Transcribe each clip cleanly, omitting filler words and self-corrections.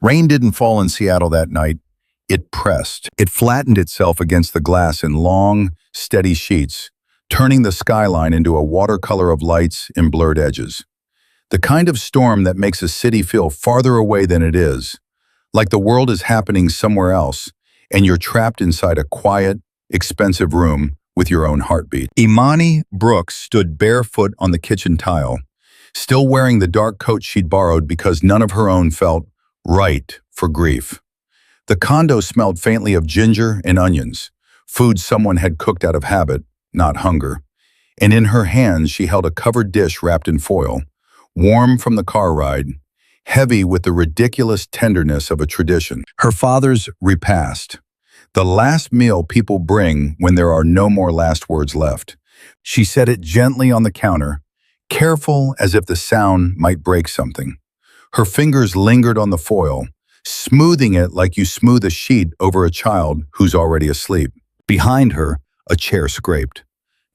Rain didn't fall in Seattle that night. It pressed. It flattened itself against the glass in long, steady sheets, turning the skyline into a watercolor of lights and blurred edges. The kind of storm that makes a city feel farther away than it is, like the world is happening somewhere else, and you're trapped inside a quiet, expensive room with your own heartbeat. Imani Brooks stood barefoot on the kitchen tile, still wearing the dark coat she'd borrowed because none of her own felt right for grief. The condo smelled faintly of ginger and onions, food someone had cooked out of habit, not hunger. And in her hands she held a covered dish wrapped in foil, warm from the car ride, heavy with the ridiculous tenderness of a tradition. Her father's repast, the last meal people bring when there are no more last words left. She set it gently on the counter, careful as if the sound might break something. Her fingers lingered on the foil, smoothing it like you smooth a sheet over a child who's already asleep. Behind her, a chair scraped.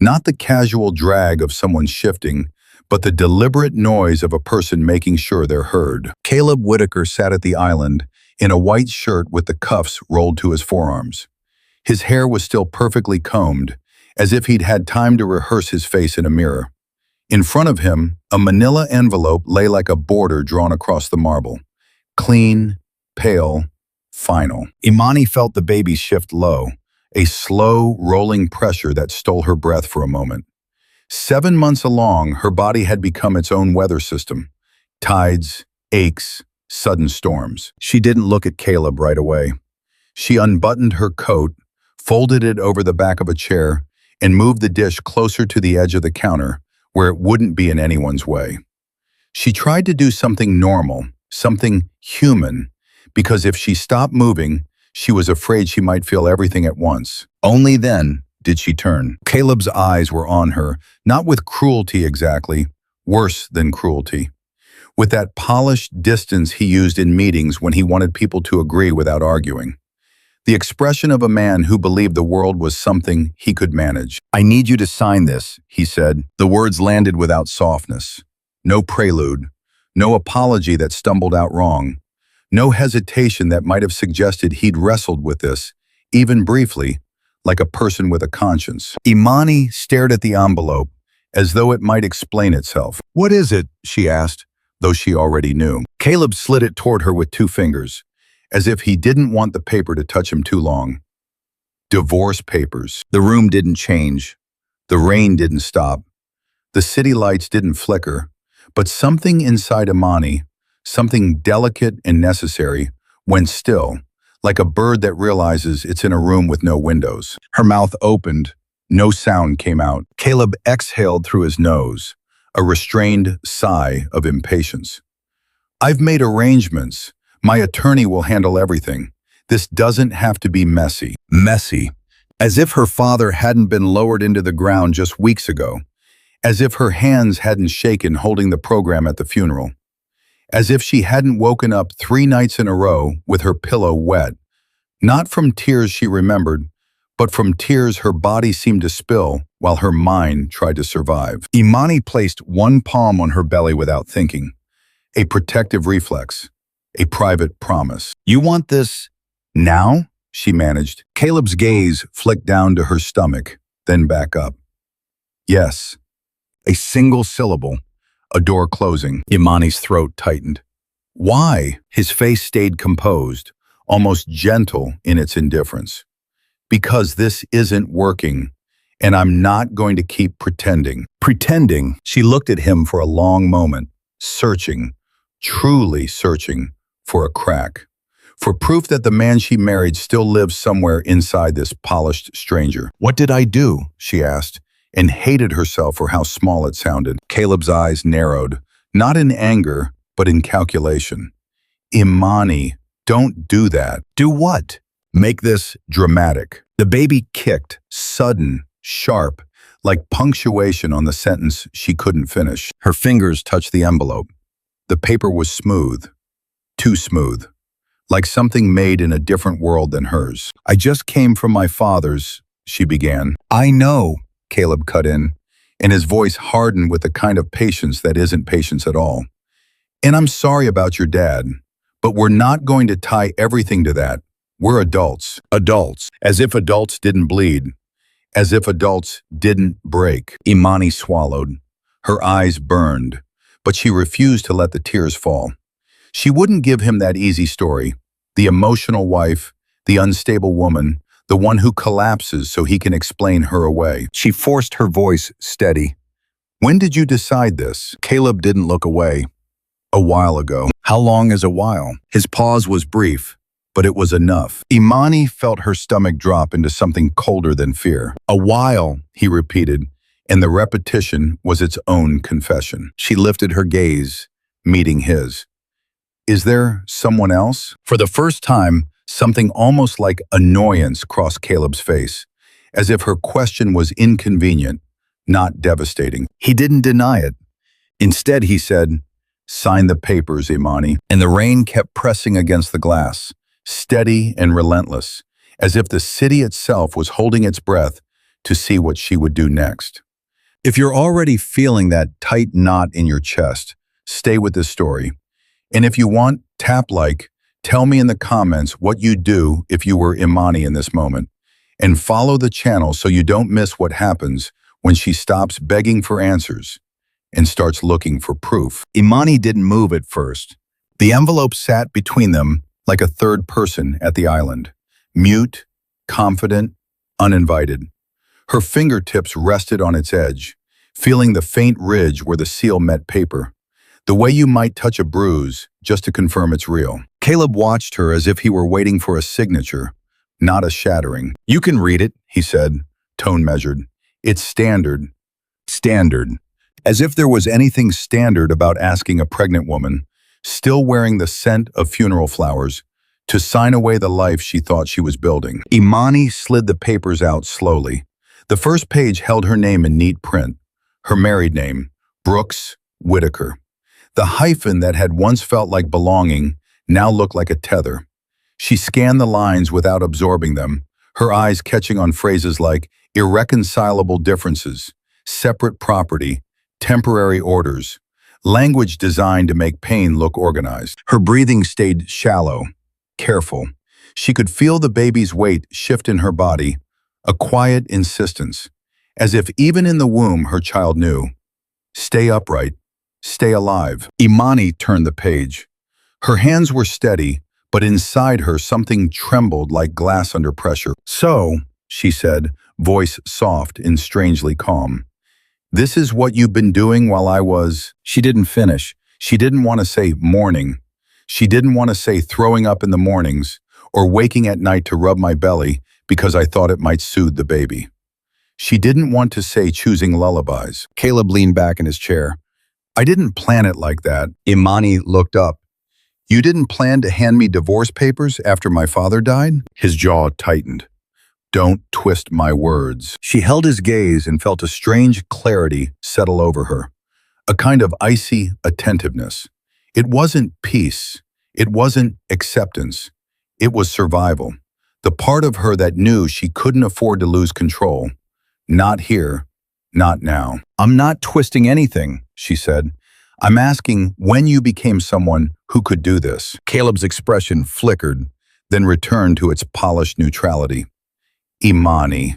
Not the casual drag of someone shifting, but the deliberate noise of a person making sure they're heard. Caleb Whitaker sat at the island in a white shirt with the cuffs rolled to his forearms. His hair was still perfectly combed, as if he'd had time to rehearse his face in a mirror. In front of him, a manila envelope lay like a border drawn across the marble. Clean, pale, final. Imani felt the baby shift low, a slow, rolling pressure that stole her breath for a moment. 7 months along, her body had become its own weather system. Tides, aches, sudden storms. She didn't look at Caleb right away. She unbuttoned her coat, folded it over the back of a chair, and moved the dish closer to the edge of the counter, where it wouldn't be in anyone's way. She tried to do something normal, something human, because if she stopped moving, she was afraid she might feel everything at once. Only then did she turn. Caleb's eyes were on her, not with cruelty exactly, worse than cruelty. With that polished distance he used in meetings when he wanted people to agree without arguing. The expression of a man who believed the world was something he could manage. "I need you to sign this," he said. The words landed without softness. No prelude, no apology that stumbled out wrong, no hesitation that might have suggested he'd wrestled with this, even briefly, like a person with a conscience. Imani stared at the envelope, as though it might explain itself. "What is it?" she asked, though she already knew. Caleb slid it toward her with 2 fingers, as if he didn't want the paper to touch him too long. Divorce papers. The room didn't change. The rain didn't stop. The city lights didn't flicker, but something inside Imani, something delicate and necessary, went still, like a bird that realizes it's in a room with no windows. Her mouth opened. No sound came out. Caleb exhaled through his nose, a restrained sigh of impatience. "I've made arrangements. My attorney will handle everything. This doesn't have to be messy." Messy. As if her father hadn't been lowered into the ground just weeks ago. As if her hands hadn't shaken holding the program at the funeral. As if she hadn't woken up 3 nights in a row with her pillow wet. Not from tears she remembered, but from tears her body seemed to spill while her mind tried to survive. Imani placed one palm on her belly without thinking. A protective reflex. A private promise. "You want this now?" she managed. Caleb's gaze flicked down to her stomach, then back up. "Yes." A single syllable. A door closing. Imani's throat tightened. "Why?" His face stayed composed, almost gentle in its indifference. "Because this isn't working, and I'm not going to keep pretending." Pretending? She looked at him for a long moment, searching, truly searching, for a crack, for proof that the man she married still lives somewhere inside this polished stranger. "What did I do?" she asked, and hated herself for how small it sounded. Caleb's eyes narrowed, not in anger, but in calculation. "Imani, don't do that." "Do what?" "Make this dramatic." The baby kicked, sudden, sharp, like punctuation on the sentence she couldn't finish. Her fingers touched the envelope. The paper was smooth. Too smooth. Like something made in a different world than hers. "I just came from my father's," she began. "I know," Caleb cut in, and his voice hardened with the kind of patience that isn't patience at all. "And I'm sorry about your dad, But we're not going to tie everything to that. We're adults. Adults. As if adults didn't bleed. As if adults didn't break. Imani swallowed. Her eyes burned, but she refused to let the tears fall. She wouldn't give him that easy story. The emotional wife, the unstable woman, the one who collapses so he can explain her away. She forced her voice steady. When did you decide this? Caleb didn't look away. A while ago. How long is a while? His pause was brief, but it was enough. Imani felt her stomach drop into something colder than fear. A while, he repeated, and the repetition was its own confession. She lifted her gaze, meeting his. Is there someone else? For the first time, something almost like annoyance crossed Caleb's face, as if her question was inconvenient, not devastating. He didn't deny it. Instead, he said, "Sign the papers, Imani." And the rain kept pressing against the glass, steady and relentless, as if the city itself was holding its breath to see what she would do next. If you're already feeling that tight knot in your chest, stay with this story. And if you want, tap like, tell me in the comments what you'd do if you were Imani in this moment. And follow the channel so you don't miss what happens when she stops begging for answers and starts looking for proof. Imani didn't move at first. The envelope sat between them like a third person at the island, mute, confident, uninvited. Her fingertips rested on its edge, feeling the faint ridge where the seal met paper, the way you might touch a bruise just to confirm it's real. Caleb watched her as if he were waiting for a signature, not a shattering. "You can read it," he said, tone measured. "It's standard." Standard. As if there was anything standard about asking a pregnant woman, still wearing the scent of funeral flowers, to sign away the life she thought she was building. Imani slid the papers out slowly. The first page held her name in neat print, her married name, Brooks Whitaker. The hyphen that had once felt like belonging now looked like a tether. She scanned the lines without absorbing them, her eyes catching on phrases like irreconcilable differences, separate property, temporary orders, language designed to make pain look organized. Her breathing stayed shallow, careful. She could feel the baby's weight shift in her body, a quiet insistence, as if even in the womb her child knew. Stay upright, stay alive. Imani turned the page. Her hands were steady, but inside her something trembled like glass under pressure. "So," she said, voice soft and strangely calm, "this is what you've been doing while I was—" She didn't finish. She didn't want to say mourning. She didn't want to say throwing up in the mornings or waking at night to rub my belly because I thought it might soothe the baby. She didn't want to say choosing lullabies. Caleb leaned back in his chair. "I didn't plan it like that." Imani looked up. "You didn't plan to hand me divorce papers after my father died?" His jaw tightened. "Don't twist my words." She held his gaze and felt a strange clarity settle over her, a kind of icy attentiveness. It wasn't peace. It wasn't acceptance. It was survival. The part of her that knew she couldn't afford to lose control. Not here, not now. "I'm not twisting anything," she said. "I'm asking when you became someone who could do this." Caleb's expression flickered, then returned to its polished neutrality. "Imani,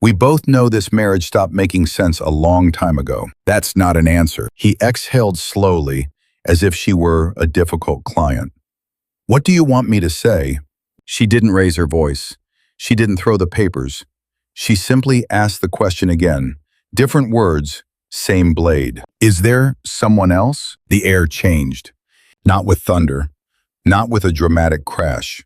we both know this marriage stopped making sense a long time ago." "That's not an answer." He exhaled slowly, as if she were a difficult client. "What do you want me to say?" She didn't raise her voice. She didn't throw the papers. She simply asked the question again. Different words, same blade. "Is there someone else?" The air changed. Not with thunder. Not with a dramatic crash.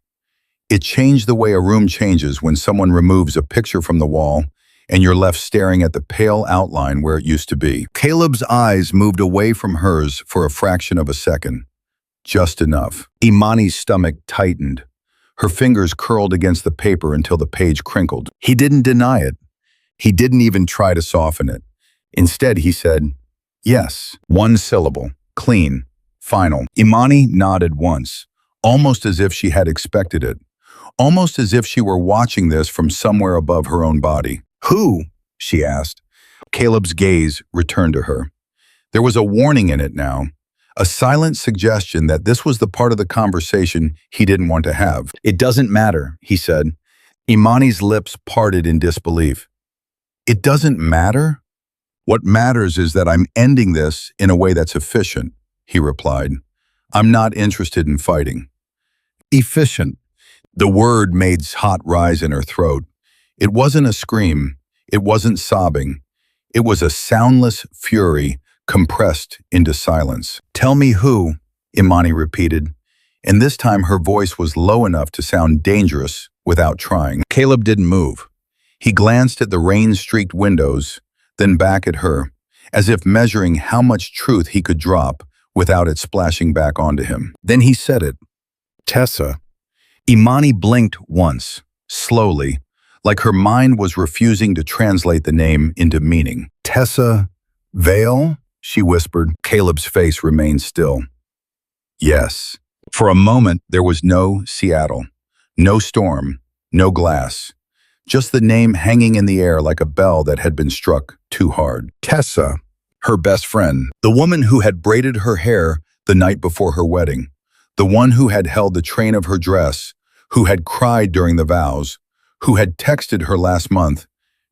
It changed the way a room changes when someone removes a picture from the wall and you're left staring at the pale outline where it used to be. Caleb's eyes moved away from hers for a fraction of a second. Just enough. Imani's stomach tightened. Her fingers curled against the paper until the page crinkled. He didn't deny it. He didn't even try to soften it. Instead, he said, "Yes." One syllable. Clean. Final. Imani nodded once, almost as if she had expected it. Almost as if she were watching this from somewhere above her own body. "Who?" she asked. Caleb's gaze returned to her. There was a warning in it now, a silent suggestion that this was the part of the conversation he didn't want to have. "It doesn't matter," he said. Imani's lips parted in disbelief. "It doesn't matter? What matters is that I'm ending this in a way that's efficient," he replied. "I'm not interested in fighting." Efficient. The word made hot rise in her throat. It wasn't a scream. It wasn't sobbing. It was a soundless fury compressed into silence. "Tell me who," Imani repeated, and this time her voice was low enough to sound dangerous without trying. Caleb didn't move. He glanced at the rain-streaked windows, then back at her, as if measuring how much truth he could drop without it splashing back onto him. Then he said it. "Tessa." Imani blinked once, slowly, like her mind was refusing to translate the name into meaning. "Tessa Vale?" she whispered. Caleb's face remained still. "Yes." For a moment, there was no Seattle, no storm, no glass, just the name hanging in the air like a bell that had been struck too hard. Tessa, her best friend, the woman who had braided her hair the night before her wedding, the one who had held the train of her dress, who had cried during the vows, who had texted her last month,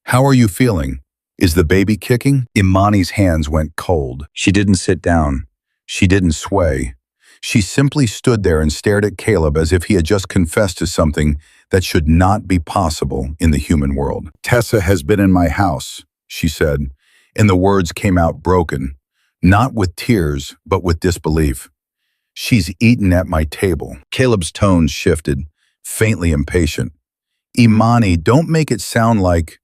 "How are you feeling? Is the baby kicking?" Imani's hands went cold. She didn't sit down. She didn't sway. She simply stood there and stared at Caleb as if he had just confessed to something that should not be possible in the human world. "Tessa has been in my house," she said, and the words came out broken, not with tears, but with disbelief. "She's eaten at my table." Caleb's tone shifted, faintly impatient. "Imani, don't make it sound like..."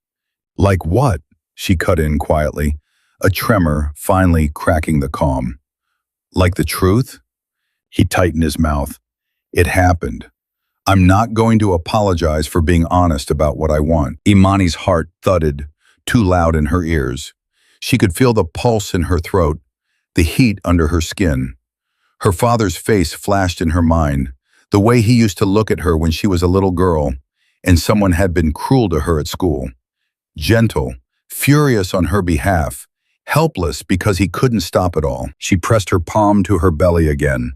"Like what?" she cut in quietly, a tremor finally cracking the calm. "Like the truth?" He tightened his mouth. "It happened. I'm not going to apologize for being honest about what I want." Imani's heart thudded, too loud in her ears. She could feel the pulse in her throat, the heat under her skin. Her father's face flashed in her mind, the way he used to look at her when she was a little girl and someone had been cruel to her at school. Gentle, furious on her behalf, helpless because he couldn't stop it all. She pressed her palm to her belly again,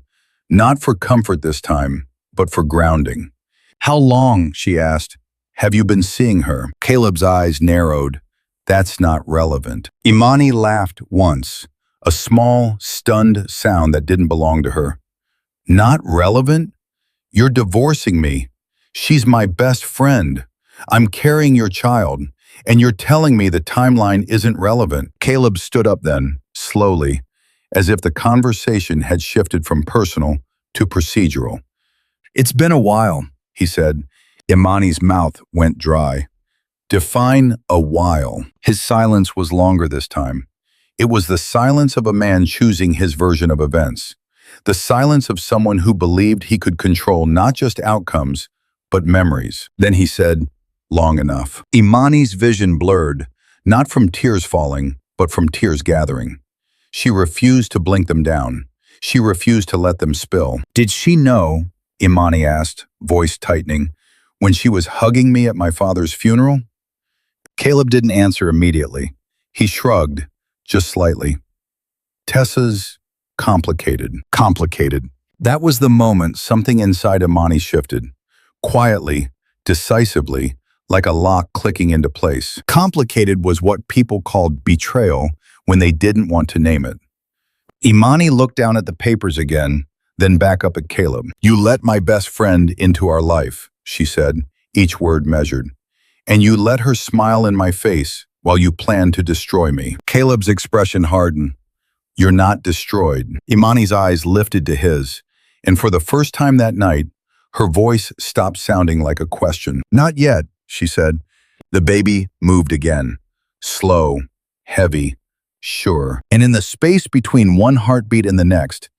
not for comfort this time, but for grounding. "How long?" she asked. "Have you been seeing her?" Caleb's eyes narrowed. "That's not relevant." Imani laughed once, a small, stunned sound that didn't belong to her. "Not relevant? You're divorcing me. She's my best friend. I'm carrying your child, and you're telling me the timeline isn't relevant." Caleb stood up then, slowly, as if the conversation had shifted from personal to procedural. "It's been a while," he said. Imani's mouth went dry. "Define a while." His silence was longer this time. It was the silence of a man choosing his version of events. The silence of someone who believed he could control not just outcomes, but memories. Then he said, "Long enough." Imani's vision blurred, not from tears falling, but from tears gathering. She refused to blink them down. She refused to let them spill. "Did she know," Imani asked, voice tightening, "when she was hugging me at my father's funeral?" Caleb didn't answer immediately. He shrugged, just slightly. "Tessa's complicated." Complicated. That was the moment something inside Imani shifted. Quietly, decisively, like a lock clicking into place. Complicated was what people called betrayal when they didn't want to name it. Imani looked down at the papers again, then back up at Caleb. "You let my best friend into our life," she said, each word measured. "And you let her smile in my face while you planned to destroy me." Caleb's expression hardened. "You're not destroyed." Imani's eyes lifted to his, and for the first time that night, her voice stopped sounding like a question. "Not yet," she said. The baby moved again. Slow, heavy, sure. And in the space between one heartbeat and the next,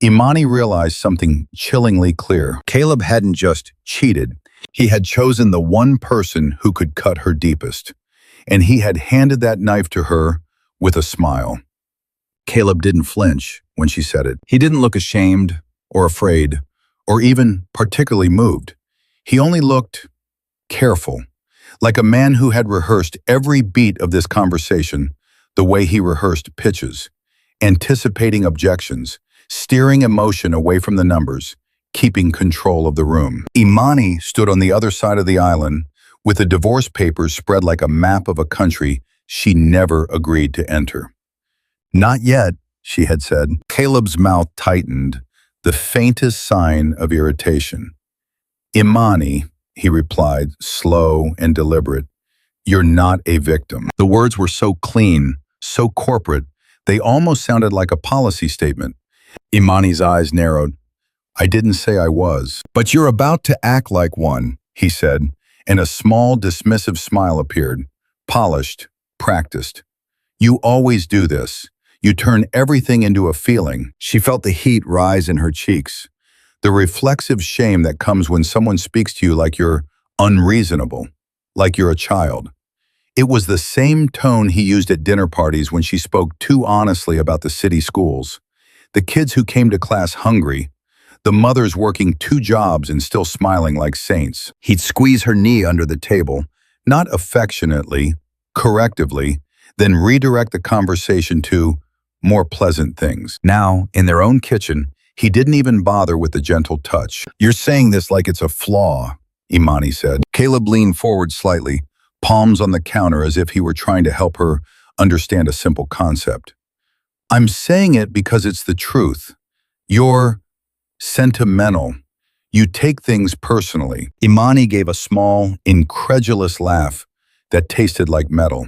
Imani realized something chillingly clear. Caleb hadn't just cheated. He had chosen the one person who could cut her deepest. And he had handed that knife to her with a smile. Caleb didn't flinch when she said it. He didn't look ashamed or afraid or even particularly moved. He only looked careful, like a man who had rehearsed every beat of this conversation the way he rehearsed pitches, anticipating objections, steering emotion away from the numbers, keeping control of the room. Imani stood on the other side of the island with the divorce papers spread like a map of a country she never agreed to enter. Not yet, she had said. Caleb's mouth tightened, the faintest sign of irritation. Imani, he replied, slow and deliberate, you're not a victim. The words were so clean, so corporate, they almost sounded like a policy statement. Imani's eyes narrowed. I didn't say I was. But you're about to act like one, he said, and a small, dismissive smile appeared. Polished, practiced. You always do this. You turn everything into a feeling. She felt the heat rise in her cheeks. The reflexive shame that comes when someone speaks to you like you're unreasonable, like you're a child. It was the same tone he used at dinner parties when she spoke too honestly about the city schools. The kids who came to class hungry, the mothers working 2 jobs and still smiling like saints. He'd squeeze her knee under the table, not affectionately, correctively, then redirect the conversation to more pleasant things. Now, in their own kitchen, he didn't even bother with the gentle touch. You're saying this like it's a flaw, Imani said. Caleb leaned forward slightly, palms on the counter as if he were trying to help her understand a simple concept. I'm saying it because it's the truth. You're sentimental. You take things personally. Imani gave a small, incredulous laugh that tasted like metal.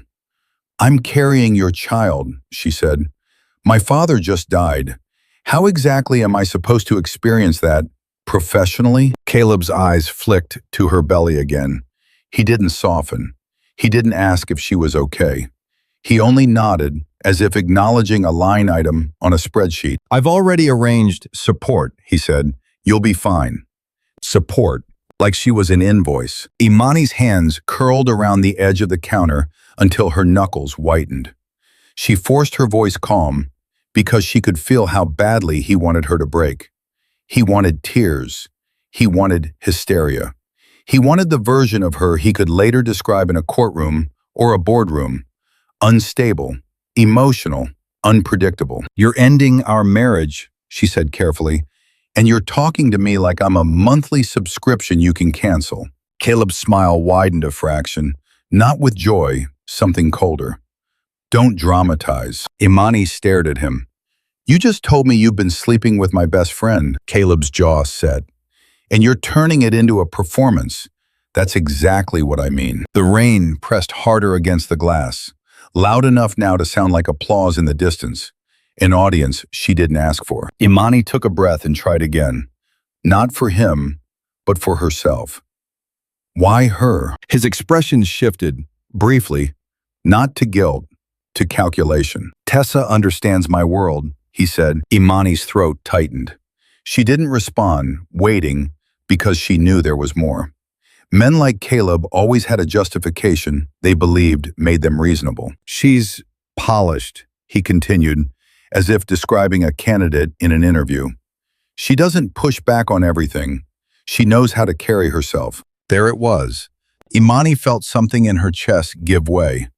I'm carrying your child, she said. My father just died. How exactly am I supposed to experience that professionally? Caleb's eyes flicked to her belly again. He didn't soften. He didn't ask if she was okay. He only nodded, as if acknowledging a line item on a spreadsheet. I've already arranged support, he said. You'll be fine. Support, like she was an invoice. Imani's hands curled around the edge of the counter until her knuckles whitened. She forced her voice calm because she could feel how badly he wanted her to break. He wanted tears. He wanted hysteria. He wanted the version of her he could later describe in a courtroom or a boardroom. Unstable, emotional, unpredictable. You're ending our marriage, she said carefully, and you're talking to me like I'm a monthly subscription you can cancel. Caleb's smile widened a fraction, not with joy, something colder. Don't dramatize. Imani stared at him. You just told me you've been sleeping with my best friend, Caleb's jaw set. And you're turning it into a performance. That's exactly what I mean. The rain pressed harder against the glass, loud enough now to sound like applause in the distance, an audience she didn't ask for. Imani took a breath and tried again. Not for him, but for herself. Why her? His expression shifted, briefly, not to guilt, to calculation. Tessa understands my world, he said. Imani's throat tightened. She didn't respond, waiting, because she knew there was more. Men like Caleb always had a justification they believed made them reasonable. She's polished, he continued, as if describing a candidate in an interview. She doesn't push back on everything. She knows how to carry herself. There it was. Imani felt something in her chest give way.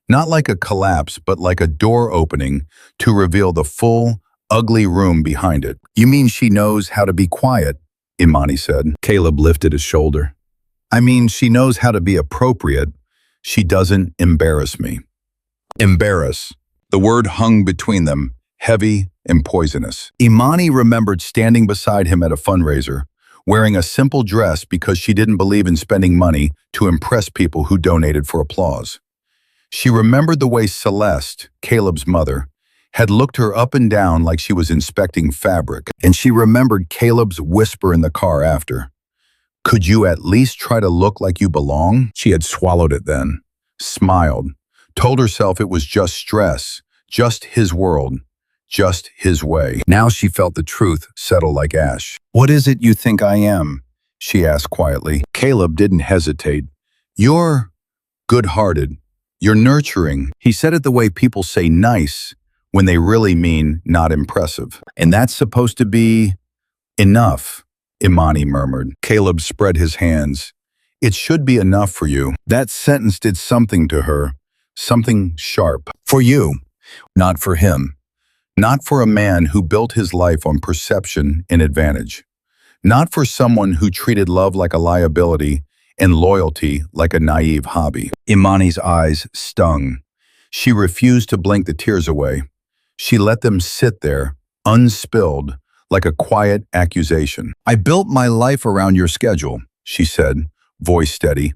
Not like a collapse, but like a door opening to reveal the full, ugly room behind it. You mean she knows how to be quiet? Imani said. Caleb lifted his shoulder. I mean, she knows how to be appropriate. She doesn't embarrass me. Embarrass. The word hung between them, heavy and poisonous. Imani remembered standing beside him at a fundraiser, wearing a simple dress because she didn't believe in spending money to impress people who donated for applause. She remembered the way Celeste, Caleb's mother, had looked her up and down like she was inspecting fabric, and she remembered Caleb's whisper in the car after. Could you at least try to look like you belong? She had swallowed it then, smiled, told herself it was just stress, just his world, just his way. Now she felt the truth settle like ash. What is it you think I am? She asked quietly. Caleb didn't hesitate. You're good-hearted. You're nurturing. He said it the way people say nice when they really mean not impressive. And that's supposed to be enough, Imani murmured. Caleb spread his hands. It should be enough for you. That sentence did something to her, something sharp. For you, not for him. Not for a man who built his life on perception and advantage. Not for someone who treated love like a liability and loyalty like a naive hobby. Imani's eyes stung. She refused to blink the tears away. She let them sit there, unspilled, like a quiet accusation. "I built my life around your schedule," she said, voice steady.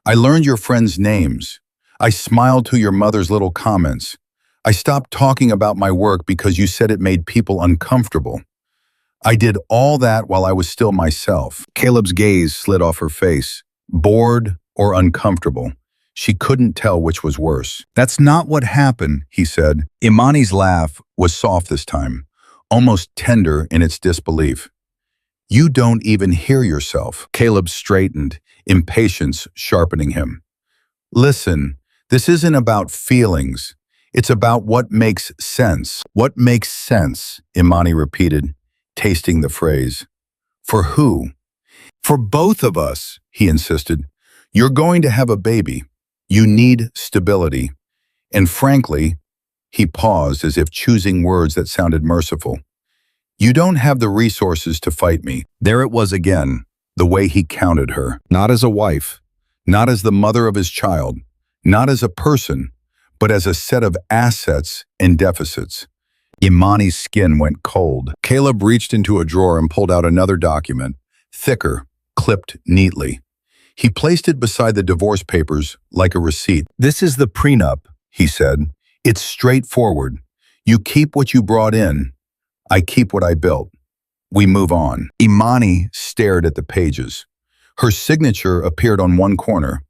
"I learned your friends' names. I smiled to your mother's little comments. I stopped talking about my work because you said it made people uncomfortable. I did all that while I was still myself." Caleb's gaze slid off her face, bored or uncomfortable. She couldn't tell which was worse. "That's not what happened," he said. Imani's laugh was soft this time, almost tender in its disbelief. "You don't even hear yourself." Caleb straightened, impatience sharpening him. "Listen, this isn't about feelings. It's about what makes sense." "What makes sense?" Imani repeated, tasting the phrase. "For who?" "For both of us," he insisted. "You're going to have a baby. You need stability. And frankly," he paused as if choosing words that sounded merciful, "you don't have the resources to fight me." There it was again, the way he counted her. Not as a wife, not as the mother of his child, not as a person, but as a set of assets and deficits. Imani's skin went cold. Caleb reached into a drawer and pulled out another document, thicker, clipped neatly. He placed it beside the divorce papers like a receipt. "This is the prenup," he said. "It's straightforward. You keep what you brought in. I keep what I built. We move on." Imani stared at the pages. Her signature appeared on one corner.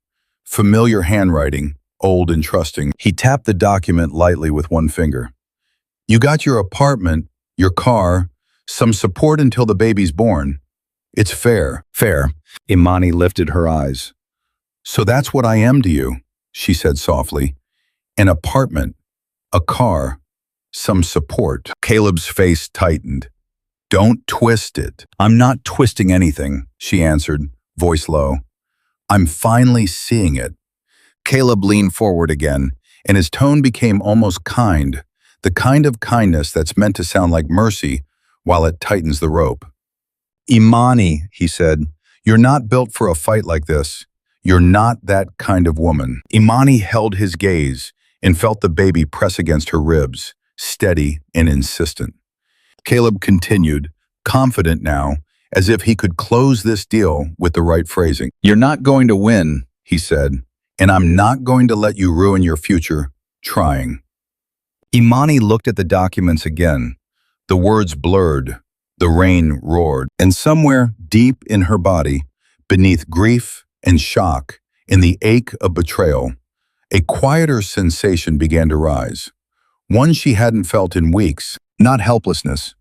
Familiar handwriting, old and trusting. He tapped the document lightly with one finger. "You got your apartment, your car, some support until the baby's born. It's fair." "Fair." Imani lifted her eyes. "So that's what I am to you," she said softly. "An apartment, a car, some support." Caleb's face tightened. "Don't twist it." "I'm not twisting anything," she answered, voice low. "I'm finally seeing it." Caleb leaned forward again, and his tone became almost kind, the kind of kindness that's meant to sound like mercy while it tightens the rope. "Imani," he said, "you're not built for a fight like this. You're not that kind of woman." Imani held his gaze and felt the baby press against her ribs, steady and insistent. Caleb continued, confident now, as if he could close this deal with the right phrasing. "You're not going to win," he said, "and I'm not going to let you ruin your future trying." Imani looked at the documents again. The words blurred, the rain roared, and somewhere deep in her body, beneath grief and shock, in the ache of betrayal, a quieter sensation began to rise. One she hadn't felt in weeks. Not helplessness,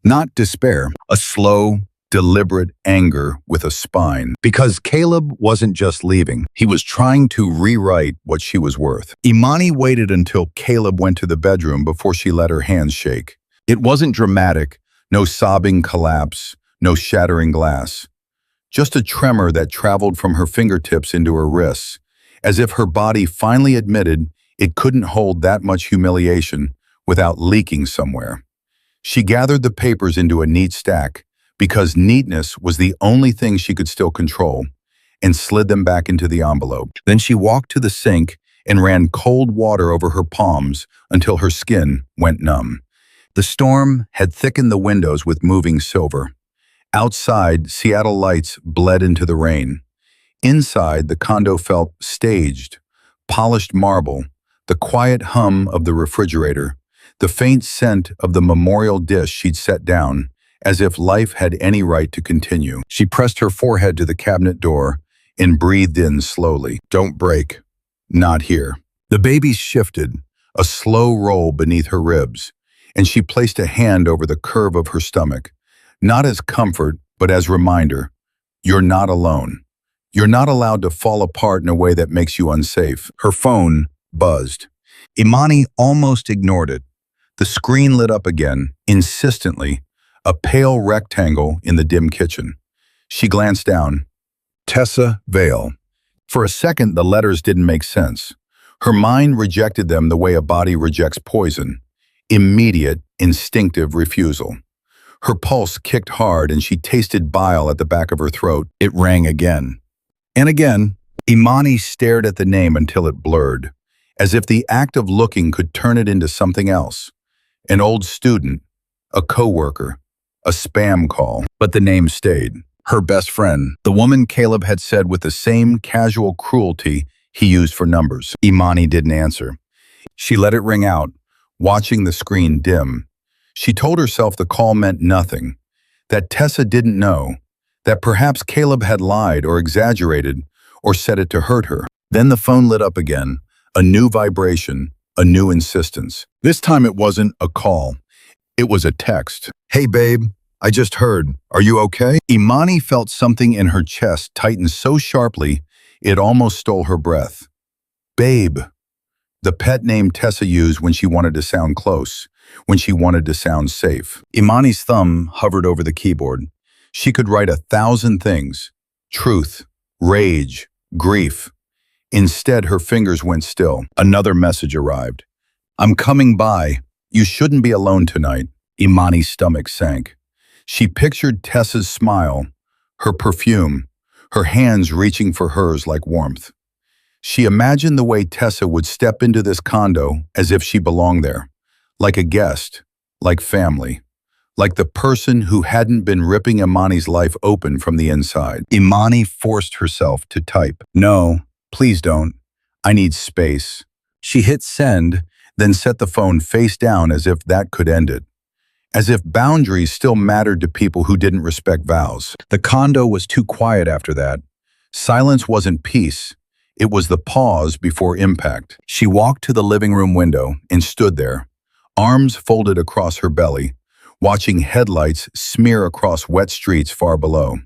not despair, a slow, deliberate anger with a spine. Because Caleb wasn't just leaving, he was trying to rewrite what she was worth. Imani waited until Caleb went to the bedroom before she let her hands shake. It wasn't dramatic, no sobbing collapse, no shattering glass. Just a tremor that traveled from her fingertips into her wrists, as if her body finally admitted it couldn't hold that much humiliation without leaking somewhere. She gathered the papers into a neat stack, because neatness was the only thing she could still control, and slid them back into the envelope. Then she walked to the sink and ran cold water over her palms until her skin went numb. The storm had thickened the windows with moving silver. Outside, Seattle lights bled into the rain. Inside, the condo felt staged, polished marble, the quiet hum of the refrigerator, the faint scent of the memorial dish she'd set down, as if life had any right to continue. She pressed her forehead to the cabinet door and breathed in slowly. "Don't break. Not here." The baby shifted, a slow roll beneath her ribs, and she placed a hand over the curve of her stomach, not as comfort, but as reminder. You're not alone. You're not allowed to fall apart in a way that makes you unsafe. Her phone buzzed. Imani almost ignored it. The screen lit up again, insistently, a pale rectangle in the dim kitchen. She glanced down. Tessa Vale. For a second, the letters didn't make sense. Her mind rejected them the way a body rejects poison. Immediate instinctive refusal. Her pulse kicked hard and she tasted bile at the back of her throat. It rang again. And again. Imani stared at the name until it blurred, as if the act of looking could turn it into something else. An old student, a coworker, a spam call. But the name stayed. Her best friend, the woman Caleb had said with the same casual cruelty he used for numbers. Imani didn't answer. She let it ring out, watching the screen dim. She told herself the call meant nothing, that Tessa didn't know, that perhaps Caleb had lied or exaggerated or said it to hurt her. Then the phone lit up again, a new vibration, a new insistence. This time it wasn't a call. It was a text. "Hey babe, I just heard. Are you okay?" Imani felt something in her chest tighten so sharply it almost stole her breath. Babe, the pet name Tessa used when she wanted to sound close, when she wanted to sound safe. Imani's thumb hovered over the keyboard. She could write 1,000 things. Truth, rage, grief. Instead, her fingers went still. Another message arrived. "I'm coming by. You shouldn't be alone tonight." Imani's stomach sank. She pictured Tessa's smile, her perfume, her hands reaching for hers like warmth. She imagined the way Tessa would step into this condo as if she belonged there, like a guest, like family, like the person who hadn't been ripping Imani's life open from the inside. Imani forced herself to type, "No, please don't. I need space." She hit send, then set the phone face down as if that could end it. As if boundaries still mattered to people who didn't respect vows. The condo was too quiet after that. Silence wasn't peace. It was the pause before impact. She walked to the living room window and stood there, arms folded across her belly, watching headlights smear across wet streets far below.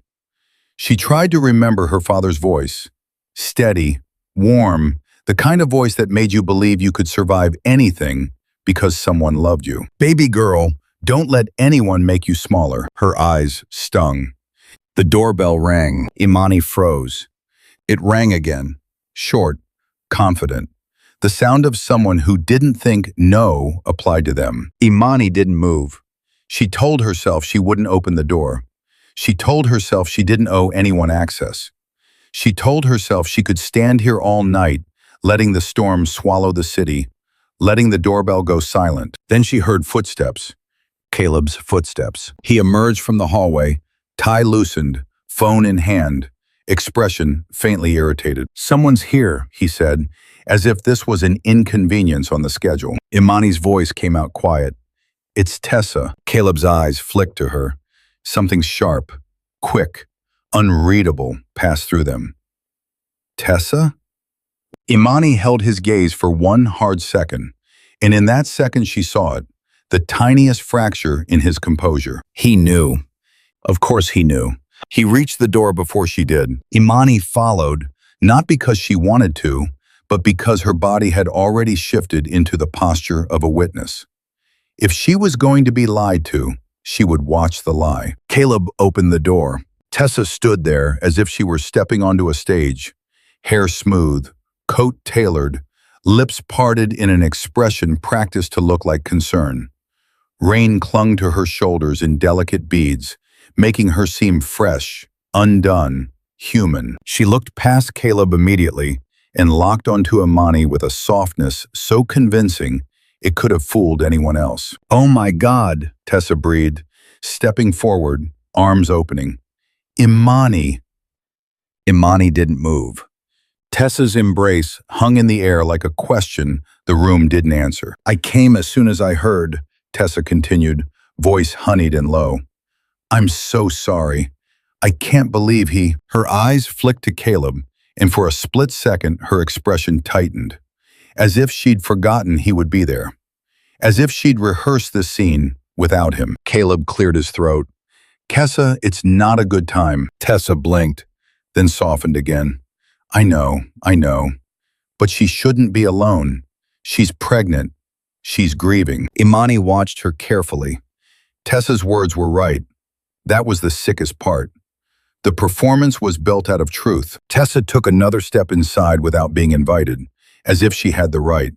She tried to remember her father's voice. Steady, warm, the kind of voice that made you believe you could survive anything because someone loved you. "Baby girl, don't let anyone make you smaller." Her eyes stung. The doorbell rang. Imani froze. It rang again, short, confident. The sound of someone who didn't think no applied to them. Imani didn't move. She told herself she wouldn't open the door. She told herself she didn't owe anyone access. She told herself she could stand here all night, letting the storm swallow the city, letting the doorbell go silent. Then she heard footsteps. Caleb's footsteps. He emerged from the hallway, tie loosened, phone in hand, expression faintly irritated. "Someone's here," he said, as if this was an inconvenience on the schedule. Imani's voice came out quiet. "It's Tessa." Caleb's eyes flicked to her. Something sharp, quick, unreadable passed through them. "Tessa?" Imani held his gaze for one hard second, and in that second she saw it, the tiniest fracture in his composure. He knew. Of course he knew. He reached the door before she did. Imani followed, not because she wanted to, but because her body had already shifted into the posture of a witness. If she was going to be lied to, she would watch the lie. Caleb opened the door. Tessa stood there as if she were stepping onto a stage, hair smooth, coat tailored, lips parted in an expression practiced to look like concern. Rain clung to her shoulders in delicate beads, making her seem fresh, undone, human. She looked past Caleb immediately and locked onto Imani with a softness so convincing it could have fooled anyone else. "Oh my God," Tessa breathed, stepping forward, arms opening. "Imani." Imani didn't move. Tessa's embrace hung in the air like a question the room didn't answer. "I came as soon as I heard," Tessa continued, voice honeyed and low. "I'm so sorry. I can't believe he..." Her eyes flicked to Caleb, and for a split second her expression tightened, as if she'd forgotten he would be there, as if she'd rehearsed this scene without him. Caleb cleared his throat. "Tessa, it's not a good time." Tessa blinked, then softened again. I know, but she shouldn't be alone. She's pregnant. She's grieving." Imani watched her carefully. Tessa's words were right. That was the sickest part. The performance was built out of truth. Tessa took another step inside without being invited, as if she had the right.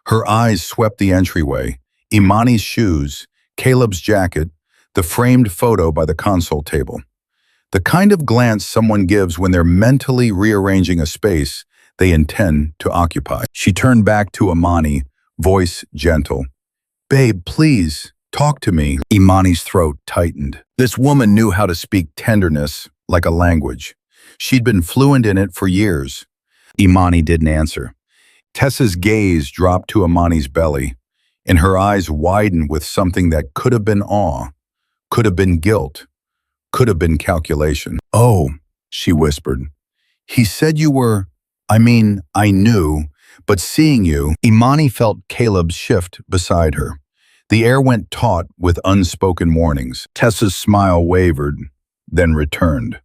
Her eyes swept the entryway, Imani's shoes, Caleb's jacket, the framed photo by the console table. The kind of glance someone gives when they're mentally rearranging a space they intend to occupy. She turned back to Imani, voice gentle. "Babe, please, talk to me." Imani's throat tightened. This woman knew how to speak tenderness like a language. She'd been fluent in it for years. Imani didn't answer. Tessa's gaze dropped to Imani's belly, and her eyes widened with something that could have been awe, could have been guilt, could have been calculation. "Oh," she whispered. "He said you were, I knew, but seeing you." Imani felt Caleb's shift beside her. The air went taut with unspoken warnings. Tessa's smile wavered, then returned.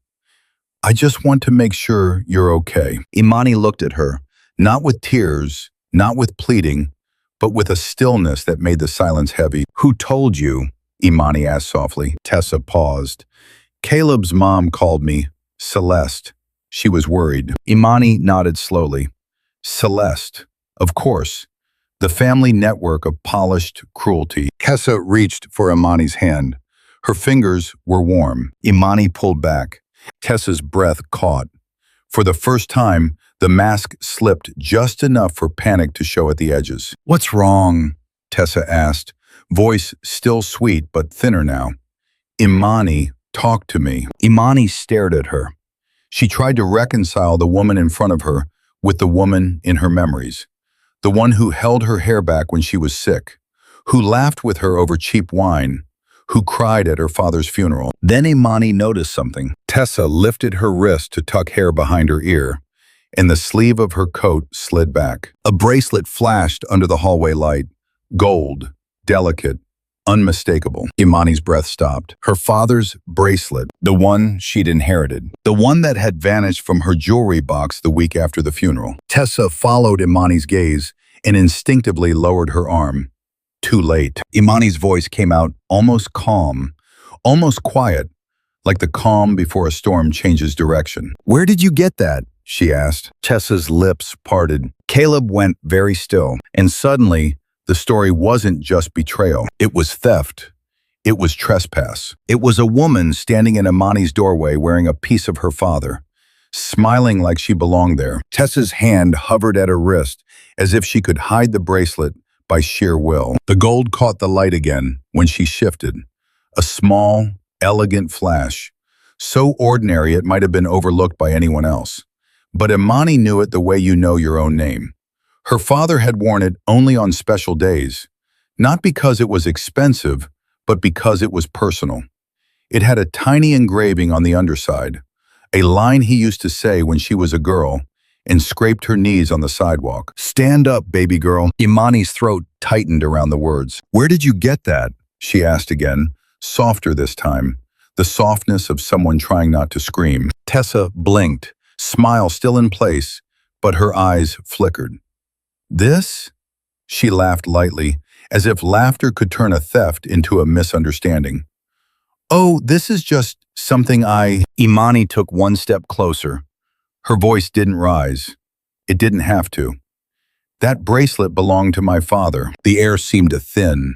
"I just want to make sure you're okay." Imani looked at her, not with tears, not with pleading, but with a stillness that made the silence heavy. "Who told you?" Imani asked softly. Tessa paused. "Caleb's mom called me. Celeste." She was worried. Imani nodded slowly. Celeste. Of course. The family network of polished cruelty. Tessa reached for Imani's hand. Her fingers were warm. Imani pulled back. Tessa's breath caught. For the first time, the mask slipped just enough for panic to show at the edges. "What's wrong?" Tessa asked, voice still sweet but thinner now. "Imani, talk to me." Imani stared at her. She tried to reconcile the woman in front of her with the woman in her memories. The one who held her hair back when she was sick, who laughed with her over cheap wine, who cried at her father's funeral. Then Imani noticed something. Tessa lifted her wrist to tuck hair behind her ear, and the sleeve of her coat slid back. A bracelet flashed under the hallway light. Gold, delicate, unmistakable. Imani's breath stopped. Her father's bracelet, the one she'd inherited, the one that had vanished from her jewelry box the week after the funeral. Tessa followed Imani's gaze and instinctively lowered her arm. Too late. Imani's voice came out almost calm, almost quiet, like the calm before a storm changes direction. "Where did you get that?" she asked. Tessa's lips parted. Caleb went very still, and suddenly, the story wasn't just betrayal. It was theft. It was trespass. It was a woman standing in Imani's doorway wearing a piece of her father, smiling like she belonged there. Tessa's hand hovered at her wrist as if she could hide the bracelet by sheer will. The gold caught the light again when she shifted. A small, elegant flash, so ordinary it might have been overlooked by anyone else. But Imani knew it the way you know your own name. Her father had worn it only on special days, not because it was expensive, but because it was personal. It had a tiny engraving on the underside, a line he used to say when she was a girl, and scraped her knees on the sidewalk. "Stand up, baby girl." Imani's throat tightened around the words. "Where did you get that?" she asked again, softer this time, the softness of someone trying not to scream. Tessa blinked, smile still in place, but her eyes flickered. "This?" She laughed lightly, as if laughter could turn a theft into a misunderstanding. "Oh, this is just something I..." Imani took one step closer. Her voice didn't rise. It didn't have to. "That bracelet belonged to my father." The air seemed to thin.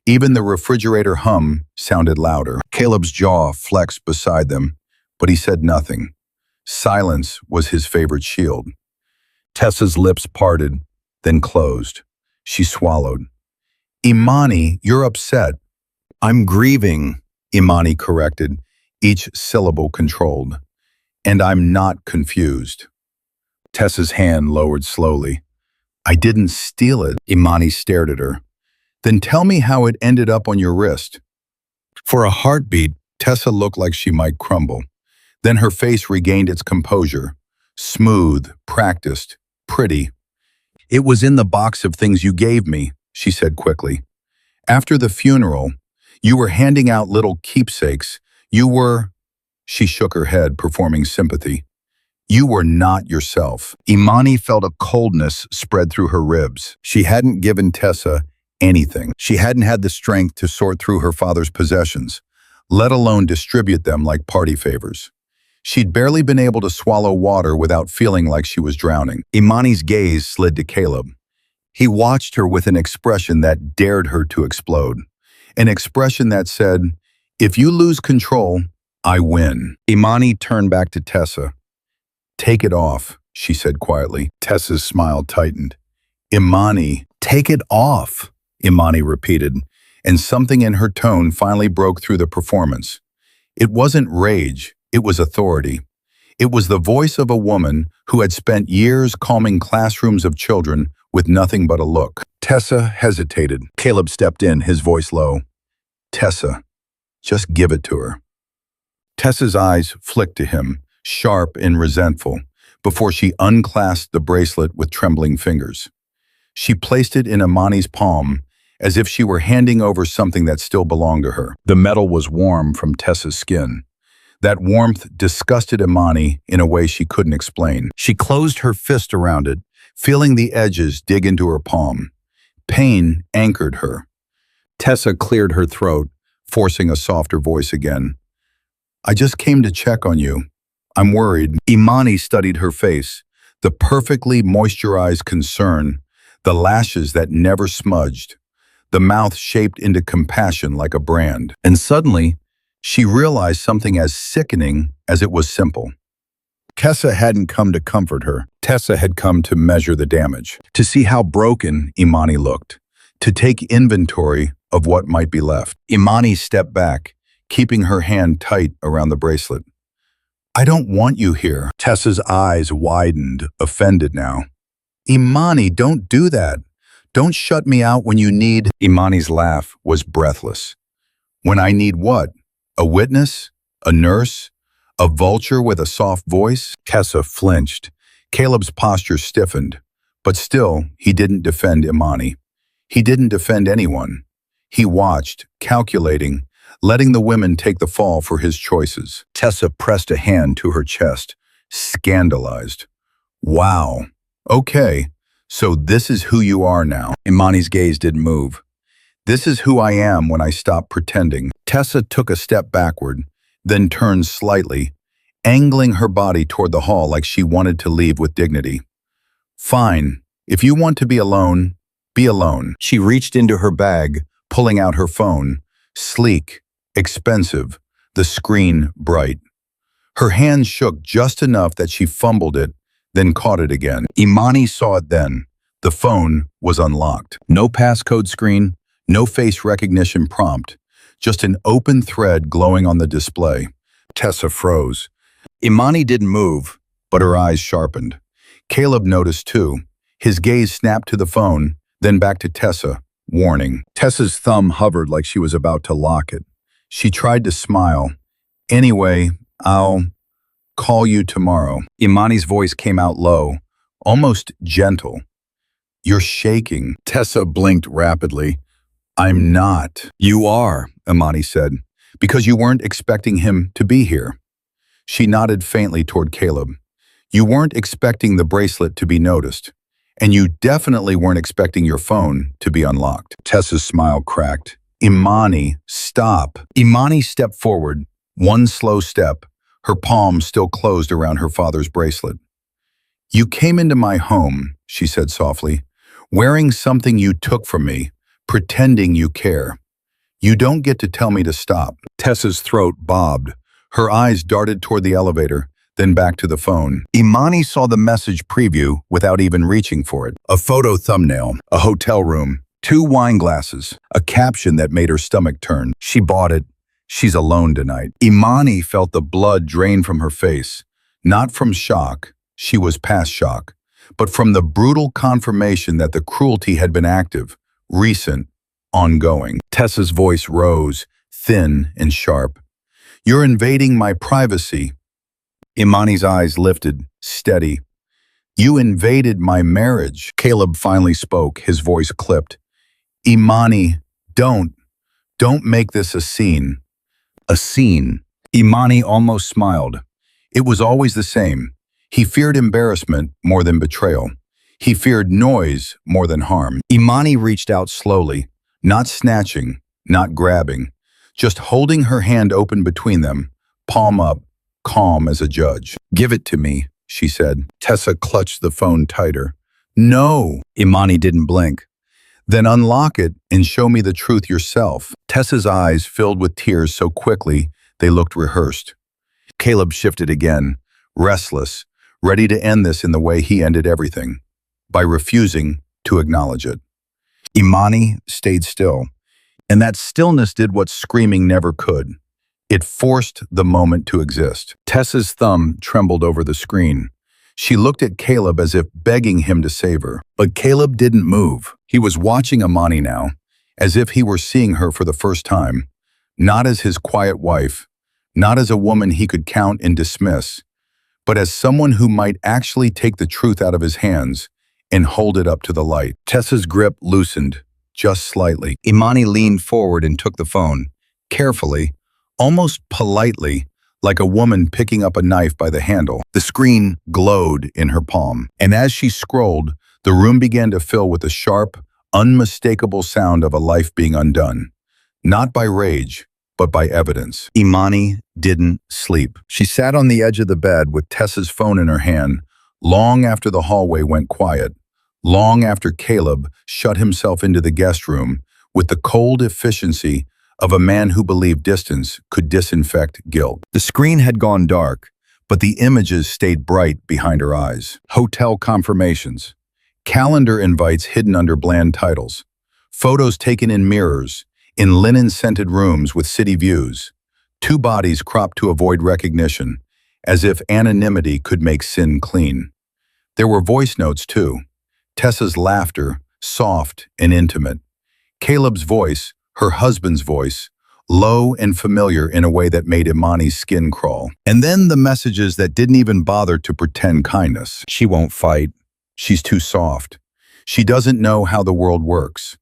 Even the refrigerator hum sounded louder. Caleb's jaw flexed beside them, but he said nothing. Silence was his favorite shield. Tessa's lips parted, then closed. She swallowed. "Imani, you're upset." "I'm grieving," Imani corrected, each syllable controlled. "And I'm not confused." Tessa's hand lowered slowly. "I didn't steal it." Imani stared at her. "Then tell me how it ended up on your wrist." For a heartbeat, Tessa looked like she might crumble. Then her face regained its composure. Smooth, practiced, pretty. "It was in the box of things you gave me," she said quickly. "After the funeral, you were handing out little keepsakes. You were..." She shook her head, performing sympathy. "You were not yourself." Imani felt a coldness spread through her ribs. She hadn't given Tessa anything. She hadn't had the strength to sort through her father's possessions, let alone distribute them like party favors. She'd barely been able to swallow water without feeling like she was drowning. Imani's gaze slid to Caleb. He watched her with an expression that dared her to explode. an expression that said, "If you lose control, I win." Imani turned back to Tessa. "Take it off," she said quietly. Tessa's smile tightened. "Imani, take it off," Imani repeated, and something in her tone finally broke through the performance. It wasn't rage, it was authority. It was the voice of a woman who had spent years calming classrooms of children with nothing but a look. Tessa hesitated. Caleb stepped in, his voice low. "Tessa, just give it to her." Tessa's eyes flicked to him, sharp and resentful, before she unclasped the bracelet with trembling fingers. She placed it in Imani's palm, as if she were handing over something that still belonged to her. The metal was warm from Tessa's skin. That warmth disgusted Imani in a way she couldn't explain. She closed her fist around it, feeling the edges dig into her palm. Pain anchored her. Tessa cleared her throat, forcing a softer voice again. "I just came to check on you. I'm worried." Imani studied her face, the perfectly moisturized concern, the lashes that never smudged, the mouth shaped into compassion like a brand. And suddenly, she realized something as sickening as it was simple. Tessa hadn't come to comfort her. Tessa had come to measure the damage, to see how broken Imani looked, to take inventory of what might be left. Imani stepped back, keeping her hand tight around the bracelet. "I don't want you here." Tessa's eyes widened, offended now. "Imani, don't do that. Don't shut me out when you need—" Imani's laugh was breathless. "When I need what? A witness? A nurse? A vulture with a soft voice?" Tessa flinched. Caleb's posture stiffened. But still, he didn't defend Imani. He didn't defend anyone. He watched, calculating, letting the women take the fall for his choices. Tessa pressed a hand to her chest, scandalized. "Wow. Okay, so this is who you are now." Imani's gaze didn't move. "This is who I am when I stop pretending." Tessa took a step backward, then turned slightly, angling her body toward the hall like she wanted to leave with dignity. "Fine. If you want to be alone, be alone." She reached into her bag, pulling out her phone, sleek, expensive, the screen bright. Her hand shook just enough that she fumbled it, then caught it again. Imani saw it then. The phone was unlocked. No passcode screen, no face recognition prompt, just an open thread glowing on the display. Tessa froze. Imani didn't move, but her eyes sharpened. Caleb noticed too. His gaze snapped to the phone, then back to Tessa, warning. Tessa's thumb hovered like she was about to lock it. She tried to smile. "Anyway, I'll call you tomorrow." Imani's voice came out low, almost gentle. "You're shaking." Tessa blinked rapidly. "I'm not." "You are," Imani said, "because you weren't expecting him to be here." She nodded faintly toward Caleb. "You weren't expecting the bracelet to be noticed, and you definitely weren't expecting your phone to be unlocked." Tessa's smile cracked. "Imani, stop." Imani stepped forward, one slow step, her palm still closed around her father's bracelet. "You came into my home," she said softly, "wearing something you took from me, pretending you care. You don't get to tell me to stop." Tessa's throat bobbed. Her eyes darted toward the elevator, then back to the phone. Imani saw the message preview without even reaching for it. A photo thumbnail, a hotel room, 2 wine glasses, a caption that made her stomach turn. She bought it. She's alone tonight. Imani felt the blood drain from her face, not from shock, she was past shock, but from the brutal confirmation that the cruelty had been active, recent, ongoing. Tessa's voice rose, thin and sharp. "You're invading my privacy." Imani's eyes lifted, steady. "You invaded my marriage." Caleb finally spoke, his voice clipped. "Imani, don't make this a scene." A scene. Imani almost smiled. It was always the same. He feared embarrassment more than betrayal. He feared noise more than harm. Imani reached out slowly, not snatching, not grabbing, just holding her hand open between them, palm up, calm as a judge. "Give it to me," she said. Tessa clutched the phone tighter. "No." Imani didn't blink. Then unlock it and show me the truth yourself. Tessa's eyes filled with tears so quickly they looked rehearsed. Caleb shifted again, restless, ready to end this in the way he ended everything, by refusing to acknowledge it. Imani stayed still, and that stillness did what screaming never could. It forced the moment to exist. Tessa's thumb trembled over the screen. She looked at Caleb as if begging him to save her. But Caleb didn't move. He was watching Imani now, as if he were seeing her for the first time, not as his quiet wife, not as a woman he could count and dismiss, but as someone who might actually take the truth out of his hands and hold it up to the light. Tessa's grip loosened, just slightly. Imani leaned forward and took the phone, carefully, almost politely, like a woman picking up a knife by the handle. The screen glowed in her palm, and as she scrolled, the room began to fill with the sharp, unmistakable sound of a life being undone, not by rage, but by evidence. Imani didn't sleep. She sat on the edge of the bed with Tessa's phone in her hand, long after the hallway went quiet, long after Caleb shut himself into the guest room with the cold efficiency of a man who believed distance could disinfect guilt. The screen had gone dark, but the images stayed bright behind her eyes. Hotel confirmations, calendar invites hidden under bland titles, photos taken in mirrors, in linen-scented rooms with city views, two bodies cropped to avoid recognition, as if anonymity could make sin clean. There were voice notes too, Tessa's laughter, soft and intimate, Caleb's voice, her husband's voice, low and familiar in a way that made Imani's skin crawl. And then the messages that didn't even bother to pretend kindness. She won't fight. She's too soft. She doesn't know how the world works.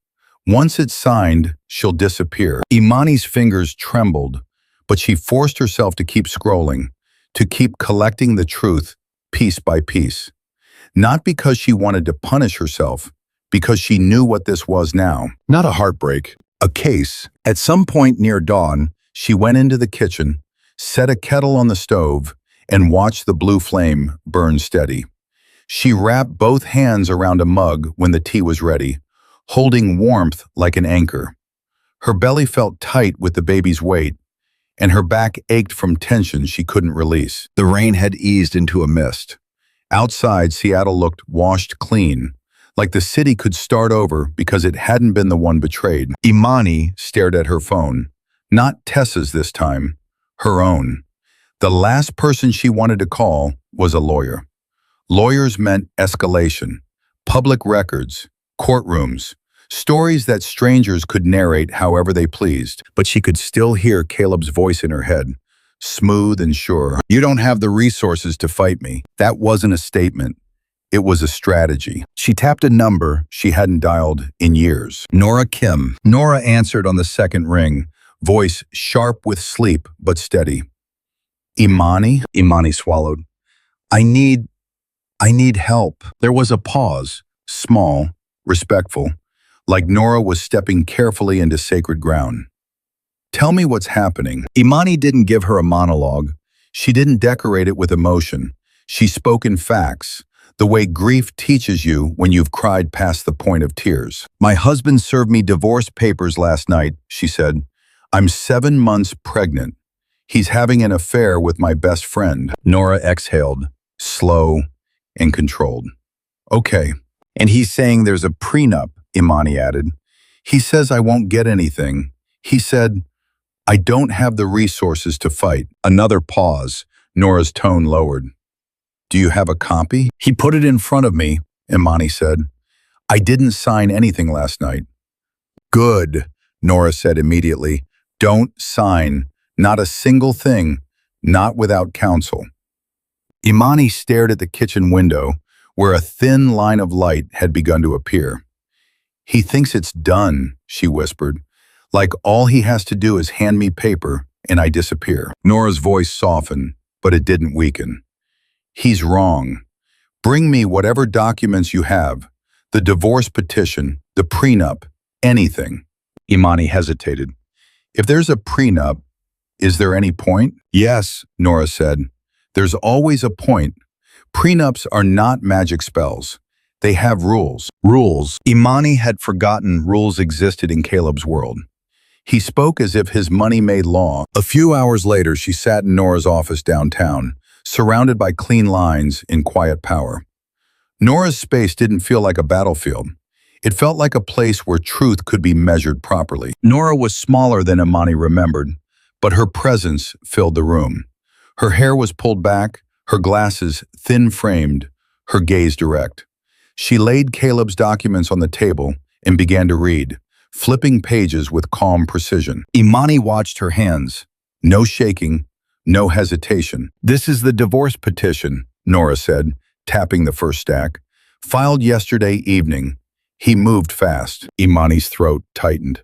Once it's signed, she'll disappear. Imani's fingers trembled, but she forced herself to keep scrolling, to keep collecting the truth piece by piece. Not because she wanted to punish herself, because she knew what this was now. Not a heartbreak. A case. At some point near dawn, she went into the kitchen, set a kettle on the stove, and watched the blue flame burn steady. She wrapped both hands around a mug when the tea was ready, holding warmth like an anchor. Her belly felt tight with the baby's weight, and her back ached from tension she couldn't release. The rain had eased into a mist. Outside, Seattle looked washed clean, like the city could start over because it hadn't been the one betrayed. Imani stared at her phone, not Tessa's this time, her own. The last person she wanted to call was a lawyer. Lawyers meant escalation, public records, courtrooms, stories that strangers could narrate however they pleased. But she could still hear Caleb's voice in her head, smooth and sure. You don't have the resources to fight me. That wasn't a statement. It was a strategy. She tapped a number she hadn't dialed in years. Nora Kim. Nora answered on the second ring, voice sharp with sleep but steady. Imani? Imani swallowed. I need help. There was a pause, small, respectful, like Nora was stepping carefully into sacred ground. Tell me what's happening. Imani didn't give her a monologue. She didn't decorate it with emotion. She spoke in facts, the way grief teaches you when you've cried past the point of tears. My husband served me divorce papers last night, she said. I'm 7 months pregnant. He's having an affair with my best friend. Nora exhaled, slow and controlled. Okay. And he's saying there's a prenup, Imani added. He says I won't get anything. He said, I don't have the resources to fight. Another pause. Nora's tone lowered. Do you have a copy? He put it in front of me, Imani said. I didn't sign anything last night. Good, Nora said immediately. Don't sign. Not a single thing. Not without counsel. Imani stared at the kitchen window, where a thin line of light had begun to appear. He thinks it's done, she whispered. Like all he has to do is hand me paper, and I disappear. Nora's voice softened, but it didn't weaken. He's wrong. Bring me whatever documents you have, the divorce petition, the prenup, anything. Imani hesitated. If there's a prenup, is there any point? Yes, Nora said. There's always a point. Prenups are not magic spells. They have rules. Rules. Imani had forgotten rules existed in Caleb's world. He spoke as if his money made law. A few hours later, she sat in Nora's office downtown, surrounded by clean lines in quiet power. Nora's space didn't feel like a battlefield. It felt like a place where truth could be measured properly. Nora was smaller than Imani remembered, but her presence filled the room. Her hair was pulled back, her glasses thin-framed, her gaze direct. She laid Caleb's documents on the table and began to read, flipping pages with calm precision. Imani watched her hands. No shaking, no hesitation. "This is the divorce petition," Nora said, tapping the first stack. "Filed yesterday evening." He moved fast. Imani's throat tightened.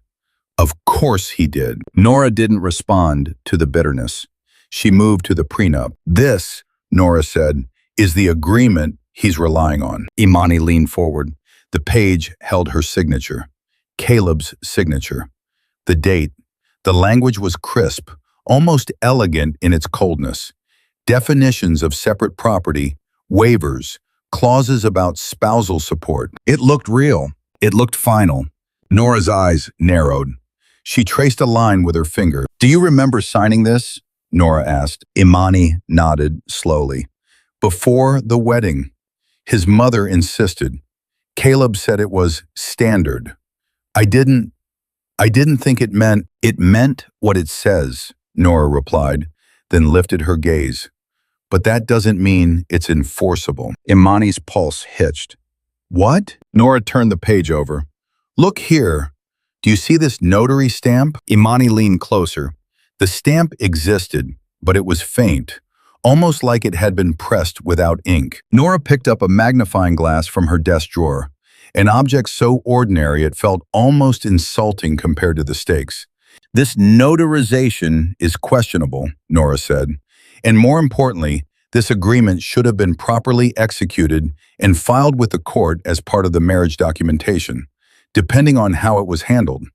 Of course he did. Nora didn't respond to the bitterness. She moved to the prenup. "This," Nora said, "is the agreement he's relying on." Imani leaned forward. The page held her signature. Caleb's signature. The date. The language was crisp, almost elegant in its coldness. Definitions of separate property, waivers, clauses about spousal support. It looked real. It looked final. Nora's eyes narrowed. She traced a line with her finger. "Do you remember signing this?" Nora asked. Imani nodded slowly. "Before the wedding." His mother insisted. Caleb said it was standard. I didn't think it meant." "It meant what it says," Nora replied, then lifted her gaze. "But that doesn't mean it's enforceable." Imani's pulse hitched. "What?" Nora turned the page over. "Look here. Do you see this notary stamp?" Imani leaned closer. The stamp existed, but it was faint, almost like it had been pressed without ink. Nora picked up a magnifying glass from her desk drawer, an object so ordinary it felt almost insulting compared to the stakes. "This notarization is questionable," Nora said. "And more importantly, this agreement should have been properly executed and filed with the court as part of the marriage documentation, depending on how it was handled.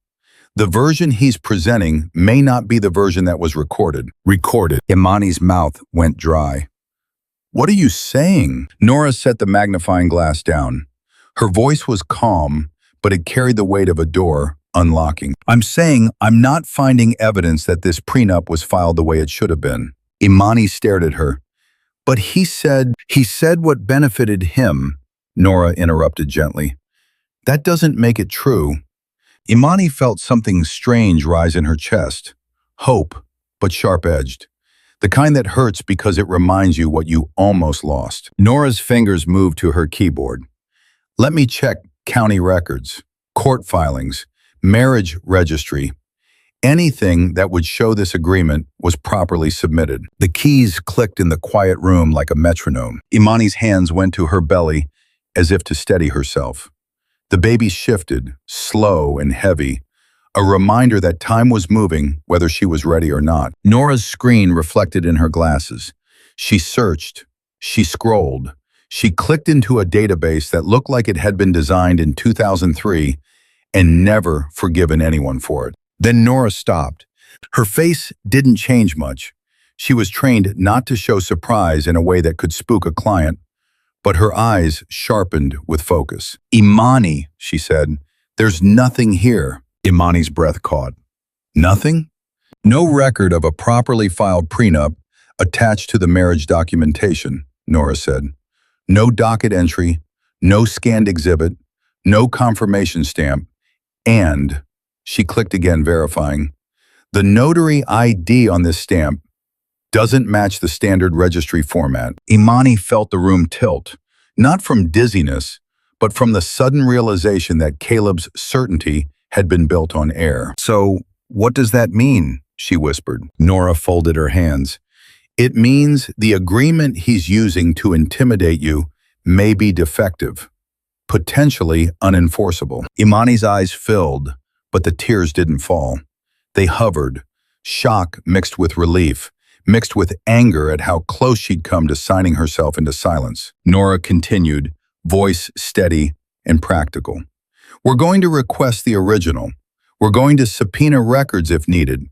The version he's presenting may not be the version that was recorded." Recorded. Imani's mouth went dry. "What are you saying?" Nora set the magnifying glass down. Her voice was calm, but it carried the weight of a door unlocking. "I'm saying I'm not finding evidence that this prenup was filed the way it should have been." Imani stared at her. "But he said what benefited him," Nora interrupted gently. "That doesn't make it true." Imani felt something strange rise in her chest. Hope, but sharp-edged. The kind that hurts because it reminds you what you almost lost. Nora's fingers moved to her keyboard. "Let me check county records, court filings, marriage registry. Anything that would show this agreement was properly submitted." The keys clicked in the quiet room like a metronome. Imani's hands went to her belly as if to steady herself. The baby shifted, slow and heavy, a reminder that time was moving whether she was ready or not. Nora's screen reflected in her glasses. She searched, she scrolled, she clicked into a database that looked like it had been designed in 2003 and never forgiven anyone for it. Then Nora stopped. Her face didn't change much. She was trained not to show surprise in a way that could spook a client, but her eyes sharpened with focus. "Imani," she said, "there's nothing here." Imani's breath caught. "Nothing?" "No record of a properly filed prenup attached to the marriage documentation," Nora said. "No docket entry, no scanned exhibit, no confirmation stamp, and," she clicked again verifying, "the notary ID on this stamp doesn't match the standard registry format." Imani felt the room tilt, not from dizziness, but from the sudden realization that Caleb's certainty had been built on air. "So, what does that mean?" she whispered. Nora folded her hands. "It means the agreement he's using to intimidate you may be defective, potentially unenforceable." Imani's eyes filled, but the tears didn't fall. They hovered, shock mixed with relief, mixed with anger at how close she'd come to signing herself into silence. Nora continued, voice steady and practical. "We're going to request the original. We're going to subpoena records if needed.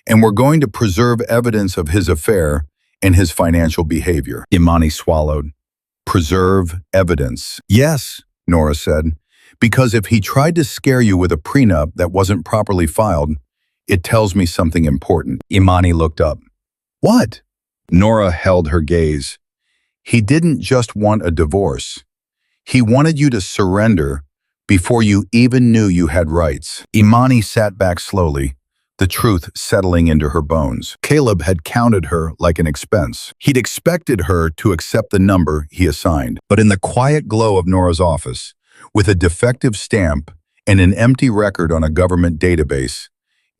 And we're going to preserve evidence of his affair and his financial behavior." Imani swallowed. "Preserve evidence." "Yes," Nora said, because if he tried to scare you with a prenup that wasn't properly filed, it tells me something important. Imani looked up. What? Nora held her gaze. He didn't just want a divorce. He wanted you to surrender before you even knew you had rights. Imani sat back slowly, the truth settling into her bones. Caleb had counted her like an expense. He'd expected her to accept the number he assigned. But in the quiet glow of Nora's office, with a defective stamp and an empty record on a government database,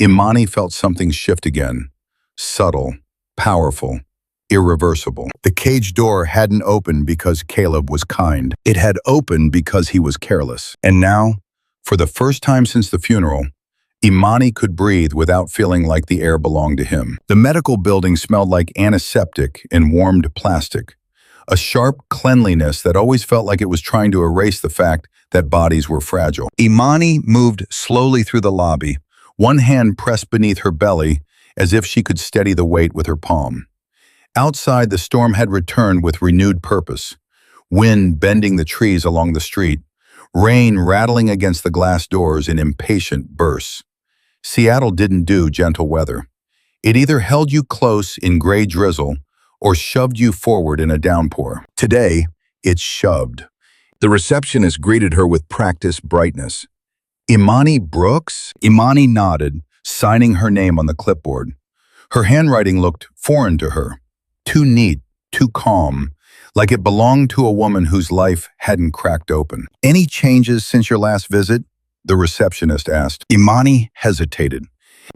Imani felt something shift again. Subtle, powerful, irreversible. The cage door hadn't opened because Caleb was kind. It had opened because he was careless. And now, for the first time since the funeral, Imani could breathe without feeling like the air belonged to him. The medical building smelled like antiseptic and warmed plastic, a sharp cleanliness that always felt like it was trying to erase the fact that bodies were fragile. Imani moved slowly through the lobby, one hand pressed beneath her belly as if she could steady the weight with her palm. Outside, the storm had returned with renewed purpose, wind bending the trees along the street, rain rattling against the glass doors in impatient bursts. Seattle didn't do gentle weather. It either held you close in gray drizzle or shoved you forward in a downpour. Today, it shoved. The receptionist greeted her with practiced brightness. Imani Brooks? Imani nodded, signing her name on the clipboard. Her handwriting looked foreign to her. Too neat, too calm, like it belonged to a woman whose life hadn't cracked open. Any changes since your last visit? The receptionist asked. Imani hesitated.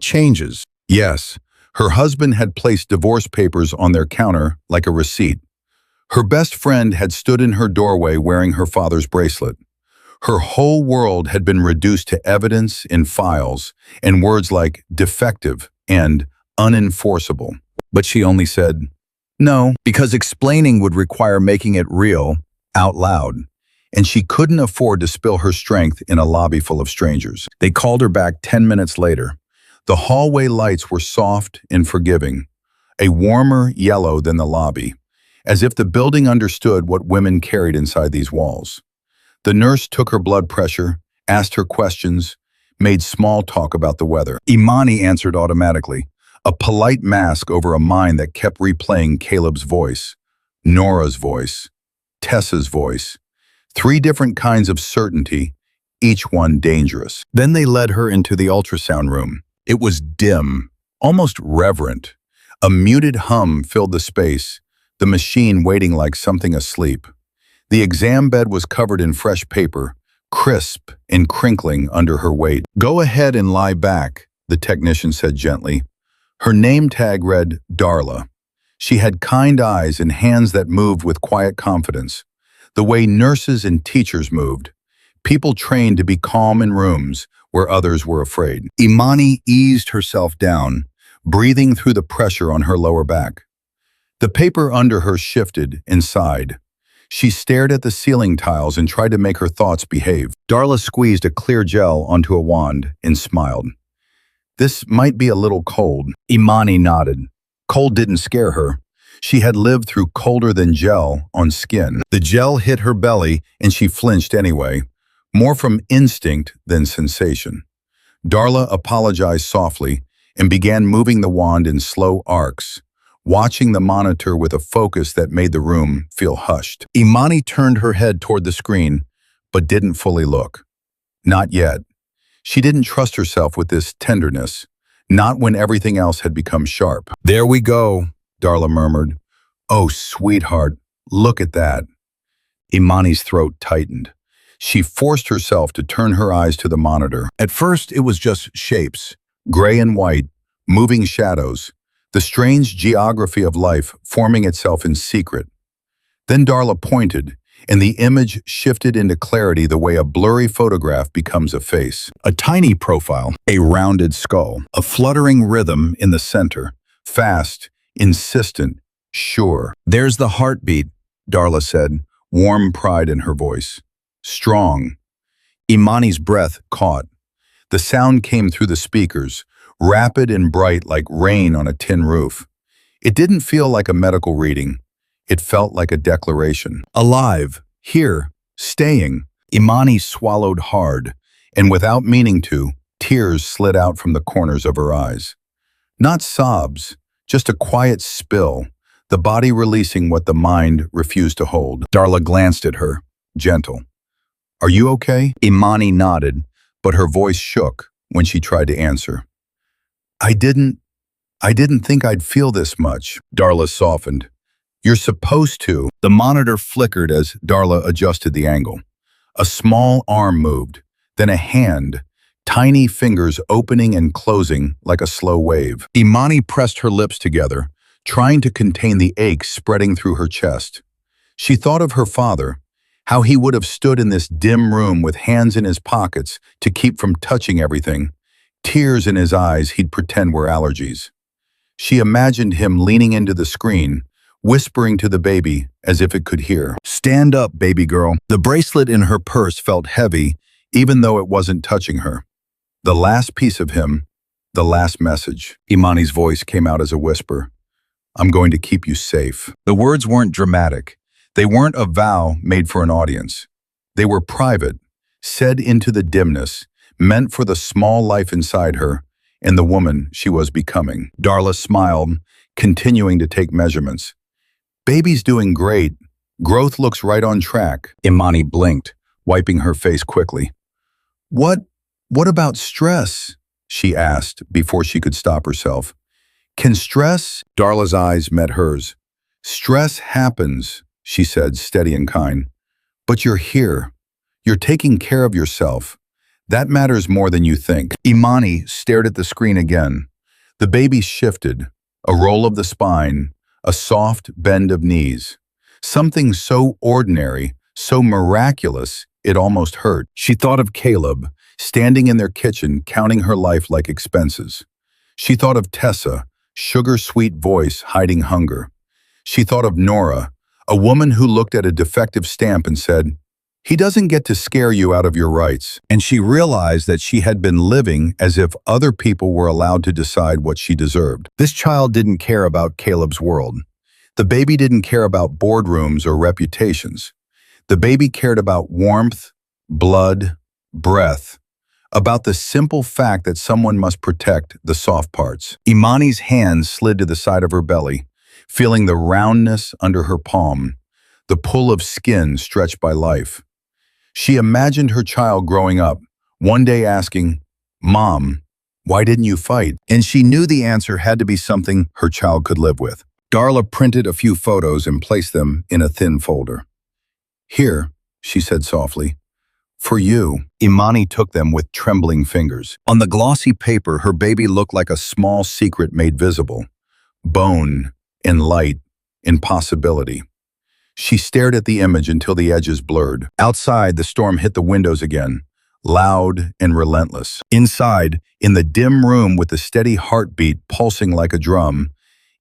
Changes? Yes. Her husband had placed divorce papers on their counter like a receipt. Her best friend had stood in her doorway wearing her father's bracelet. Her whole world had been reduced to evidence in files and words like defective and unenforceable. But she only said, no, because explaining would require making it real, out loud, and she couldn't afford to spill her strength in a lobby full of strangers. They called her back 10 minutes later. The hallway lights were soft and forgiving, a warmer yellow than the lobby, as if the building understood what women carried inside these walls. The nurse took her blood pressure, asked her questions, made small talk about the weather. Imani answered automatically, a polite mask over a mind that kept replaying Caleb's voice, Nora's voice, Tessa's voice. 3 different kinds of certainty, each one dangerous. Then they led her into the ultrasound room. It was dim, almost reverent. A muted hum filled the space, the machine waiting like something asleep. The exam bed was covered in fresh paper, crisp and crinkling under her weight. Go ahead and lie back, the technician said gently. Her name tag read Darla. She had kind eyes and hands that moved with quiet confidence, the way nurses and teachers moved, people trained to be calm in rooms where others were afraid. Imani eased herself down, breathing through the pressure on her lower back. The paper under her shifted and sighed. She stared at the ceiling tiles and tried to make her thoughts behave. Darla squeezed a clear gel onto a wand and smiled. This might be a little cold. Imani nodded. Cold didn't scare her. She had lived through colder than gel on skin. The gel hit her belly and she flinched anyway, more from instinct than sensation. Darla apologized softly and began moving the wand in slow arcs, watching the monitor with a focus that made the room feel hushed. Imani turned her head toward the screen, but didn't fully look. Not yet. She didn't trust herself with this tenderness, not when everything else had become sharp. There we go, Darla murmured. Oh, sweetheart, look at that. Imani's throat tightened. She forced herself to turn her eyes to the monitor. At first, it was just shapes, gray and white, moving shadows, the strange geography of life forming itself in secret. Then Darla pointed, and the image shifted into clarity the way a blurry photograph becomes a face. A tiny profile, a rounded skull, a fluttering rhythm in the center, fast, insistent, sure. There's the heartbeat, Darla said, warm pride in her voice. Strong. Imani's breath caught. The sound came through the speakers, rapid and bright like rain on a tin roof. It didn't feel like a medical reading. It felt like a declaration. Alive, here, staying, Imani swallowed hard, and without meaning to, tears slid out from the corners of her eyes. Not sobs, just a quiet spill, the body releasing what the mind refused to hold. Darla glanced at her, gentle. "Are you okay?" Imani nodded, but her voice shook when she tried to answer. I didn't think I'd feel this much." Darla softened. "You're supposed to." The monitor flickered as Darla adjusted the angle. A small arm moved, then a hand, tiny fingers opening and closing like a slow wave. Imani pressed her lips together, trying to contain the ache spreading through her chest. She thought of her father, how he would have stood in this dim room with hands in his pockets to keep from touching everything, tears in his eyes he'd pretend were allergies. She imagined him leaning into the screen, whispering to the baby as if it could hear. "Stand up, baby girl." The bracelet in her purse felt heavy, even though it wasn't touching her. The last piece of him, the last message. Imani's voice came out as a whisper. "I'm going to keep you safe." The words weren't dramatic. They weren't a vow made for an audience. They were private, said into the dimness, meant for the small life inside her and the woman she was becoming. Darla smiled, continuing to take measurements. "Baby's doing great. Growth looks right on track." Imani blinked, wiping her face quickly. What about stress?" she asked before she could stop herself. "Can stress?" Darla's eyes met hers. "Stress happens," she said, steady and kind. "But you're here. You're taking care of yourself. That matters more than you think." Imani stared at the screen again. The baby shifted, a roll of the spine, a soft bend of knees. Something so ordinary, so miraculous, it almost hurt. She thought of Caleb, standing in their kitchen, counting her life like expenses. She thought of Tessa, sugar-sweet voice hiding hunger. She thought of Nora, a woman who looked at a defective stamp and said, "He doesn't get to scare you out of your rights." And she realized that she had been living as if other people were allowed to decide what she deserved. This child didn't care about Caleb's world. The baby didn't care about boardrooms or reputations. The baby cared about warmth, blood, breath, about the simple fact that someone must protect the soft parts. Imani's hand slid to the side of her belly, feeling the roundness under her palm, the pull of skin stretched by life. She imagined her child growing up, one day asking, "Mom, why didn't you fight?" And she knew the answer had to be something her child could live with. Darla printed a few photos and placed them in a thin folder. "Here," she said softly. "For you." Imani took them with trembling fingers. On the glossy paper, her baby looked like a small secret made visible. Bone, in light, in possibility. She stared at the image until the edges blurred. Outside, the storm hit the windows again, loud and relentless. Inside, in the dim room with the steady heartbeat pulsing like a drum,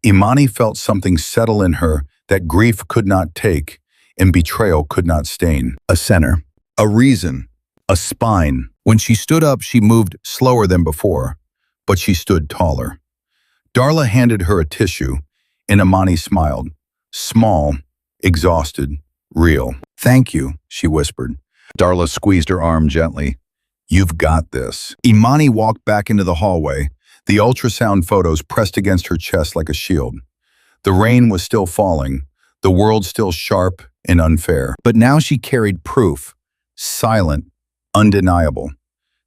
Imani felt something settle in her that grief could not take and betrayal could not stain. A center, a reason, a spine. When she stood up, she moved slower than before, but she stood taller. Darla handed her a tissue, and Imani smiled. Small, exhausted, real. "Thank you," she whispered. Darla squeezed her arm gently. "You've got this." Imani walked back into the hallway, the ultrasound photos pressed against her chest like a shield. The rain was still falling, the world still sharp and unfair. But now she carried proof, silent, undeniable,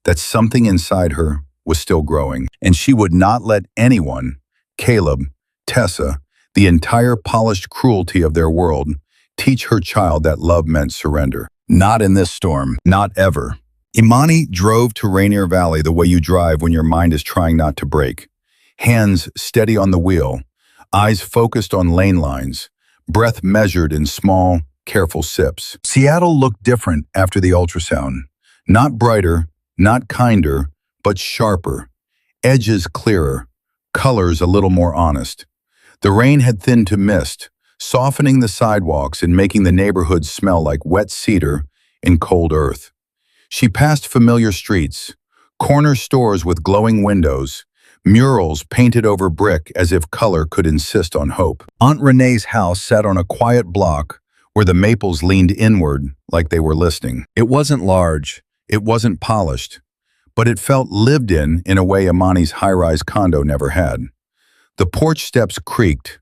that something inside her was still growing. And she would not let anyone, Caleb, Tessa, the entire polished cruelty of their world, teach her child that love meant surrender. Not in this storm, not ever. Imani drove to Rainier Valley the way you drive when your mind is trying not to break. Hands steady on the wheel, eyes focused on lane lines, breath measured in small, careful sips. Seattle looked different after the ultrasound. Not brighter, not kinder, but sharper. Edges clearer, colors a little more honest. The rain had thinned to mist, softening the sidewalks and making the neighborhood smell like wet cedar and cold earth. She passed familiar streets, corner stores with glowing windows, murals painted over brick as if color could insist on hope. Aunt Renee's house sat on a quiet block where the maples leaned inward like they were listening. It wasn't large, it wasn't polished, but it felt lived in a way Imani's high-rise condo never had. The porch steps creaked,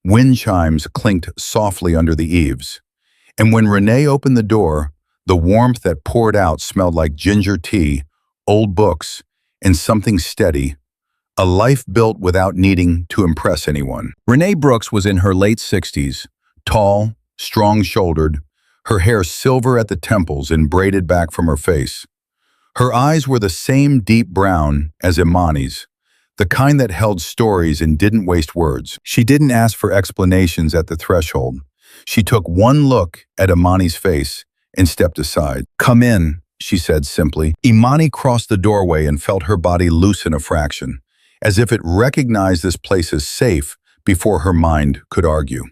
wind chimes clinked softly under the eaves, and when Renee opened the door, the warmth that poured out smelled like ginger tea, old books, and something steady, a life built without needing to impress anyone. Renee Brooks was in her late 60s, tall, strong-shouldered, her hair silver at the temples and braided back from her face. Her eyes were the same deep brown as Imani's, the kind that held stories and didn't waste words. She didn't ask for explanations at the threshold. She took one look at Imani's face and stepped aside. "Come in," she said simply. Imani crossed the doorway and felt her body loosen a fraction, as if it recognized this place as safe before her mind could argue.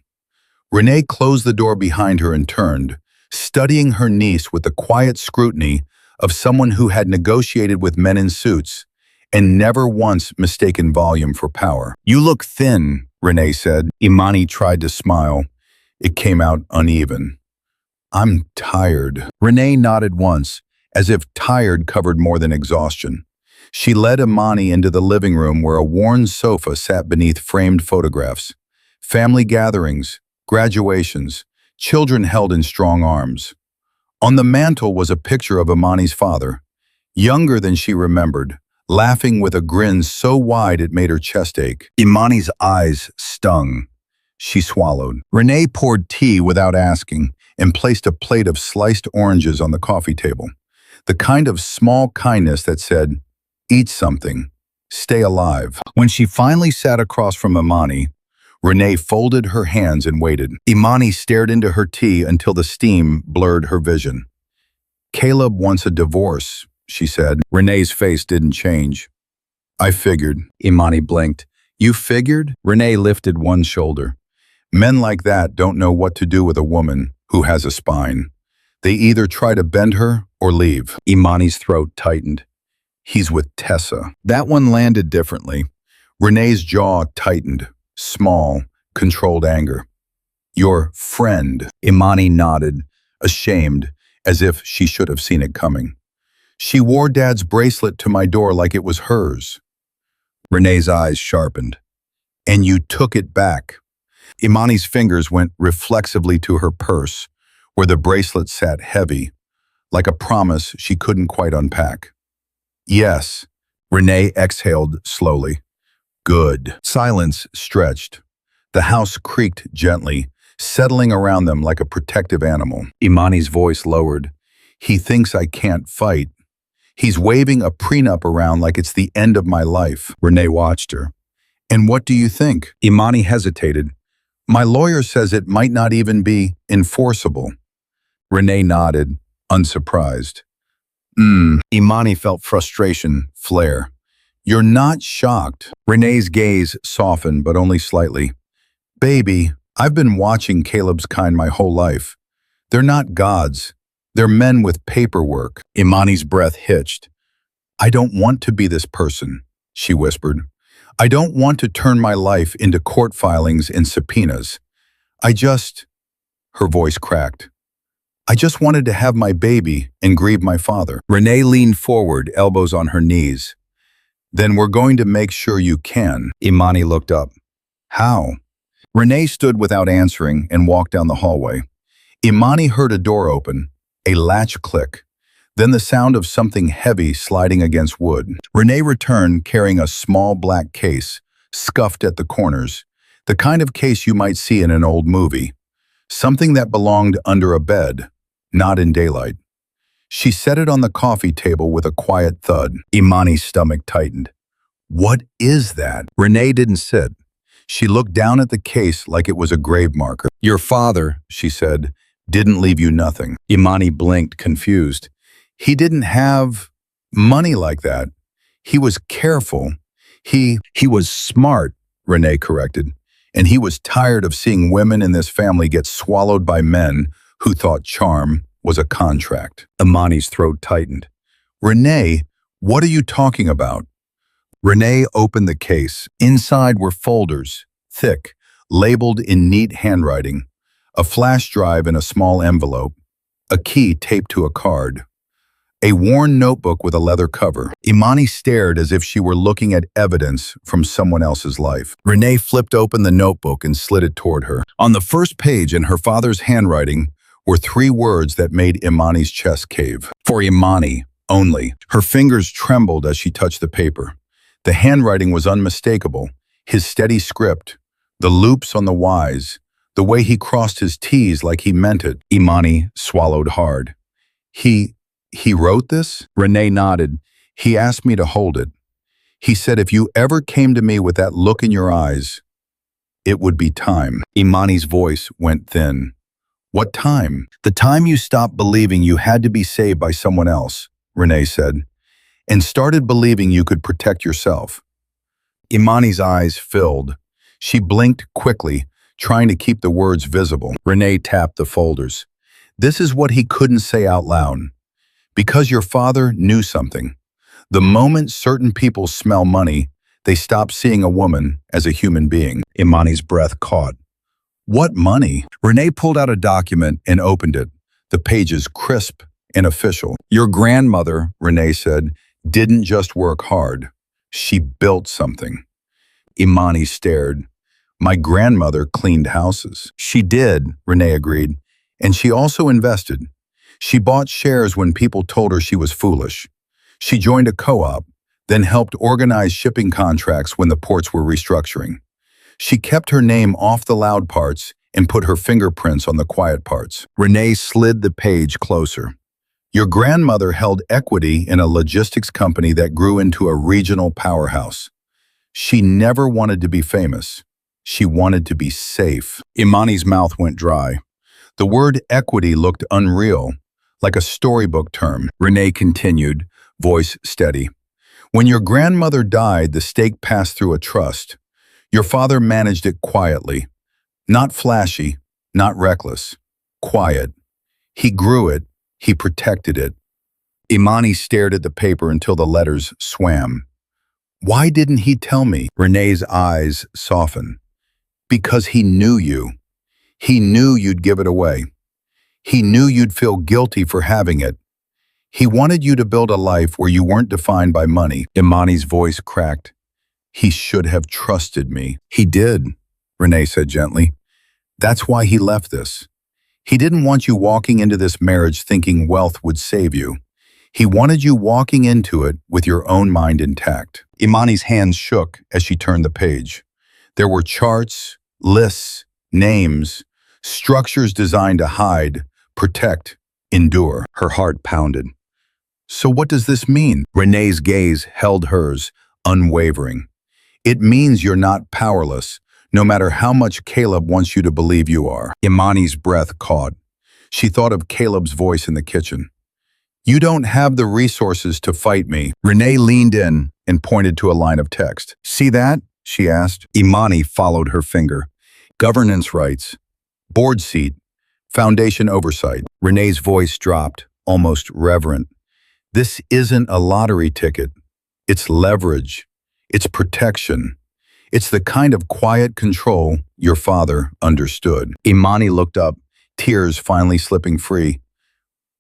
Renee closed the door behind her and turned, studying her niece with the quiet scrutiny of someone who had negotiated with men in suits and never once mistaken volume for power. "You look thin," Renee said. Imani tried to smile. It came out uneven. "I'm tired." Renee nodded once, as if tired covered more than exhaustion. She led Imani into the living room where a worn sofa sat beneath framed photographs. Family gatherings, graduations, children held in strong arms. On the mantel was a picture of Imani's father, younger than she remembered, laughing with a grin so wide it made her chest ache. Imani's eyes stung. She swallowed. Renee poured tea without asking and placed a plate of sliced oranges on the coffee table. The kind of small kindness that said, "Eat something, stay alive." When she finally sat across from Imani, Renee folded her hands and waited. Imani stared into her tea until the steam blurred her vision. "Caleb wants a divorce," she said. Renee's face didn't change. "I figured." Imani blinked. "You figured?" Renee lifted one shoulder. "Men like that don't know what to do with a woman who has a spine. They either try to bend her or leave." Imani's throat tightened. "He's with Tessa." That one landed differently. Renee's jaw tightened. Small, controlled anger. "Your friend." Imani nodded, ashamed, as if she should have seen it coming. "She wore Dad's bracelet to my door like it was hers." Renee's eyes sharpened. "And you took it back." Imani's fingers went reflexively to her purse, where the bracelet sat heavy, like a promise she couldn't quite unpack. "Yes." Renee exhaled slowly. "Good." Silence stretched. The house creaked gently, settling around them like a protective animal. Imani's voice lowered. "He thinks I can't fight. He's waving a prenup around like it's the end of my life." Renee watched her. "And what do you think?" Imani hesitated. "My lawyer says it might not even be enforceable." Renee nodded, unsurprised. Imani felt frustration flare. "You're not shocked." Renee's gaze softened, but only slightly. "Baby, I've been watching Caleb's kind my whole life. They're not gods. They're men with paperwork." Imani's breath hitched. "I don't want to be this person," she whispered. "I don't want to turn my life into court filings and subpoenas. Her voice cracked. "I just wanted to have my baby and grieve my father." Renee leaned forward, elbows on her knees. "Then we're going to make sure you can." Imani looked up. "How?" Renee stood without answering and walked down the hallway. Imani heard a door open, a latch click, then the sound of something heavy sliding against wood. Renee returned carrying a small black case, scuffed at the corners, the kind of case you might see in an old movie. Something that belonged under a bed, not in daylight. She set it on the coffee table with a quiet thud. Imani's stomach tightened. "What is that?" Renee didn't sit. She looked down at the case like it was a grave marker. "Your father," she said, "didn't leave you nothing." Imani blinked, confused. "He didn't have money like that. He was careful. He was smart," Renee corrected. "And he was tired of seeing women in this family get swallowed by men who thought charm was a contract." Imani's throat tightened. "Renee, what are you talking about?" Renee opened the case. Inside were folders, thick, labeled in neat handwriting. a flash drive in a small envelope, a key taped to a card, a worn notebook with a leather cover. Imani stared as if she were looking at evidence from someone else's life. Renee flipped open the notebook and slid it toward her. On the first page, in her father's handwriting, were 3 words that made Imani's chest cave. For Imani only. Her fingers trembled as she touched the paper. The handwriting was unmistakable. His steady script, the loops on the Y's, the way he crossed his T's like he meant it. Imani swallowed hard. He wrote this? Renee nodded. He asked me to hold it. He said if you ever came to me with that look in your eyes, it would be time. Imani's voice went thin. What time? The time you stopped believing you had to be saved by someone else, Renee said, and started believing you could protect yourself. Imani's eyes filled. She blinked quickly, trying to keep the words visible. Renee tapped the folders. This is what he couldn't say out loud. Because your father knew something. The moment certain people smell money, they stop seeing a woman as a human being. Imani's breath caught. What money? Renee pulled out a document and opened it, the pages crisp and official. Your grandmother, Renee said, didn't just work hard. She built something. Imani stared. My grandmother cleaned houses. She did, Renee agreed, and she also invested. She bought shares when people told her she was foolish. She joined a co-op, then helped organize shipping contracts when the ports were restructuring. She kept her name off the loud parts and put her fingerprints on the quiet parts. Renee slid the page closer. Your grandmother held equity in a logistics company that grew into a regional powerhouse. She never wanted to be famous. She wanted to be safe. Imani's mouth went dry. The word equity looked unreal, like a storybook term. Renee continued, voice steady. When your grandmother died, the stake passed through a trust. Your father managed it quietly. Not flashy, not reckless. Quiet. He grew it. He protected it. Imani stared at the paper until the letters swam. Why didn't he tell me? Renee's eyes softened. Because he knew you. He knew you'd give it away. He knew you'd feel guilty for having it. He wanted you to build a life where you weren't defined by money. Imani's voice cracked. He should have trusted me. He did, Renee said gently. That's why he left this. He didn't want you walking into this marriage thinking wealth would save you. He wanted you walking into it with your own mind intact. Imani's hands shook as she turned the page. There were charts, lists, names, structures designed to hide, protect, endure. Her heart pounded. So what does this mean? Renee's gaze held hers, unwavering. It means you're not powerless, no matter how much Caleb wants you to believe you are. Imani's breath caught. She thought of Caleb's voice in the kitchen. You don't have the resources to fight me. Renee leaned in and pointed to a line of text. See that? She asked. Imani followed her finger. Governance rights. Board seat. Foundation oversight. Renee's voice dropped, almost reverent. This isn't a lottery ticket. It's leverage. It's protection. It's the kind of quiet control your father understood. Imani looked up, tears finally slipping free.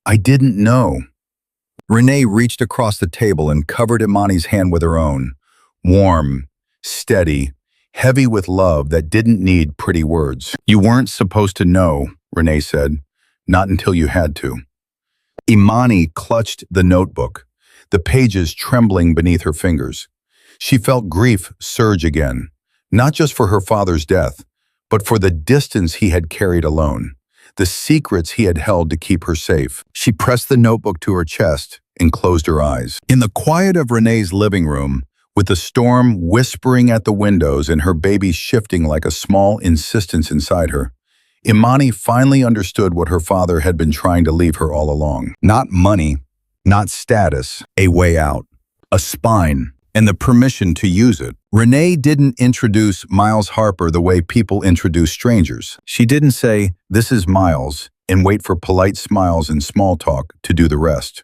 I didn't know. Renee reached across the table and covered Imani's hand with her own. Warm, steady, heavy with love that didn't need pretty words. You weren't supposed to know, Renee said. Not until you had to. Imani clutched the notebook, the pages trembling beneath her fingers. She felt grief surge again, not just for her father's death, but for the distance he had carried alone, the secrets he had held to keep her safe. She pressed the notebook to her chest and closed her eyes. In the quiet of Renee's living room, with the storm whispering at the windows and her baby shifting like a small insistence inside her, Imani finally understood what her father had been trying to leave her all along. Not money, not status, a way out, a spine, and the permission to use it. Renee didn't introduce Miles Harper the way people introduce strangers. She didn't say, "This is Miles," and wait for polite smiles and small talk to do the rest.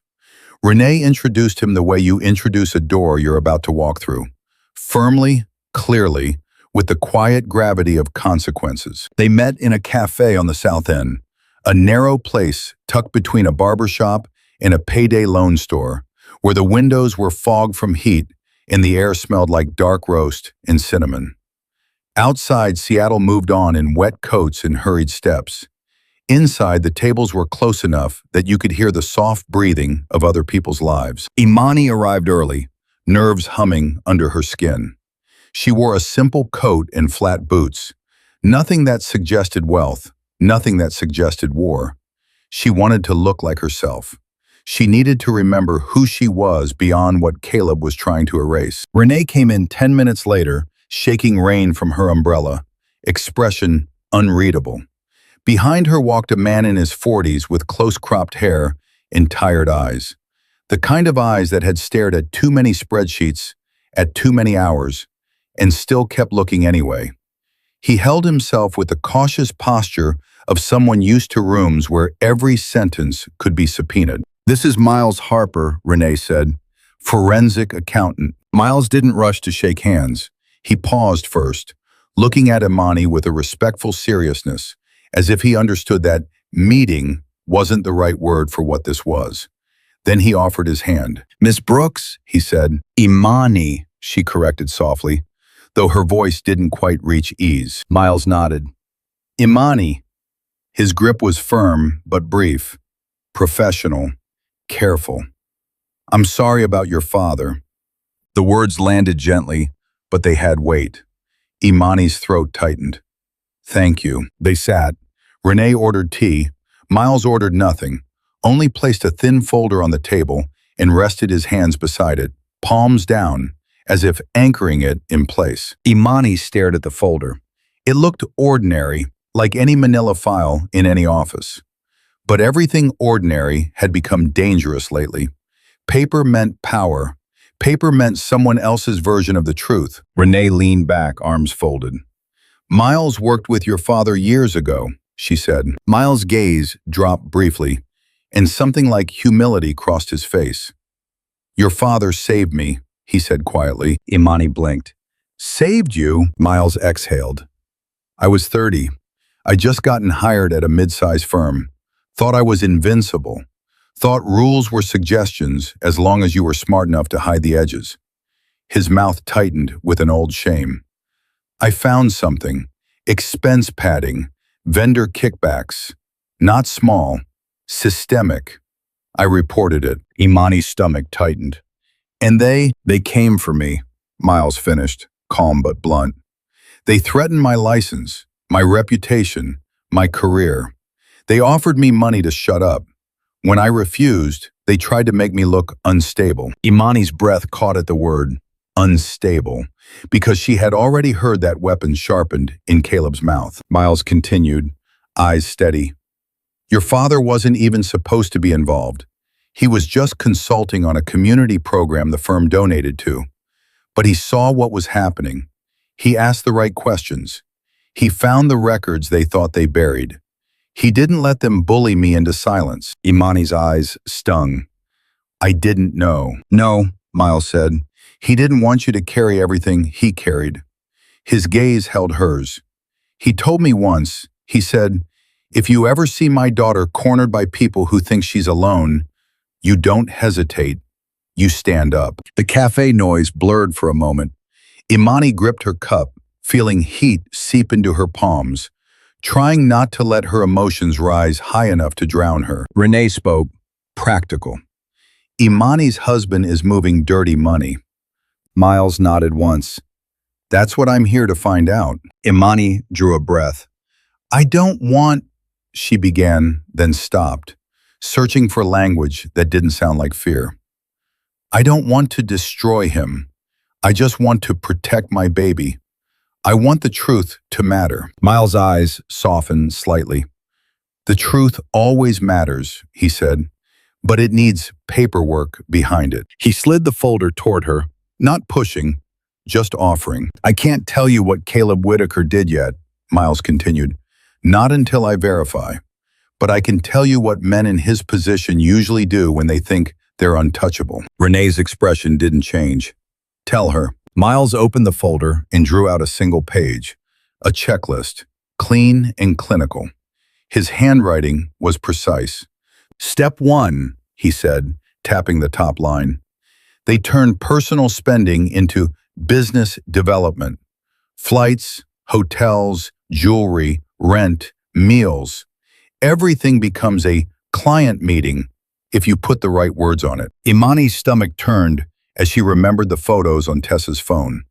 Renee introduced him the way you introduce a door you're about to walk through. Firmly, clearly, with the quiet gravity of consequences. They met in a cafe on the South End, a narrow place tucked between a barber shop and a payday loan store, where the windows were fogged from heat and the air smelled like dark roast and cinnamon. Outside, Seattle moved on in wet coats and hurried steps. Inside, the tables were close enough that you could hear the soft breathing of other people's lives. Imani arrived early, nerves humming under her skin. She wore a simple coat and flat boots. Nothing that suggested wealth, nothing that suggested war. She wanted to look like herself. She needed to remember who she was beyond what Caleb was trying to erase. Renee came in 10 minutes later, shaking rain from her umbrella, expression unreadable. Behind her walked a man in his 40s with close-cropped hair and tired eyes. The kind of eyes that had stared at too many spreadsheets, at too many hours, and still kept looking anyway. He held himself with the cautious posture of someone used to rooms where every sentence could be subpoenaed. "This is Miles Harper," Renee said, "forensic accountant." Miles didn't rush to shake hands. He paused first, looking at Imani with a respectful seriousness, as if he understood that meeting wasn't the right word for what this was. Then he offered his hand. "Miss Brooks," he said. "Imani," she corrected softly, though her voice didn't quite reach ease. Miles nodded. "Imani." His grip was firm but brief, professional, careful. "I'm sorry about your father." The words landed gently, but they had weight. Imani's throat tightened. "Thank you." They sat. Renee ordered tea. Miles ordered nothing, only placed a thin folder on the table and rested his hands beside it, palms down, as if anchoring it in place. Imani stared at the folder. It looked ordinary, like any manila file in any office. But everything ordinary had become dangerous lately. Paper meant power. Paper meant someone else's version of the truth. Renee leaned back, arms folded. "Miles worked with your father years ago," she said. Miles' gaze dropped briefly, and something like humility crossed his face. "Your father saved me," he said quietly. Imani blinked. "Saved you?" Miles exhaled. "I was 30. I'd just gotten hired at a mid-sized firm. Thought I was invincible. Thought rules were suggestions as long as you were smart enough to hide the edges." His mouth tightened with an old shame. "I found something. Expense padding. Vendor kickbacks. Not small. Systemic. I reported it." Imani's stomach tightened. "And they came for me," Miles finished, calm but blunt. "They threatened my license, my reputation, my career. They offered me money to shut up. When I refused, they tried to make me look unstable." Imani's breath caught at the word unstable, because she had already heard that weapon sharpened in Caleb's mouth. Miles continued, eyes steady. "Your father wasn't even supposed to be involved. He was just consulting on a community program the firm donated to. But he saw what was happening. He asked the right questions. He found the records they thought they buried. He didn't let them bully me into silence." Imani's eyes stung. "I didn't know." "No," Miles said. "He didn't want you to carry everything he carried." His gaze held hers. "He told me once," he said, "if you ever see my daughter cornered by people who think she's alone, you don't hesitate. You stand up." The cafe noise blurred for a moment. Imani gripped her cup, feeling heat seep into her palms, trying not to let her emotions rise high enough to drown her. Renee spoke, practical. "Imani's husband is moving dirty money." Miles nodded once. "That's what I'm here to find out." Imani drew a breath. "I don't want," she began, then stopped, searching for language that didn't sound like fear. "I don't want to destroy him. I just want to protect my baby. I want the truth to matter." Miles' eyes softened slightly. "The truth always matters," he said, "but it needs paperwork behind it." He slid the folder toward her, not pushing, just offering. "I can't tell you what Caleb Whitaker did yet," Miles continued, "not until I verify. But I can tell you what men in his position usually do when they think they're untouchable." Renee's expression didn't change. "Tell her." Miles opened the folder and drew out a single page, a checklist, clean and clinical. His handwriting was precise. Step 1, he said, tapping the top line. They turned personal spending into business development. Flights, hotels, jewelry, rent, meals. Everything becomes a client meeting if you put the right words on it. Imani's stomach turned as she remembered the photos on Tessa's phone.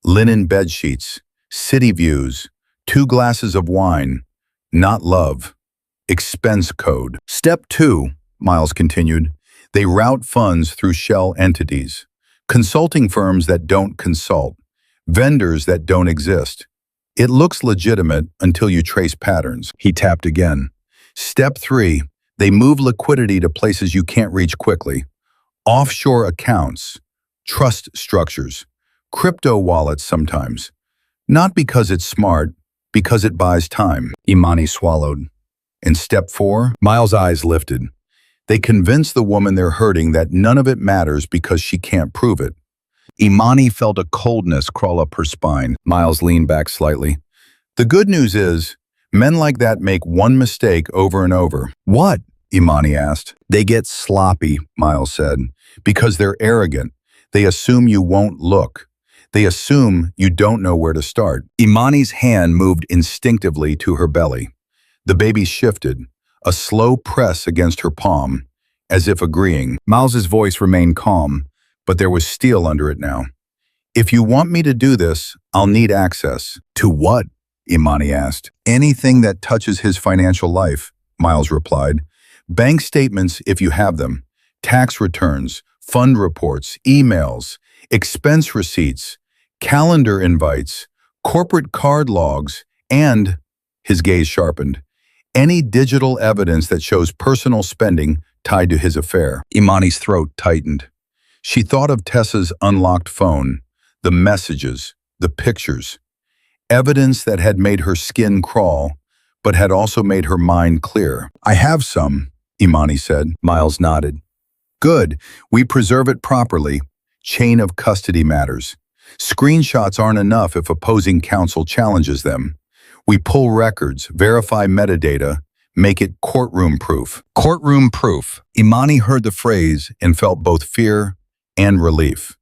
Linen bed sheets, city views, 2 glasses of wine, not love. Expense code. Step 2, Miles continued. They route funds through shell entities, consulting firms that don't consult, vendors that don't exist. It looks legitimate until you trace patterns. He tapped again. Step 3, they move liquidity to places you can't reach quickly. Offshore accounts, trust structures, crypto wallets sometimes. Not because it's smart, because it buys time. Imani swallowed. And step 4, Miles' eyes lifted. They convince the woman they're hurting that none of it matters because she can't prove it. Imani felt a coldness crawl up her spine. Miles leaned back slightly. The good news is, men like that make one mistake over and over. What? Imani asked. They get sloppy, Miles said, because they're arrogant. They assume you won't look. They assume you don't know where to start. Imani's hand moved instinctively to her belly. The baby shifted, a slow press against her palm, as if agreeing. Miles's voice remained calm, but there was steel under it now. If you want me to do this, I'll need access. To what? Imani asked. Anything that touches his financial life, Miles replied. Bank statements if you have them, tax returns, fund reports, emails, expense receipts, calendar invites, corporate card logs, and, his gaze sharpened, any digital evidence that shows personal spending tied to his affair. Imani's throat tightened. She thought of Tessa's unlocked phone, the messages, the pictures, evidence that had made her skin crawl, but had also made her mind clear. I have some, Imani said. Miles nodded. Good, we preserve it properly. Chain of custody matters. Screenshots aren't enough if opposing counsel challenges them. We pull records, verify metadata, make it courtroom proof. Courtroom proof. Imani heard the phrase and felt both fear and relief.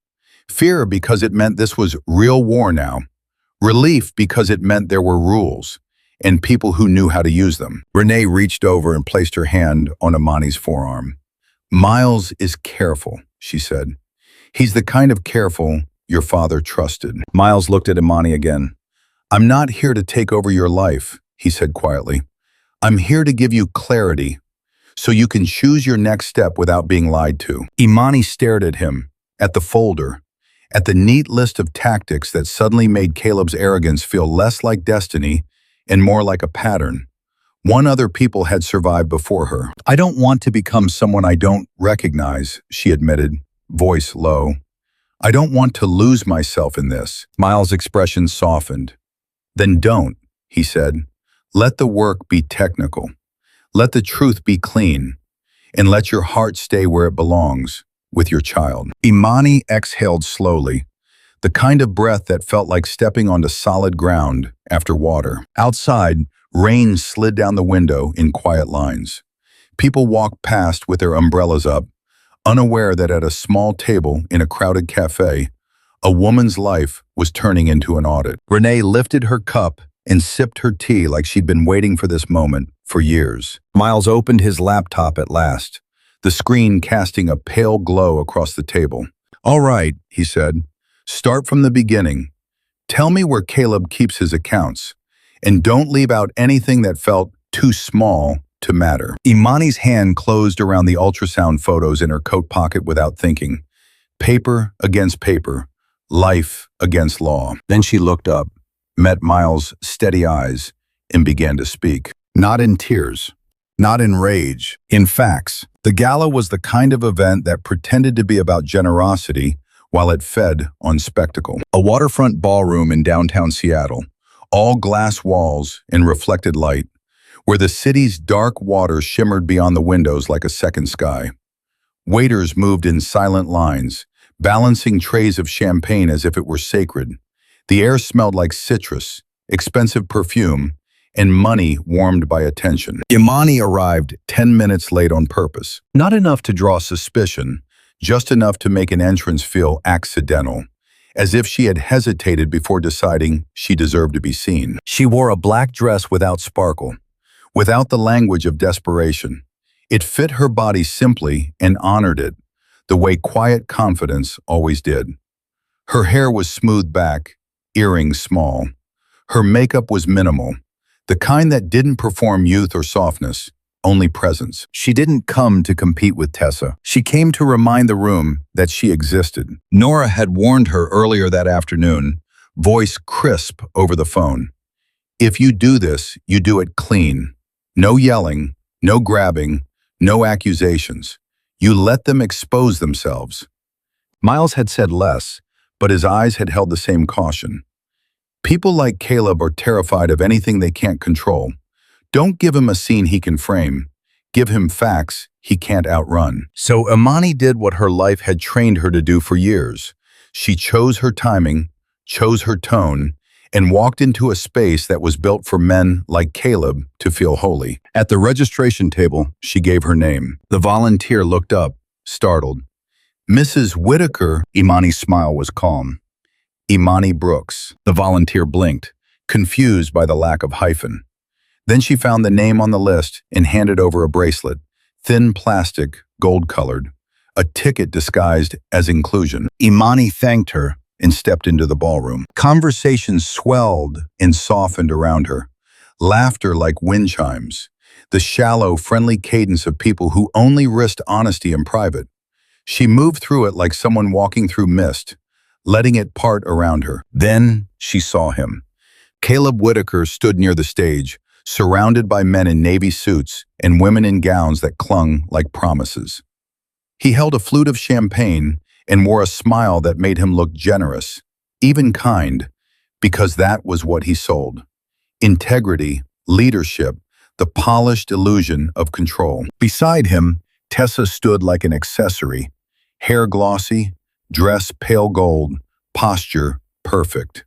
Fear because it meant this was real war now. Relief because it meant there were rules and people who knew how to use them. Renee reached over and placed her hand on Imani's forearm. Miles is careful, she said. He's the kind of careful your father trusted. Miles looked at Imani again. I'm not here to take over your life, he said quietly. I'm here to give you clarity, so you can choose your next step without being lied to. Imani stared at him, at the folder, at the neat list of tactics that suddenly made Caleb's arrogance feel less like destiny and more like a pattern. One other people had survived before her. I don't want to become someone I don't recognize, she admitted, voice low. I don't want to lose myself in this. Miles' expression softened. Then don't, he said. Let the work be technical. Let the truth be clean. And let your heart stay where it belongs, with your child. Imani exhaled slowly, the kind of breath that felt like stepping onto solid ground after water. Outside, rain slid down the window in quiet lines. People walked past with their umbrellas up, unaware that at a small table in a crowded cafe, a woman's life was turning into an audit. Renee lifted her cup and sipped her tea like she'd been waiting for this moment for years. Miles opened his laptop at last, the screen casting a pale glow across the table. All right, he said. Start from the beginning. Tell me where Caleb keeps his accounts, and don't leave out anything that felt too small to matter. Imani's hand closed around the ultrasound photos in her coat pocket without thinking. Paper against paper, life against law. Then she looked up, met Miles' steady eyes, and began to speak. Not in tears, not in rage, in facts. The gala was the kind of event that pretended to be about generosity while it fed on spectacle. A waterfront ballroom in downtown Seattle, all glass walls and reflected light, where the city's dark water shimmered beyond the windows like a second sky. Waiters moved in silent lines, balancing trays of champagne as if it were sacred. The air smelled like citrus, expensive perfume, and money warmed by attention. Imani arrived 10 minutes late on purpose. Not enough to draw suspicion, just enough to make an entrance feel accidental, as if she had hesitated before deciding she deserved to be seen. She wore a black dress without sparkle, without the language of desperation. It fit her body simply and honored it, the way quiet confidence always did. Her hair was smoothed back, earrings small. Her makeup was minimal, the kind that didn't perform youth or softness, only presence. She didn't come to compete with Tessa. She came to remind the room that she existed. Nora had warned her earlier that afternoon, voice crisp over the phone. If you do this, you do it clean. No yelling, no grabbing, no accusations. You let them expose themselves. Miles had said less, but his eyes had held the same caution. People like Caleb are terrified of anything they can't control. Don't give him a scene he can frame. Give him facts he can't outrun. So Imani did what her life had trained her to do for years. She chose her timing, chose her tone, and walked into a space that was built for men like Caleb to feel holy. At the registration table, she gave her name. The volunteer looked up, startled. Mrs. Whitaker. Imani's smile was calm. Imani Brooks. The volunteer blinked, confused by the lack of hyphen. Then she found the name on the list and handed over a bracelet, thin plastic, gold-colored, a ticket disguised as inclusion. Imani thanked her and stepped into the ballroom. Conversations swelled and softened around her, laughter like wind chimes, the shallow, friendly cadence of people who only risked honesty in private. She moved through it like someone walking through mist, letting it part around her. Then she saw him. Caleb Whitaker stood near the stage, surrounded by men in navy suits and women in gowns that clung like promises. He held a flute of champagne and wore a smile that made him look generous, even kind, because that was what he sold. Integrity, leadership, the polished illusion of control. Beside him, Tessa stood like an accessory, hair glossy, dress pale gold, posture perfect.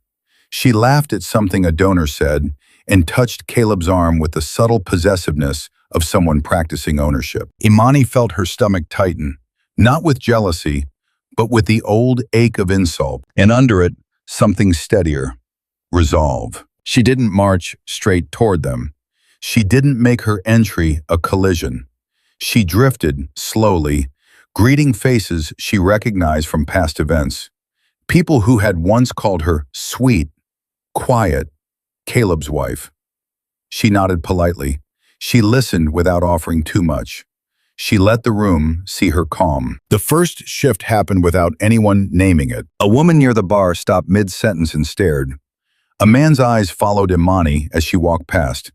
She laughed at something a donor said and touched Caleb's arm with the subtle possessiveness of someone practicing ownership. Imani felt her stomach tighten, not with jealousy, but with the old ache of insult, and under it, something steadier, resolve. She didn't march straight toward them. She didn't make her entry a collision. She drifted, slowly, greeting faces she recognized from past events. People who had once called her sweet, quiet, Caleb's wife. She nodded politely. She listened without offering too much. She let the room see her calm. The first shift happened without anyone naming it. A woman near the bar stopped mid-sentence and stared. A man's eyes followed Imani as she walked past,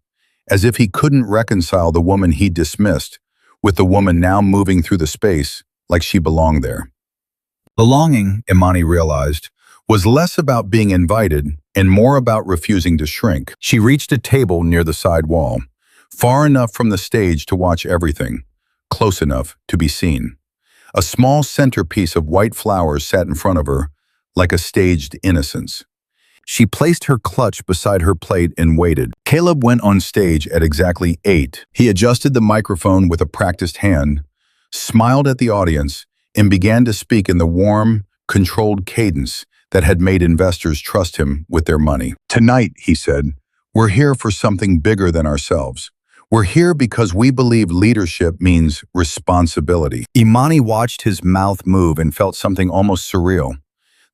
as if he couldn't reconcile the woman he dismissed with the woman now moving through the space like she belonged there. Belonging, Imani realized, was less about being invited and more about refusing to shrink. She reached a table near the side wall, far enough from the stage to watch everything, close enough to be seen. A small centerpiece of white flowers sat in front of her, like a staged innocence. She placed her clutch beside her plate and waited. Caleb went on stage at exactly 8. He adjusted the microphone with a practiced hand, smiled at the audience, and began to speak in the warm, controlled cadence that had made investors trust him with their money. Tonight, he said, we're here for something bigger than ourselves. We're here because we believe leadership means responsibility. Imani watched his mouth move and felt something almost surreal.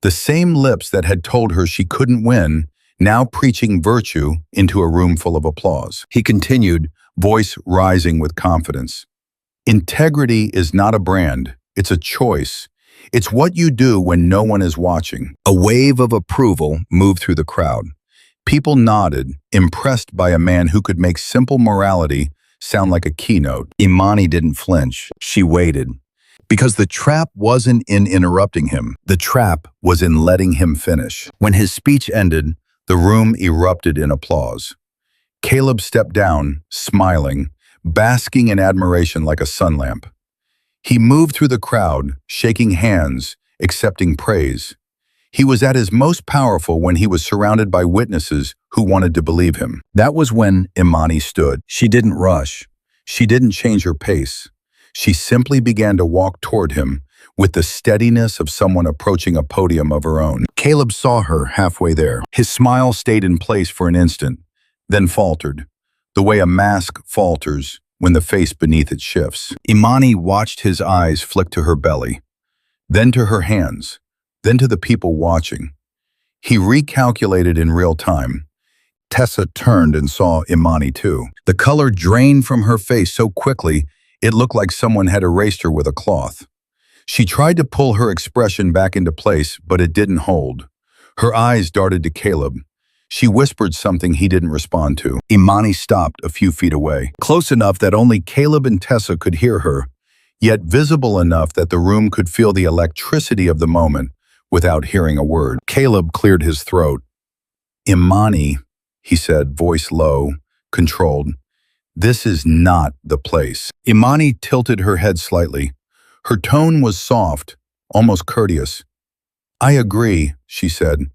The same lips that had told her she couldn't win, now preaching virtue into a room full of applause. He continued, voice rising with confidence. Integrity is not a brand, it's a choice. It's what you do when no one is watching. A wave of approval moved through the crowd. People nodded, impressed by a man who could make simple morality sound like a keynote. Imani didn't flinch. She waited. Because the trap wasn't in interrupting him. The trap was in letting him finish. When his speech ended, the room erupted in applause. Caleb stepped down, smiling, basking in admiration like a sun lamp. He moved through the crowd, shaking hands accepting praise. He was at his most powerful when he was surrounded by witnesses who wanted to believe him. That was when Imani stood. She didn't rush. She didn't change her pace. She simply began to walk toward him with the steadiness of someone approaching a podium of her own. Caleb saw her halfway there. His smile stayed in place for an instant, then faltered, the way a mask falters when the face beneath it shifts. Imani watched his eyes flick to her belly, then to her hands, then to the people watching. He recalculated in real time. Tessa turned and saw Imani too. The color drained from her face so quickly it looked like someone had erased her with a cloth. She tried to pull her expression back into place, but it didn't hold. Her eyes darted to Caleb. She whispered something he didn't respond to. Imani stopped a few feet away, close enough that only Caleb and Tessa could hear her, yet visible enough that the room could feel the electricity of the moment without hearing a word. Caleb cleared his throat. "Imani," he said, voice low, controlled. "This is not the place." Imani tilted her head slightly. Her tone was soft, almost courteous. "I agree," she said.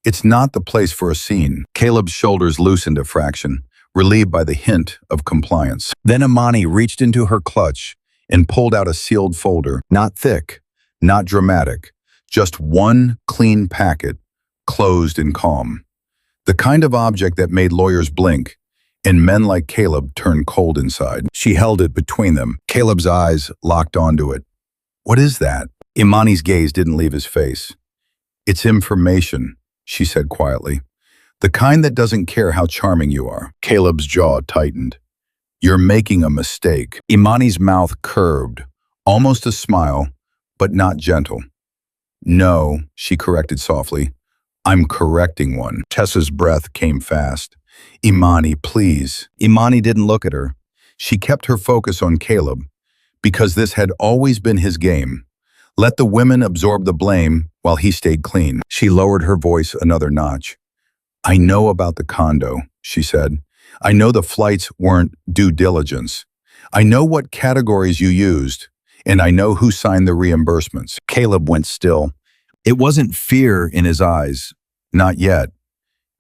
"It's not the place for a scene." Caleb's shoulders loosened a fraction, relieved by the hint of compliance. Then Imani reached into her clutch and pulled out a sealed folder. Not thick, not dramatic, just one clean packet, closed and calm. The kind of object that made lawyers blink and men like Caleb turn cold inside. She held it between them. Caleb's eyes locked onto it. "What is that?" Imani's gaze didn't leave his face. "It's information," she said quietly. "The kind that doesn't care how charming you are." Caleb's jaw tightened. "You're making a mistake." Imani's mouth curved, almost a smile, but not gentle. "No," she corrected softly. "I'm correcting one." Tessa's breath came fast. "Imani, please." Imani didn't look at her. She kept her focus on Caleb, because this had always been his game. Let the women absorb the blame while he stayed clean. She lowered her voice another notch. "I know about the condo," she said. "I know the flights weren't due diligence. I know what categories you used, and I know who signed the reimbursements." Caleb went still. It wasn't fear in his eyes. Not yet.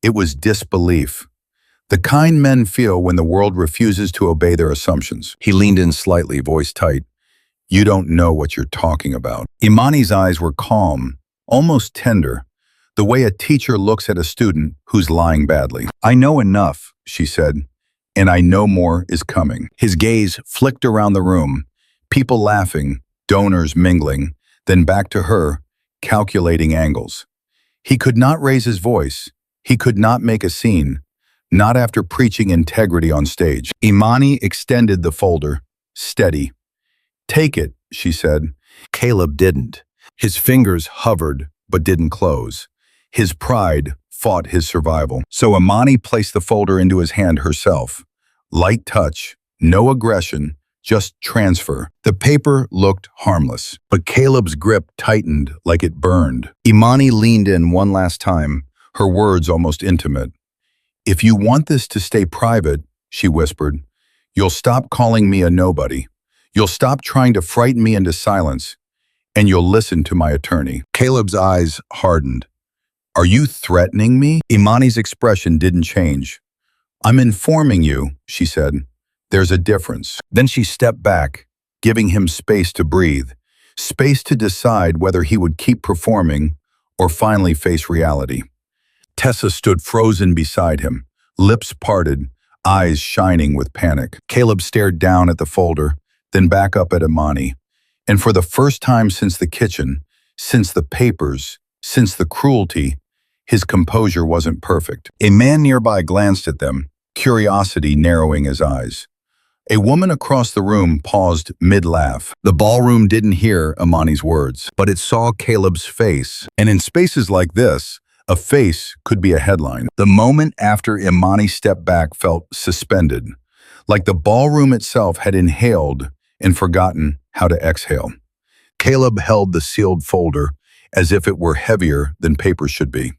It was disbelief. The kind men feel when the world refuses to obey their assumptions. He leaned in slightly, voice tight. "You don't know what you're talking about." Imani's eyes were calm, almost tender, the way a teacher looks at a student who's lying badly. "I know enough," she said, "and I know more is coming." His gaze flicked around the room, people laughing, donors mingling, then back to her, calculating angles. He could not raise his voice. He could not make a scene, not after preaching integrity on stage. Imani extended the folder, steady. "Take it," she said. Caleb didn't. His fingers hovered, but didn't close. His pride fought his survival. So Imani placed the folder into his hand herself. Light touch, no aggression, just transfer. The paper looked harmless, but Caleb's grip tightened like it burned. Imani leaned in one last time, her words almost intimate. "If you want this to stay private," she whispered, "you'll stop calling me a nobody. You'll stop trying to frighten me into silence, and you'll listen to my attorney." Caleb's eyes hardened. "Are you threatening me?" Imani's expression didn't change. "I'm informing you," she said. "There's a difference." Then she stepped back, giving him space to breathe, space to decide whether he would keep performing or finally face reality. Tessa stood frozen beside him, lips parted, eyes shining with panic. Caleb stared down at the folder, then back up at Imani. And for the first time since the kitchen, since the papers, since the cruelty, his composure wasn't perfect. A man nearby glanced at them, curiosity narrowing his eyes. A woman across the room paused mid-laugh. The ballroom didn't hear Imani's words, but it saw Caleb's face. And in spaces like this, a face could be a headline. The moment after Imani stepped back felt suspended, like the ballroom itself had inhaled and forgotten how to exhale. Caleb held the sealed folder as if it were heavier than paper should be.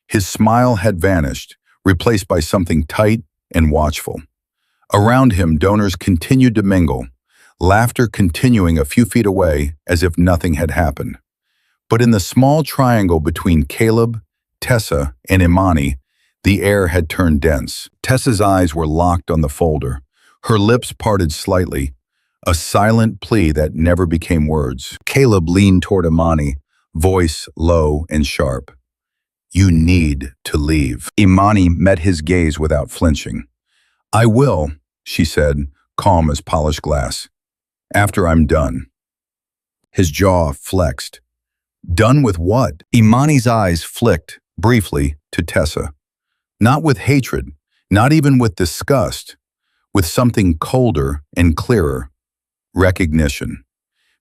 His smile had vanished, replaced by something tight and watchful. Around him, donors continued to mingle, laughter continuing a few feet away as if nothing had happened. But in the small triangle between Caleb, Tessa, and Imani, the air had turned dense. Tessa's eyes were locked on the folder, her lips parted slightly, a silent plea that never became words. Caleb leaned toward Imani, voice low and sharp. You need to leave. Imani met his gaze without flinching. I will, she said, calm as polished glass. After I'm done. His jaw flexed. Done with what? Imani's eyes flicked, briefly, to Tessa. Not with hatred, not even with disgust, with something colder and clearer. Recognition.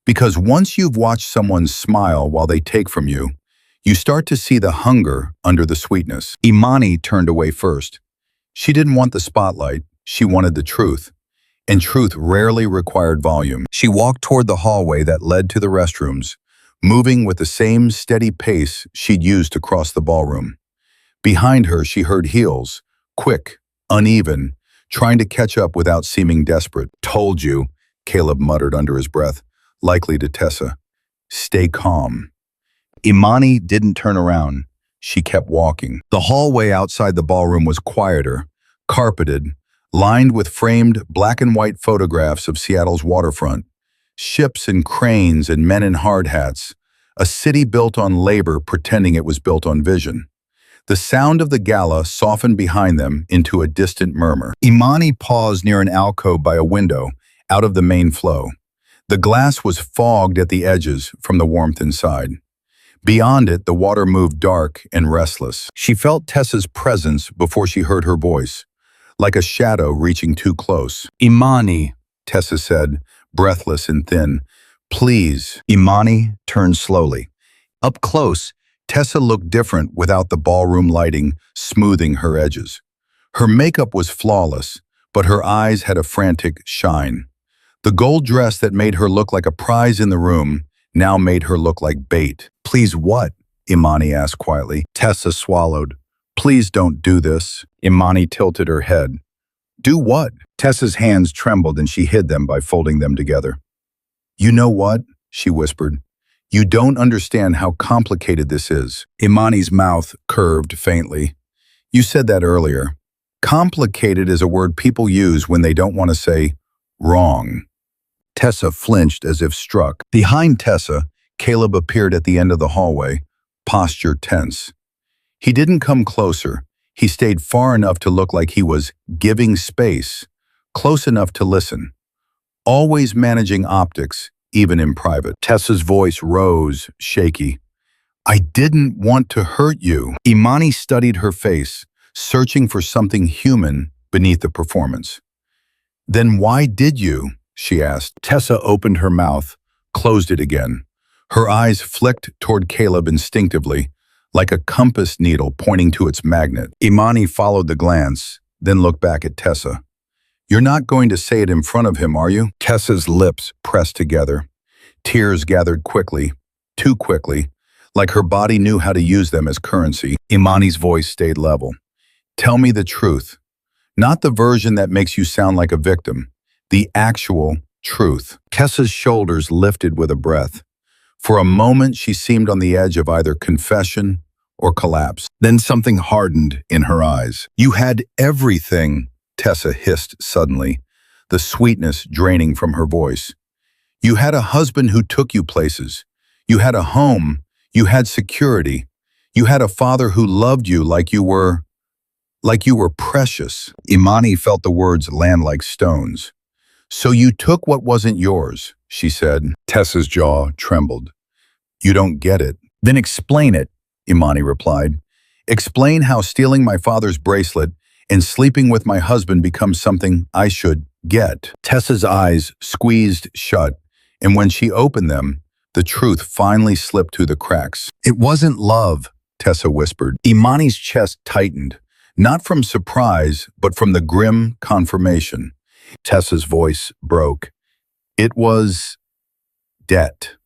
Because once you've watched someone smile while they take from you, you start to see the hunger under the sweetness. Imani turned away first. She didn't want the spotlight, she wanted the truth. And truth rarely required volume. She walked toward the hallway that led to the restrooms, moving with the same steady pace she'd used to cross the ballroom. Behind her, she heard heels, quick, uneven, trying to catch up without seeming desperate. Told you, Caleb muttered under his breath, likely to Tessa. Stay calm. Imani didn't turn around. She kept walking. The hallway outside the ballroom was quieter, carpeted, lined with framed black and white photographs of Seattle's waterfront, ships and cranes and men in hard hats, a city built on labor pretending it was built on vision. The sound of the gala softened behind them into a distant murmur. Imani paused near an alcove by a window, out of the main flow. The glass was fogged at the edges from the warmth inside. Beyond it, the water moved dark and restless. She felt Tessa's presence before she heard her voice, like a shadow reaching too close. Imani, Tessa said, breathless and thin. Please. Imani turned slowly. Up close, Tessa looked different without the ballroom lighting smoothing her edges. Her makeup was flawless, but her eyes had a frantic shine. The gold dress that made her look like a prize in the room now made her look like bait. Please what? Imani asked quietly. Tessa swallowed. Please don't do this. Imani tilted her head. Do what? Tessa's hands trembled and she hid them by folding them together. You know what? She whispered. You don't understand how complicated this is. Imani's mouth curved faintly. You said that earlier. Complicated is a word people use when they don't want to say wrong. Tessa flinched as if struck. Behind Tessa, Caleb appeared at the end of the hallway, posture tense. He didn't come closer. He stayed far enough to look like he was giving space, close enough to listen. Always managing optics, even in private. Tessa's voice rose, shaky. I didn't want to hurt you. Imani studied her face, searching for something human beneath the performance. Then why did you? She asked. Tessa opened her mouth, closed it again. Her eyes flicked toward Caleb instinctively, like a compass needle pointing to its magnet. Imani followed the glance, then looked back at Tessa. You're not going to say it in front of him, are you? Tessa's lips pressed together. Tears gathered quickly, too quickly, like her body knew how to use them as currency. Imani's voice stayed level. Tell me the truth. Not the version that makes you sound like a victim. The actual truth. Tessa's shoulders lifted with a breath. For a moment, she seemed on the edge of either confession or collapse. Then something hardened in her eyes. You had everything, Tessa hissed suddenly, the sweetness draining from her voice. You had a husband who took you places. You had a home. You had security. You had a father who loved you like you were precious. Imani felt the words land like stones. So you took what wasn't yours, she said. Tessa's jaw trembled. You don't get it. Then explain it, Imani replied. Explain how stealing my father's bracelet and sleeping with my husband becomes something I should get. Tessa's eyes squeezed shut, and when she opened them, the truth finally slipped through the cracks. It wasn't love, Tessa whispered. Imani's chest tightened, not from surprise, but from the grim confirmation. Tessa's voice broke. It was debt.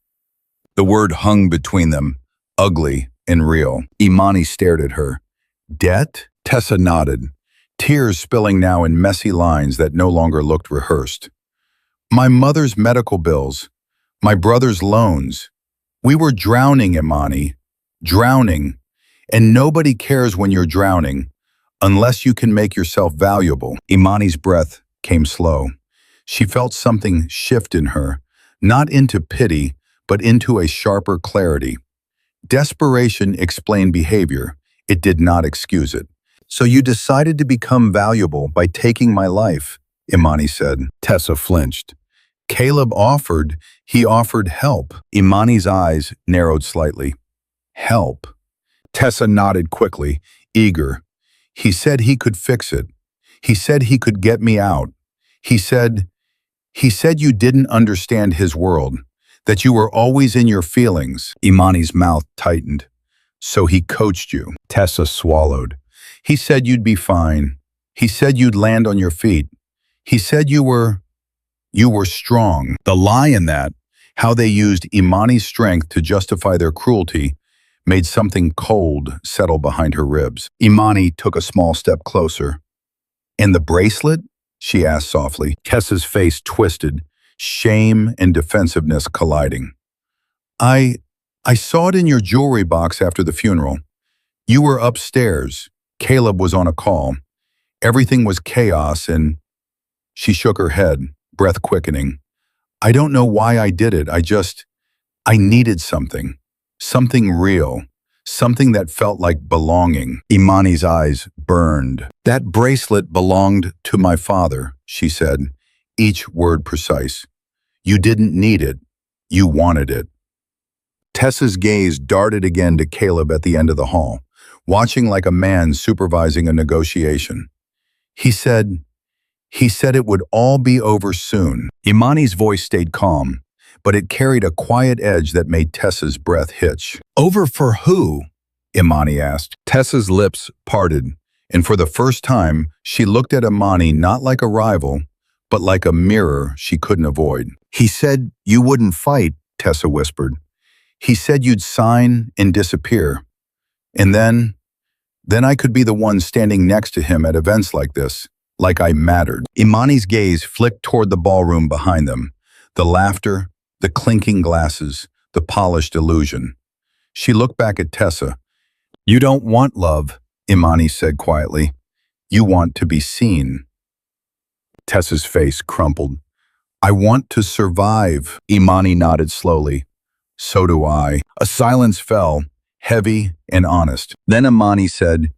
The word hung between them, ugly and real. Imani stared at her. Debt? Tessa nodded, tears spilling now in messy lines that no longer looked rehearsed. My mother's medical bills, my brother's loans. We were drowning, Imani. Drowning. And nobody cares when you're drowning, unless you can make yourself valuable. Imani's breath came slow. She felt something shift in her, not into pity, but into a sharper clarity. Desperation explained behavior. It did not excuse it. So you decided to become valuable by taking my life, Imani said. Tessa flinched. Caleb offered. He offered help. Imani's eyes narrowed slightly. Help. Tessa nodded quickly, eager. He said he could fix it. He said he could get me out. He said you didn't understand his world, that you were always in your feelings. Imani's mouth tightened. So he coached you. Tessa swallowed. He said you'd be fine. He said you'd land on your feet. He said you were strong. The lie in that, how they used Imani's strength to justify their cruelty, made something cold settle behind her ribs. Imani took a small step closer. And the bracelet? She asked softly. Tessa's face twisted, shame and defensiveness colliding. I saw it in your jewelry box after the funeral. You were upstairs. Caleb was on a call. Everything was chaos and… She shook her head, breath quickening. I don't know why I did it. I needed something. Something real. Something that felt like belonging. Imani's eyes burned. That bracelet belonged to my father, she said, each word precise. You didn't need it. You wanted it. Tessa's gaze darted again to Caleb at the end of the hall, watching like a man supervising a negotiation. He said it would all be over soon. Imani's voice stayed calm, but it carried a quiet edge that made Tessa's breath hitch. Over for who? Imani asked. Tessa's lips parted, and for the first time, she looked at Imani not like a rival, but like a mirror she couldn't avoid. He said you wouldn't fight, Tessa whispered. He said you'd sign and disappear. And then I could be the one standing next to him at events like this, like I mattered. Imani's gaze flicked toward the ballroom behind them, the laughter, the clinking glasses, the polished illusion. She looked back at Tessa. You don't want love, Imani said quietly. You want to be seen. Tessa's face crumpled. I want to survive, Imani nodded slowly. So do I. A silence fell, heavy and honest. Then Imani said,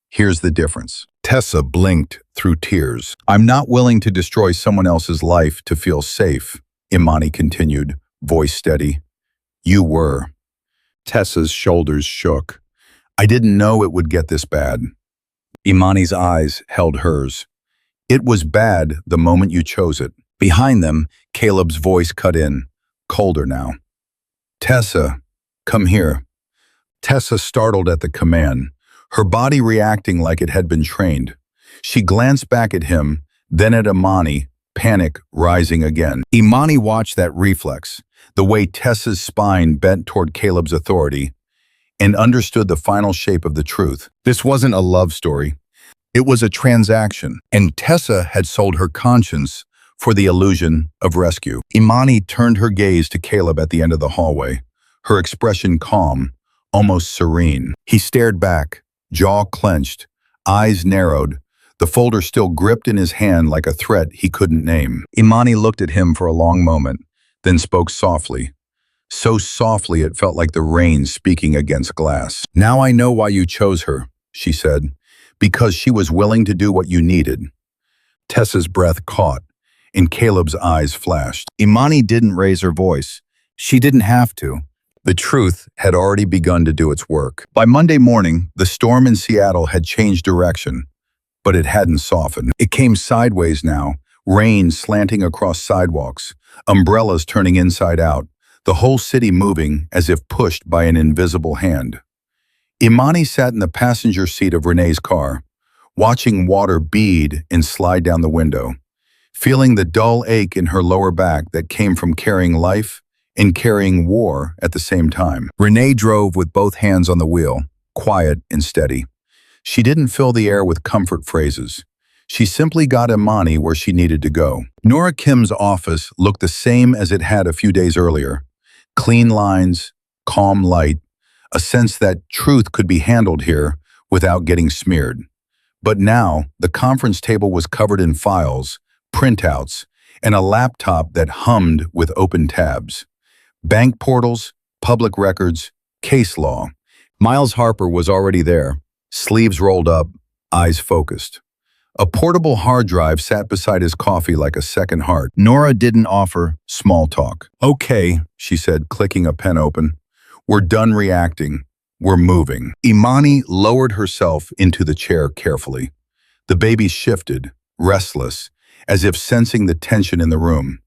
here's the difference. Tessa blinked through tears. I'm not willing to destroy someone else's life to feel safe, Imani continued, voice steady. You were. Tessa's shoulders shook. I didn't know it would get this bad. Imani's eyes held hers. It was bad the moment you chose it. Behind them, Caleb's voice cut in, colder now. Tessa, come here. Tessa startled at the command, her body reacting like it had been trained. She glanced back at him, then at Imani, panic rising again. Imani watched that reflex, the way Tessa's spine bent toward Caleb's authority, and understood the final shape of the truth. This wasn't a love story. It was a transaction, and Tessa had sold her conscience for the illusion of rescue. Imani turned her gaze to Caleb at the end of the hallway, her expression calm, almost serene. He stared back, jaw clenched, eyes narrowed, the folder still gripped in his hand like a threat he couldn't name. Imani looked at him for a long moment, then spoke softly. So softly it felt like the rain speaking against glass. Now I know why you chose her, she said, because she was willing to do what you needed. Tessa's breath caught, and Caleb's eyes flashed. Imani didn't raise her voice. She didn't have to. The truth had already begun to do its work. By Monday morning, the storm in Seattle had changed direction, but it hadn't softened. It came sideways now, rain slanting across sidewalks, umbrellas turning inside out, the whole city moving as if pushed by an invisible hand. Imani sat in the passenger seat of Renee's car, watching water bead and slide down the window, feeling the dull ache in her lower back that came from carrying life and carrying war at the same time. Renee drove with both hands on the wheel, quiet and steady. She didn't fill the air with comfort phrases. She simply got Imani where she needed to go. Nora Kim's office looked the same as it had a few days earlier. Clean lines, calm light, a sense that truth could be handled here without getting smeared. But now, the conference table was covered in files, printouts, and a laptop that hummed with open tabs. Bank portals, public records, case law. Miles Harper was already there, sleeves rolled up, eyes focused. A portable hard drive sat beside his coffee like a second heart. Nora didn't offer small talk. "Okay," she said, clicking a pen open. "We're done reacting. We're moving." Imani lowered herself into the chair carefully. The baby shifted, restless, as if sensing the tension in the room.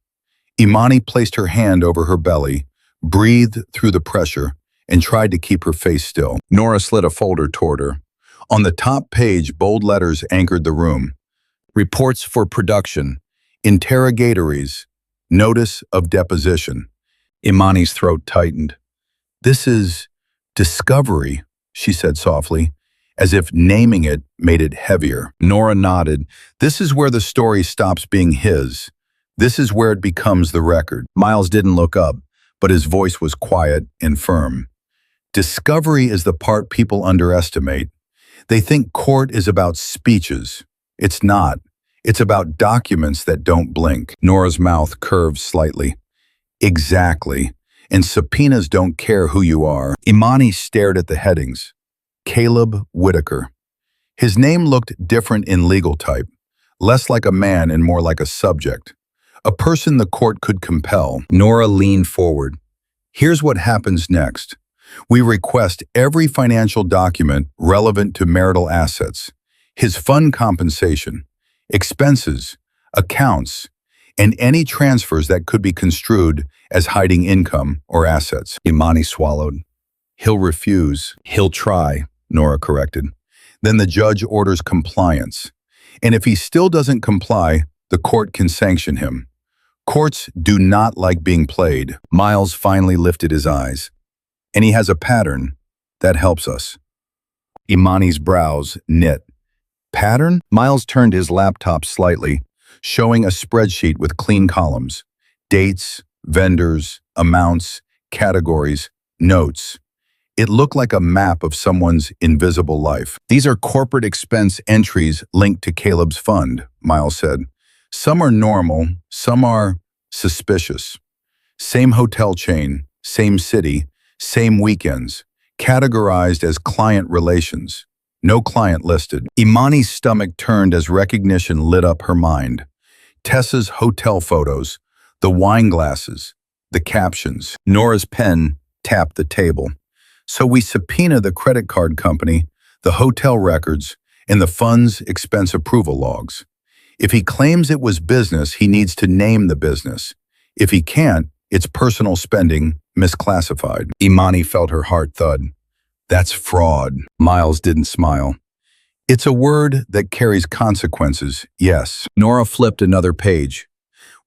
Imani placed her hand over her belly, breathed through the pressure, and tried to keep her face still. Nora slid a folder toward her. On the top page, bold letters anchored the room. Reports for production, interrogatories, notice of deposition. Imani's throat tightened. "This is discovery," she said softly, as if naming it made it heavier. Nora nodded. "This is where the story stops being his. This is where it becomes the record." Miles didn't look up, but his voice was quiet and firm. Discovery is the part people underestimate. They think court is about speeches. It's not. It's about documents that don't blink. Nora's mouth curved slightly. "Exactly. And subpoenas don't care who you are." Imani stared at the headings. Caleb Whitaker. His name looked different in legal type, less like a man and more like a subject. A person the court could compel. Nora leaned forward. "Here's what happens next. We request every financial document relevant to marital assets, his fund compensation, expenses, accounts, and any transfers that could be construed as hiding income or assets." Imani swallowed. "He'll refuse. He'll try," Nora corrected. "Then the judge orders compliance. And if he still doesn't comply, the court can sanction him. Courts do not like being played." Miles finally lifted his eyes. "And he has a pattern. That helps us." Imani's brows knit. "Pattern?" Miles turned his laptop slightly, showing a spreadsheet with clean columns. Dates, vendors, amounts, categories, notes. It looked like a map of someone's invisible life. "These are corporate expense entries linked to Caleb's fund," Miles said. "Some are normal, some are suspicious. Same hotel chain, same city, same weekends, categorized as client relations. No client listed." Imani's stomach turned as recognition lit up her mind. Tessa's hotel photos, the wine glasses, the captions. Nora's pen tapped the table. "So we subpoena the credit card company, the hotel records, and the fund's expense approval logs. If he claims it was business, he needs to name the business. If he can't, it's personal spending, misclassified." Imani felt her heart thud. "That's fraud." Miles didn't smile. "It's a word that carries consequences, yes." Nora flipped another page.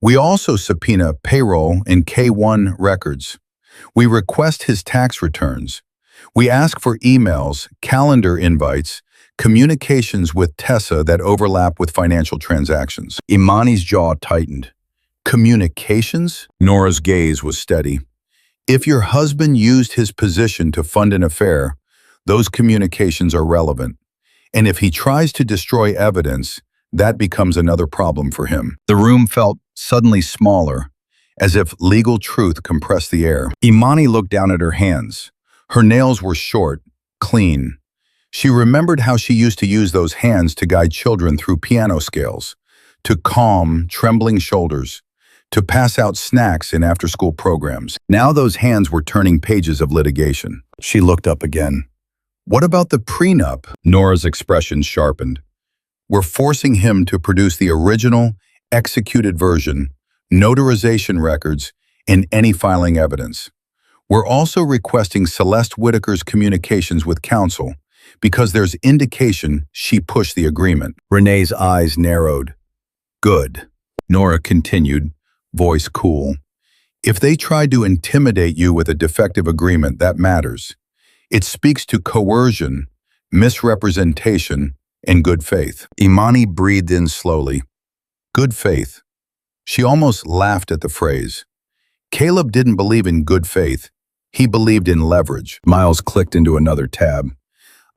"We also subpoena payroll and K-1 records. We request his tax returns. We ask for emails, calendar invites, communications with Tessa that overlap with financial transactions." Imani's jaw tightened. "Communications?" Nora's gaze was steady. "If your husband used his position to fund an affair, those communications are relevant. And if he tries to destroy evidence, that becomes another problem for him." The room felt suddenly smaller, as if legal truth compressed the air. Imani looked down at her hands. Her nails were short, clean. She remembered how she used to use those hands to guide children through piano scales, to calm trembling shoulders, to pass out snacks in after-school programs. Now those hands were turning pages of litigation. She looked up again. "What about the prenup?" Nora's expression sharpened. "We're forcing him to produce the original, executed version, notarization records, and any filing evidence. We're also requesting Celeste Whitaker's communications with counsel, because there's indication she pushed the agreement." Renee's eyes narrowed. "Good," Nora continued, voice cool. "If they tried to intimidate you with a defective agreement, that matters. It speaks to coercion, misrepresentation, and good faith." Imani breathed in slowly. Good faith. She almost laughed at the phrase. Caleb didn't believe in good faith. He believed in leverage. Miles clicked into another tab.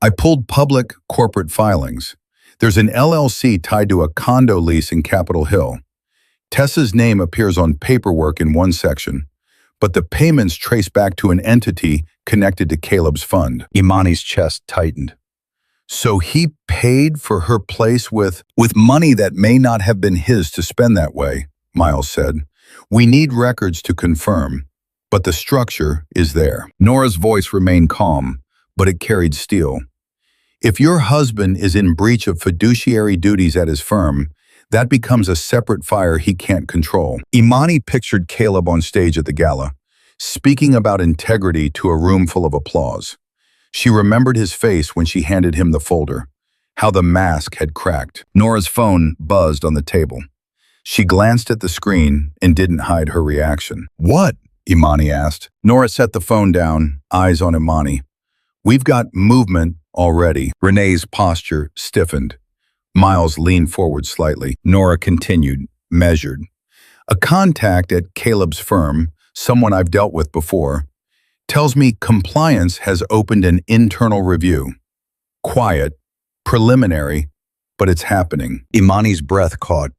I pulled public corporate filings. There's an LLC tied to a condo lease in Capitol Hill. Tessa's name appears on paperwork in one section, but the payments trace back to an entity connected to Caleb's fund. Imani's chest tightened. So he paid for her place with money that may not have been his to spend that way, Miles said. We need records to confirm, but the structure is there. Nora's voice remained calm, but it carried steel. If your husband is in breach of fiduciary duties at his firm, that becomes a separate fire he can't control. Imani pictured Caleb on stage at the gala, speaking about integrity to a room full of applause. She remembered his face when she handed him the folder, how the mask had cracked. Nora's phone buzzed on the table. She glanced at the screen and didn't hide her reaction. What? Imani asked. Nora set the phone down, eyes on Imani. We've got movement already. Renee's posture stiffened. Miles leaned forward slightly. Nora continued, measured. A contact at Caleb's firm, someone I've dealt with before, tells me compliance has opened an internal review. Quiet, preliminary, but it's happening. Imani's breath caught.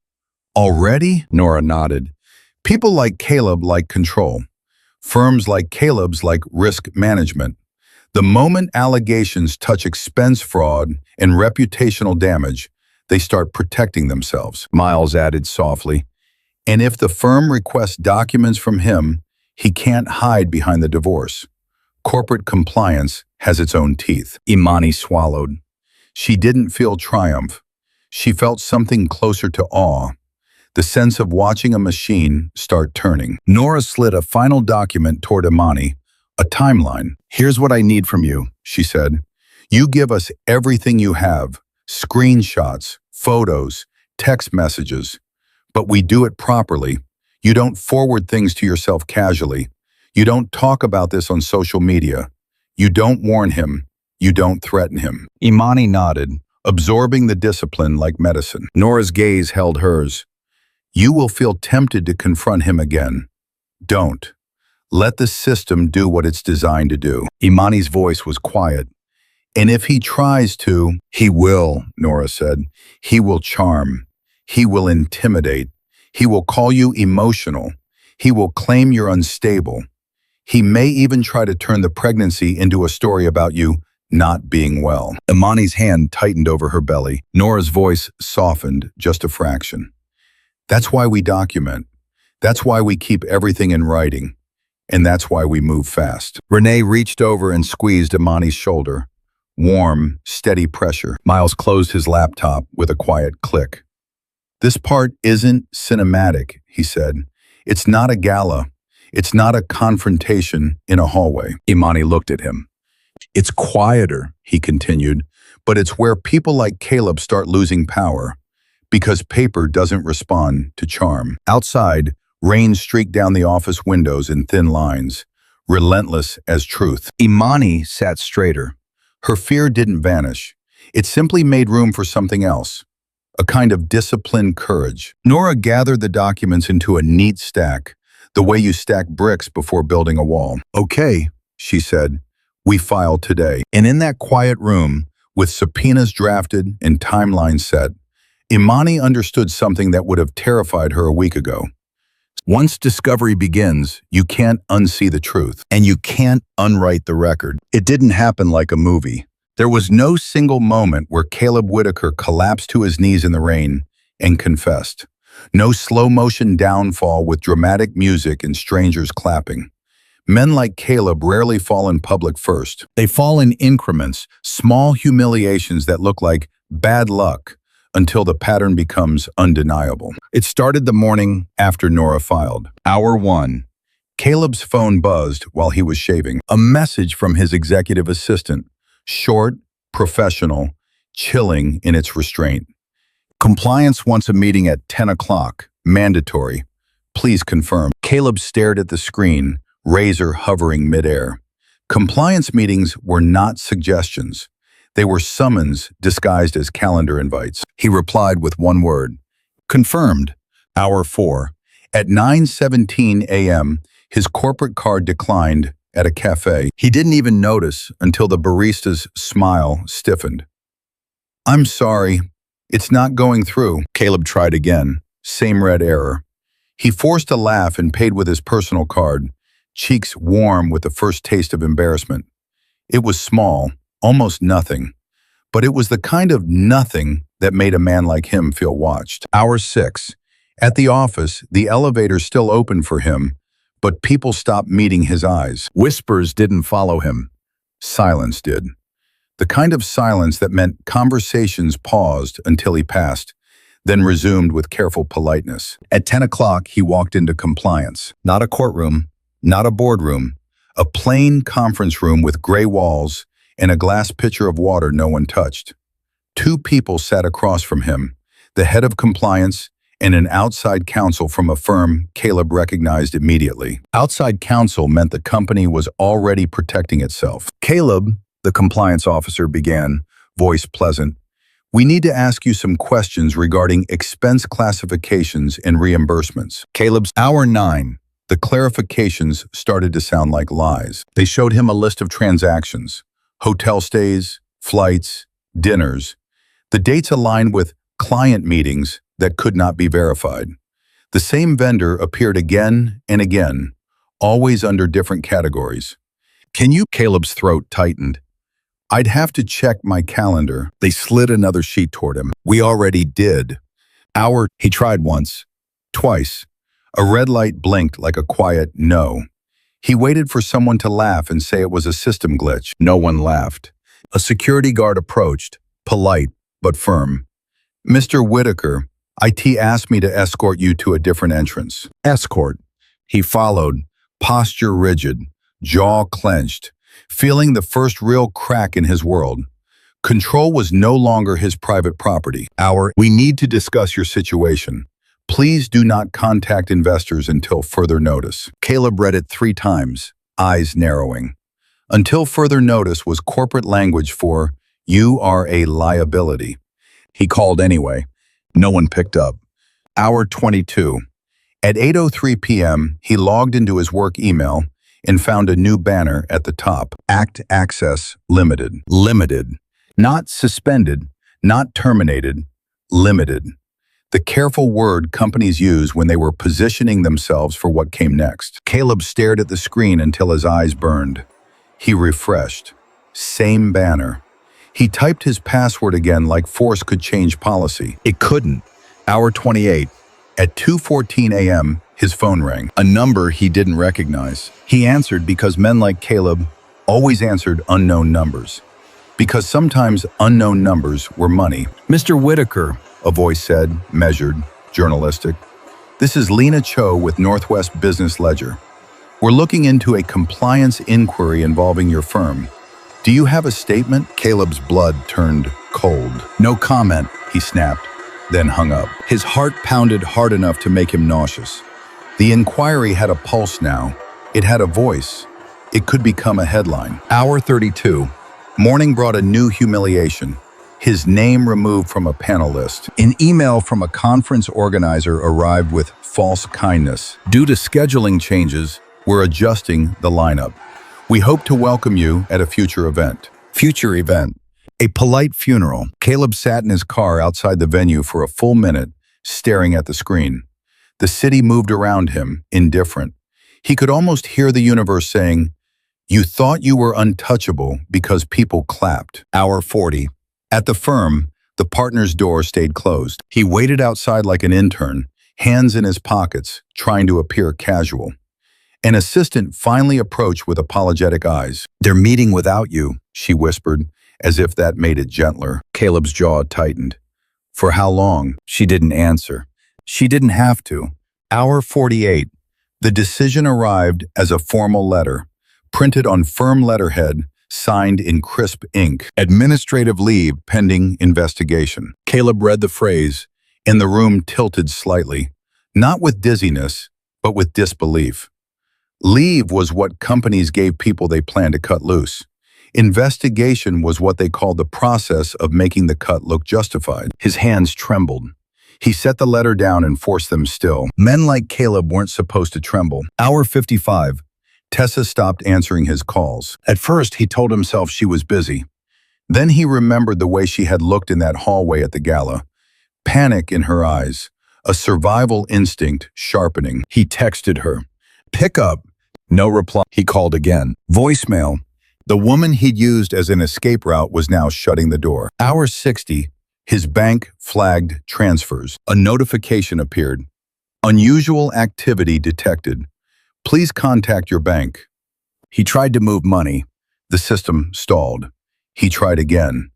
Already? Nora nodded. People like Caleb like control. Firms like Caleb's like risk management. The moment allegations touch expense fraud and reputational damage, they start protecting themselves, Miles added softly. And if the firm requests documents from him, he can't hide behind the divorce. Corporate compliance has its own teeth. Imani swallowed. She didn't feel triumph. She felt something closer to awe, the sense of watching a machine start turning. Nora slid a final document toward Imani, a timeline. Here's what I need from you, she said. You give us everything you have, screenshots, photos, text messages, but we do it properly. You don't forward things to yourself casually. You don't talk about this on social media. You don't warn him. You don't threaten him. Imani nodded, absorbing the discipline like medicine. Nora's gaze held hers. You will feel tempted to confront him again. Don't. Let the system do what it's designed to do. Imani's voice was quiet. And if he tries to, he will, Nora said. He will charm. He will intimidate. He will call you emotional. He will claim you're unstable. He may even try to turn the pregnancy into a story about you not being well. Imani's hand tightened over her belly. Nora's voice softened just a fraction. That's why we document. That's why we keep everything in writing. And that's why we move fast. Renee reached over and squeezed Imani's shoulder. Warm, steady pressure. Miles closed his laptop with a quiet click. This part isn't cinematic, he said. It's not a gala. It's not a confrontation in a hallway. Imani looked at him. It's quieter, he continued, but it's where people like Caleb start losing power, because paper doesn't respond to charm. Outside, rain streaked down the office windows in thin lines, relentless as truth. Imani sat straighter. Her fear didn't vanish. It simply made room for something else, a kind of disciplined courage. Nora gathered the documents into a neat stack, the way you stack bricks before building a wall. Okay, she said, we file today. And in that quiet room, with subpoenas drafted and timelines set, Imani understood something that would have terrified her a week ago. Once discovery begins, you can't unsee the truth, and you can't unwrite the record. It didn't happen like a movie. There was no single moment where Caleb Whitaker collapsed to his knees in the rain and confessed. No slow-motion downfall with dramatic music and strangers clapping. Men like Caleb rarely fall in public first. They fall in increments, small humiliations that look like bad luck, until the pattern becomes undeniable. It started the morning after Nora filed. Hour 1. Caleb's phone buzzed while he was shaving. A message from his executive assistant. Short, professional, chilling in its restraint. Compliance wants a meeting at 10 o'clock. Mandatory. Please confirm. Caleb stared at the screen, razor hovering midair. Compliance meetings were not suggestions. They were summons disguised as calendar invites. He replied with one word. Confirmed. Hour 4. At 9:17 a.m., his corporate card declined at a cafe. He didn't even notice until the barista's smile stiffened. "I'm sorry, it's not going through." Caleb tried again. Same red error. He forced a laugh and paid with his personal card, cheeks warm with the first taste of embarrassment. It was small, almost nothing, but it was the kind of nothing that made a man like him feel watched. Hour 6. At the office, the elevator still opened for him, but people stopped meeting his eyes. Whispers didn't follow him. Silence did. The kind of silence that meant conversations paused until he passed, then resumed with careful politeness. At 10 o'clock, he walked into compliance. Not a courtroom, not a boardroom, a plain conference room with gray walls and a glass pitcher of water no one touched. 2 people sat across from him, the head of compliance and an outside counsel from a firm Caleb recognized immediately. Outside counsel meant the company was already protecting itself. "Caleb," the compliance officer began, voice pleasant, "we need to ask you some questions regarding expense classifications and reimbursements." Caleb's hour 9. The clarifications started to sound like lies. They showed him a list of transactions, hotel stays, flights, dinners. The dates aligned with client meetings that could not be verified. The same vendor appeared again and again, always under different categories. "Can you?" Caleb's throat tightened. "I'd have to check my calendar." They slid another sheet toward him. "We already did." He tried once, twice. A red light blinked like a quiet no. He waited for someone to laugh and say it was a system glitch. No one laughed. A security guard approached, polite but firm. "Mr. Whitaker, IT asked me to escort you to a different entrance." Escort. He followed, posture rigid, jaw clenched, feeling the first real crack in his world. Control was no longer his private property. "We need to discuss your situation. Please do not contact investors until further notice." Caleb read it 3 times, eyes narrowing. Until further notice was corporate language for, "You are a liability." He called anyway. No one picked up. Hour 22. At 8:03 p.m., he logged into his work email and found a new banner at the top. Act Access Limited. Limited. Not suspended, not terminated, limited. The careful word companies use when they were positioning themselves for what came next. Caleb stared at the screen until his eyes burned. He refreshed. Same banner. He typed his password again like force could change policy. It couldn't. Hour 28. At 2:14 a.m., his phone rang. A number he didn't recognize. He answered because men like Caleb always answered unknown numbers. Because sometimes unknown numbers were money. "Mr. Whitaker," a voice said, measured, journalistic. "This is Lena Cho with Northwest Business Ledger. We're looking into a compliance inquiry involving your firm. Do you have a statement?" Caleb's blood turned cold. "No comment," he snapped, then hung up. His heart pounded hard enough to make him nauseous. The inquiry had a pulse now. It had a voice. It could become a headline. Hour 32. Morning brought a new humiliation. His name removed from a panel list. An email from a conference organizer arrived with false kindness. "Due to scheduling changes, we're adjusting the lineup. We hope to welcome you at a future event." Future event. A polite funeral. Caleb sat in his car outside the venue for a full minute, staring at the screen. The city moved around him, indifferent. He could almost hear the universe saying, "You thought you were untouchable because people clapped." Hour 40. At the firm, the partner's door stayed closed. He waited outside like an intern, hands in his pockets, trying to appear casual. An assistant finally approached with apologetic eyes. "They're meeting without you," she whispered, as if that made it gentler. Caleb's jaw tightened. For how long? She didn't answer. She didn't have to. Hour 48. The decision arrived as a formal letter, printed on firm letterhead, signed in crisp ink. Administrative leave pending investigation. Caleb read the phrase, and the room tilted slightly, not with dizziness, but with disbelief. Leave was what companies gave people they planned to cut loose. Investigation was what they called the process of making the cut look justified. His hands trembled. He set the letter down and forced them still. Men like Caleb weren't supposed to tremble. Hour 55. Tessa stopped answering his calls. At first, he told himself she was busy. Then he remembered the way she had looked in that hallway at the gala. Panic in her eyes, a survival instinct sharpening. He texted her. "Pick up." No reply. He called again. Voicemail. The woman he'd used as an escape route was now shutting the door. Hour 60, his bank flagged transfers. A notification appeared. Unusual activity detected. Please contact your bank. He tried to move money. The system stalled. He tried again.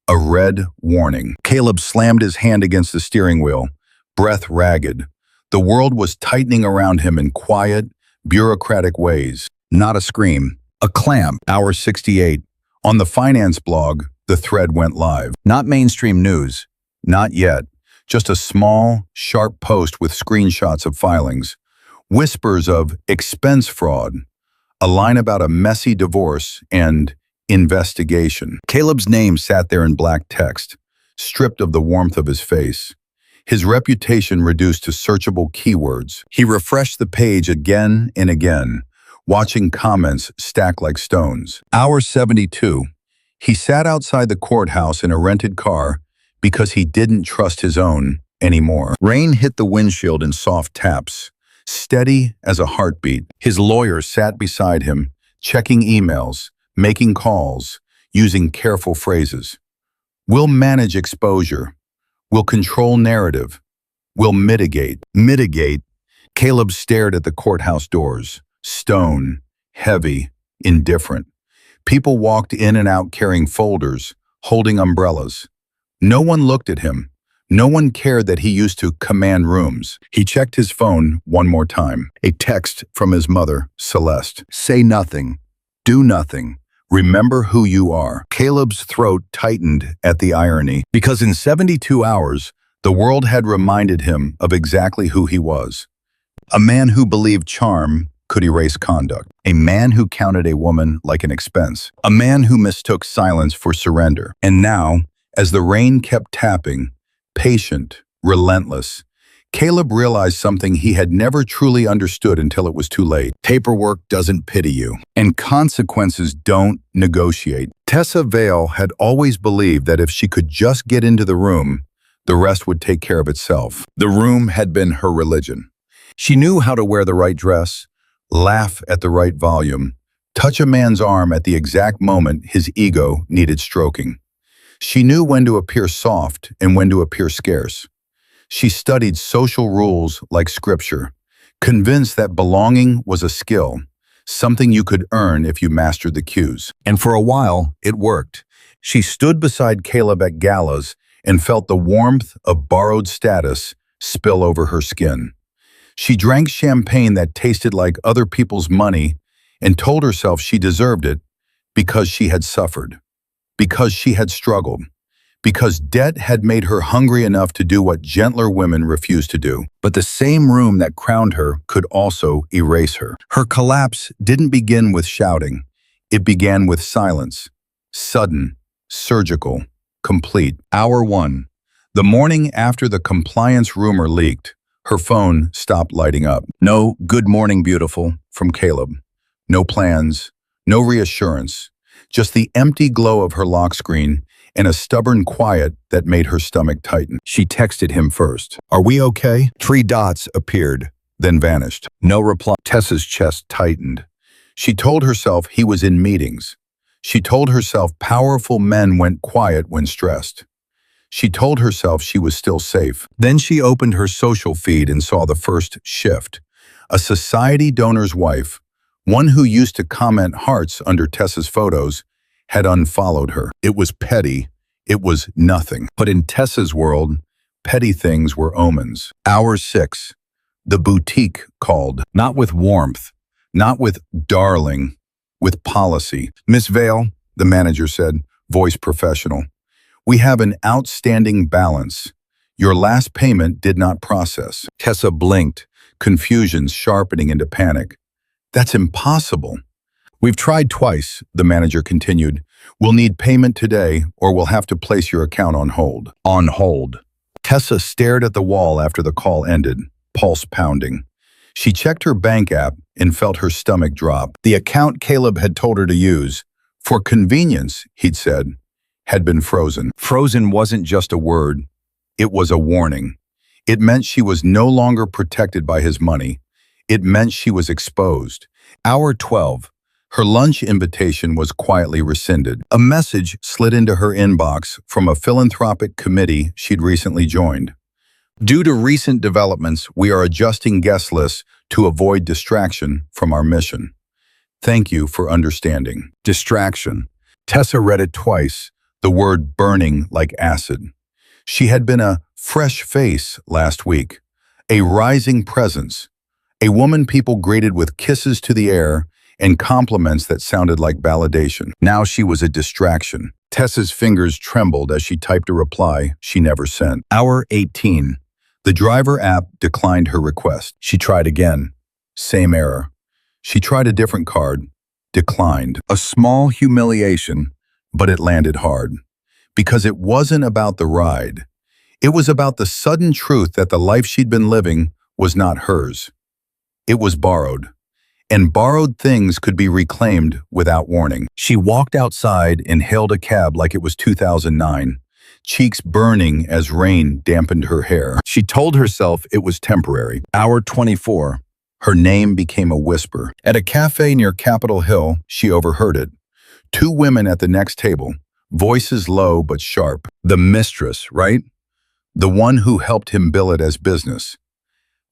A red warning. Caleb slammed his hand against the steering wheel, breath ragged. The world was tightening around him in quiet, bureaucratic ways. Not a scream, a clamp. Hour 68. On the finance blog, the thread went live. Not mainstream news. Not yet. Just a small, sharp post with screenshots of filings. Whispers of expense fraud. A line about a messy divorce and investigation. Caleb's name sat there in black text, stripped of the warmth of his face. His reputation reduced to searchable keywords. He refreshed the page again and again, watching comments stack like stones. Hour 72. He sat outside the courthouse in a rented car because he didn't trust his own anymore. Rain hit the windshield in soft taps, steady as a heartbeat. His lawyer sat beside him, checking emails, making calls, using careful phrases. We'll manage exposure. We'll control narrative. We'll mitigate. Mitigate. Caleb stared at the courthouse doors, stone, heavy, indifferent. People walked in and out carrying folders, holding umbrellas. No one looked at him. No one cared that he used to command rooms. He checked his phone one more time. A text from his mother, Celeste. Say nothing. Do nothing. Remember who you are. Caleb's throat tightened at the irony, because in 72 hours, the world had reminded him of exactly who he was. A man who believed charm could erase conduct. A man who counted a woman like an expense. A man who mistook silence for surrender. And now, as the rain kept tapping, patient, relentless, Caleb realized something he had never truly understood until it was too late. Paperwork doesn't pity you, and consequences don't negotiate. Tessa Vale had always believed that if she could just get into the room, the rest would take care of itself. The room had been her religion. She knew how to wear the right dress, laugh at the right volume, touch a man's arm at the exact moment his ego needed stroking. She knew when to appear soft and when to appear scarce. She studied social rules like scripture, convinced that belonging was a skill, something you could earn if you mastered the cues. And for a while, it worked. She stood beside Caleb at galas and felt the warmth of borrowed status spill over her skin. She drank champagne that tasted like other people's money and told herself she deserved it because she had suffered, because she had struggled, because debt had made her hungry enough to do what gentler women refused to do. But the same room that crowned her could also erase her. Her collapse didn't begin with shouting. It began with silence. Sudden, surgical, complete. Hour 1. The morning after the compliance rumor leaked, her phone stopped lighting up. No "good morning, beautiful" from Caleb. No plans, no reassurance, just the empty glow of her lock screen and a stubborn quiet that made her stomach tighten. She texted him first. "Are we okay?" 3 dots appeared, then vanished. No reply. Tessa's chest tightened. She told herself he was in meetings. She told herself powerful men went quiet when stressed. She told herself she was still safe. Then she opened her social feed and saw the first shift. A society donor's wife, one who used to comment hearts under Tessa's photos, had unfollowed her. It was petty. It was nothing. But in Tessa's world, petty things were omens. Hour 6. The boutique called. Not with warmth. Not with darling. With policy. "Miss Vale," the manager said, voice professional, "we have an outstanding balance. Your last payment did not process." Tessa blinked, confusion sharpening into panic. "That's impossible." "We've tried twice," the manager continued. "We'll need payment today, or we'll have to place your account on hold." On hold. Tessa stared at the wall after the call ended, pulse pounding. She checked her bank app and felt her stomach drop. The account Caleb had told her to use, for convenience, he'd said, had been frozen. Frozen wasn't just a word. It was a warning. It meant she was no longer protected by his money. It meant she was exposed. Hour 12. Her lunch invitation was quietly rescinded. A message slid into her inbox from a philanthropic committee she'd recently joined. Due to recent developments, we are adjusting guest lists to avoid distraction from our mission. Thank you for understanding. Distraction. Tessa read it twice, the word burning like acid. She had been a fresh face last week, a rising presence, a woman people greeted with kisses to the air and compliments that sounded like validation. Now she was a distraction. Tessa's fingers trembled as she typed a reply she never sent. Hour 18. The driver app declined her request. She tried again. Same error. She tried a different card. Declined. A small humiliation, but it landed hard. Because it wasn't about the ride. It was about the sudden truth that the life she'd been living was not hers. It was borrowed. And borrowed things could be reclaimed without warning. She walked outside and hailed a cab like it was 2009, cheeks burning as rain dampened her hair. She told herself it was temporary. Hour 24. Her name became a whisper. At a cafe near Capitol Hill, she overheard it. Two women at the next table, voices low but sharp. The mistress, right? The one who helped him bill it as business.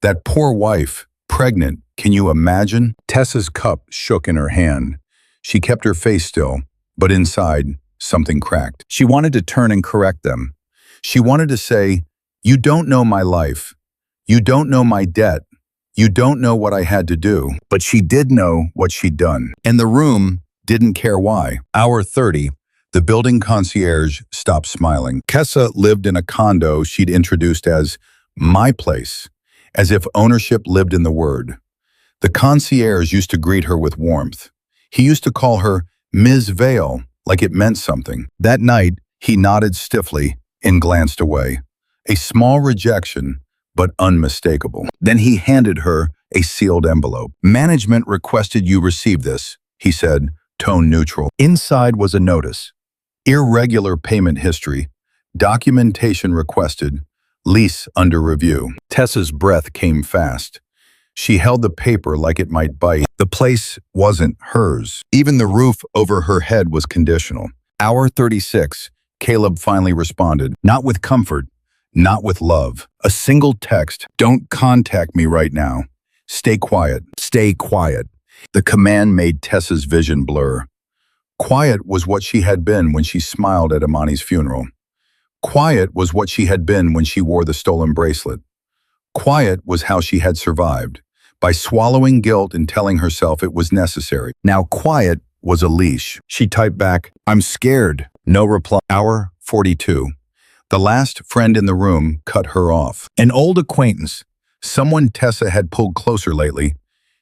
That poor wife, pregnant, can you imagine? Tessa's cup shook in her hand. She kept her face still, but inside, something cracked. She wanted to turn and correct them. She wanted to say, "You don't know my life. You don't know my debt. You don't know what I had to do." But she did know what she'd done. And the room didn't care why. Hour 30, the building concierge stopped smiling. Tessa lived in a condo she'd introduced as my place, as if ownership lived in the word. The concierge used to greet her with warmth. He used to call her Ms. Vale, like it meant something. That night, he nodded stiffly and glanced away. A small rejection, but unmistakable. Then he handed her a sealed envelope. "Management requested you receive this," he said, tone neutral. Inside was a notice. Irregular payment history, documentation requested, lease under review. Tessa's breath came fast. She held the paper like it might bite. The place wasn't hers. Even the roof over her head was conditional. Hour 36, Caleb finally responded. Not with comfort, not with love. A single text. "Don't contact me right now. Stay quiet. Stay quiet." The command made Tessa's vision blur. Quiet was what she had been when she smiled at Amani's funeral. Quiet was what she had been when she wore the stolen bracelet. Quiet was how she had survived, by swallowing guilt and telling herself it was necessary. Now quiet was a leash. She typed back, "I'm scared." No reply. Hour 42. The last friend in the room cut her off. An old acquaintance, someone Tessa had pulled closer lately,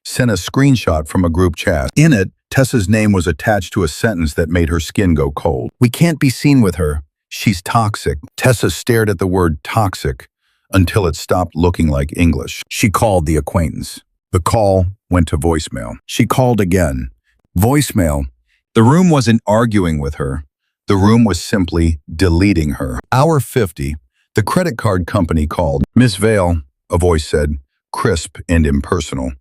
sent a screenshot from a group chat. In it, Tessa's name was attached to a sentence that made her skin go cold. "We can't be seen with her. She's toxic." Tessa stared at the word toxic until it stopped looking like English. She called the acquaintance. The call went to voicemail. She called again. Voicemail. The room wasn't arguing with her. The room was simply deleting her. Hour 50, the credit card company called. "Miss Vale," a voice said, crisp and impersonal.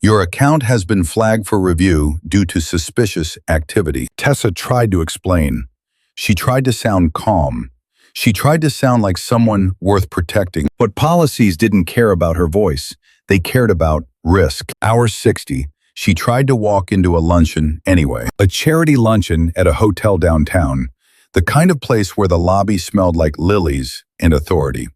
"Your account has been flagged for review due to suspicious activity." Tessa tried to explain. She tried to sound calm. She tried to sound like someone worth protecting. But policies didn't care about her voice. They cared about risk. Hour 60, she tried to walk into a luncheon anyway. A charity luncheon at a hotel downtown, the kind of place where the lobby smelled like lilies and authority.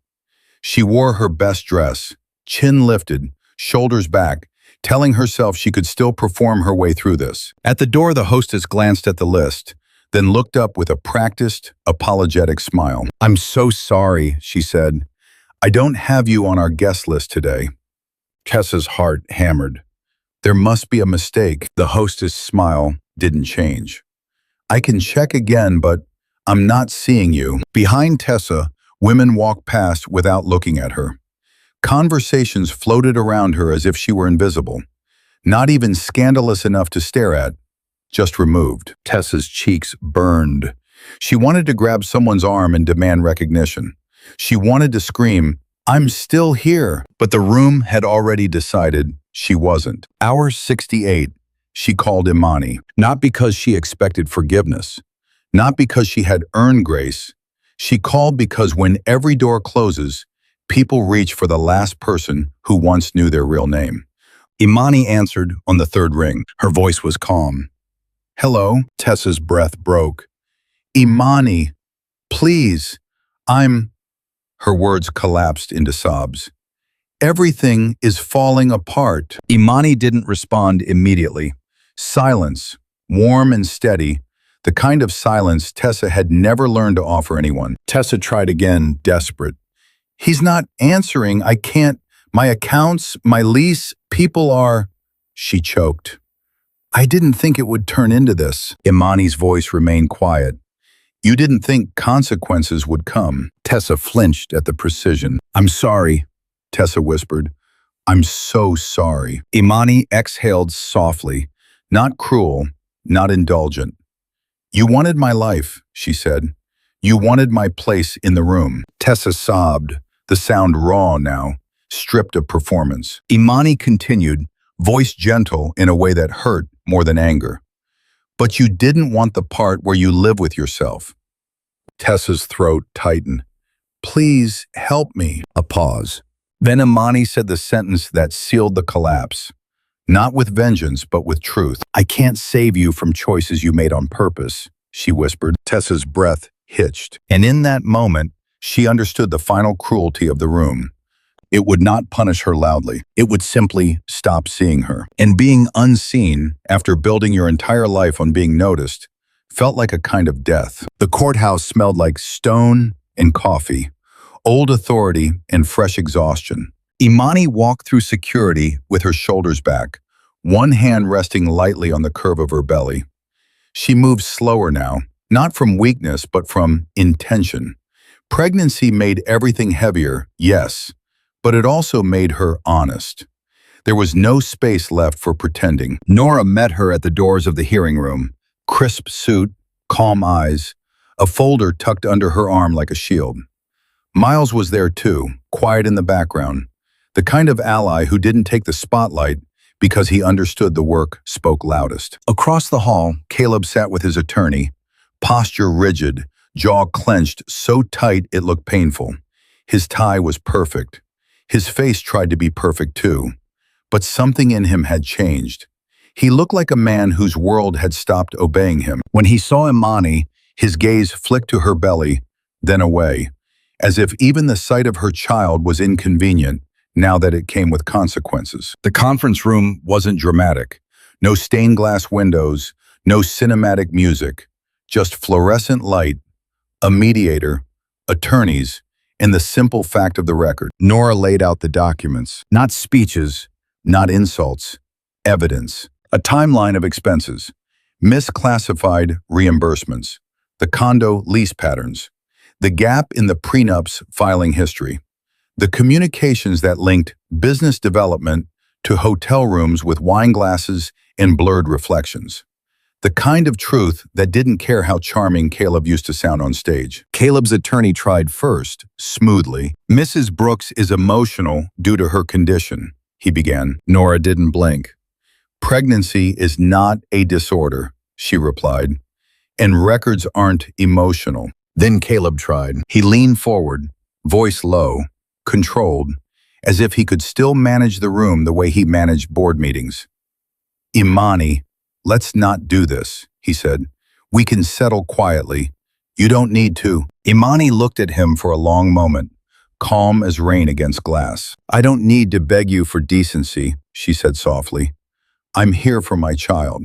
She wore her best dress, chin lifted, shoulders back, telling herself she could still perform her way through this. At the door, the hostess glanced at the list, then looked up with a practiced, apologetic smile. "I'm so sorry," she said. "I don't have you on our guest list today." Tessa's heart hammered. There must be a mistake. The hostess' smile didn't change. "I can check again, but I'm not seeing you." Behind Tessa, women walked past without looking at her. Conversations floated around her as if she were invisible. Not even scandalous enough to stare at, just removed. Tessa's cheeks burned. She wanted to grab someone's arm and demand recognition. She wanted to scream, "I'm still here." But the room had already decided she wasn't. Hour 68, she called Imani, not because she expected forgiveness, not because she had earned grace. She called because when every door closes, people reach for the last person who once knew their real name. Imani answered on the third ring. Her voice was calm. "Hello?" Tessa's breath broke. "Imani, please, I'm—" Her words collapsed into sobs. "Everything is falling apart." Imani didn't respond immediately. Silence, warm and steady, the kind of silence Tessa had never learned to offer anyone. Tessa tried again, desperate. "He's not answering. I can't. My accounts, my lease, people are—" She choked. "I didn't think it would turn into this." Imani's voice remained quiet. "You didn't think consequences would come." Tessa flinched at the precision. "I'm sorry," Tessa whispered. "I'm so sorry." Imani exhaled softly, not cruel, not indulgent. "You wanted my life," she said. "You wanted my place in the room." Tessa sobbed, the sound raw now, stripped of performance. Imani continued, voice gentle in a way that hurt more than anger. "But you didn't want the part where you live with yourself." Tessa's throat tightened. "Please help me." A pause. Then Imani said the sentence that sealed the collapse. Not with vengeance, but with truth. "I can't save you from choices you made on purpose," she whispered. Tessa's breath hitched. And in that moment, she understood the final cruelty of the room. It would not punish her loudly. It would simply stop seeing her. And being unseen, after building your entire life on being noticed, felt like a kind of death. The courthouse smelled like stone and coffee, old authority and fresh exhaustion. Imani walked through security with her shoulders back, one hand resting lightly on the curve of her belly. She moved slower now, not from weakness but from intention. Pregnancy made everything heavier, yes, but it also made her honest. There was no space left for pretending. Nora met her at the doors of the hearing room. Crisp suit, calm eyes, a folder tucked under her arm like a shield. Miles was there too, quiet in the background, the kind of ally who didn't take the spotlight because he understood the work spoke loudest. Across the hall, Caleb sat with his attorney, posture rigid, jaw clenched so tight it looked painful. His tie was perfect. His face tried to be perfect too, but something in him had changed. He looked like a man whose world had stopped obeying him. When he saw Imani, his gaze flicked to her belly, then away, as if even the sight of her child was inconvenient now that it came with consequences. The conference room wasn't dramatic. No stained glass windows, no cinematic music, just fluorescent light, a mediator, attorneys, and the simple fact of the record. Nora laid out the documents, not speeches, not insults, evidence. A timeline of expenses, misclassified reimbursements, the condo lease patterns, the gap in the prenup's filing history, the communications that linked business development to hotel rooms with wine glasses and blurred reflections. The kind of truth that didn't care how charming Caleb used to sound on stage. Caleb's attorney tried first, smoothly. "Mrs. Brooks is emotional due to her condition," he began. Nora didn't blink. "Pregnancy is not a disorder," she replied, "and records aren't emotional." Then Caleb tried. He leaned forward, voice low, controlled, as if he could still manage the room the way he managed board meetings. "Imani, let's not do this," he said. "We can settle quietly. You don't need to." Imani looked at him for a long moment, calm as rain against glass. "I don't need to beg you for decency," she said softly. "I'm here for my child."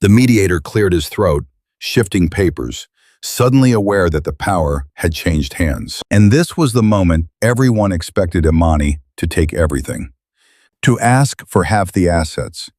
The mediator cleared his throat, shifting papers, suddenly aware that the power had changed hands. And this was the moment everyone expected Imani to take everything. To ask for half the assets.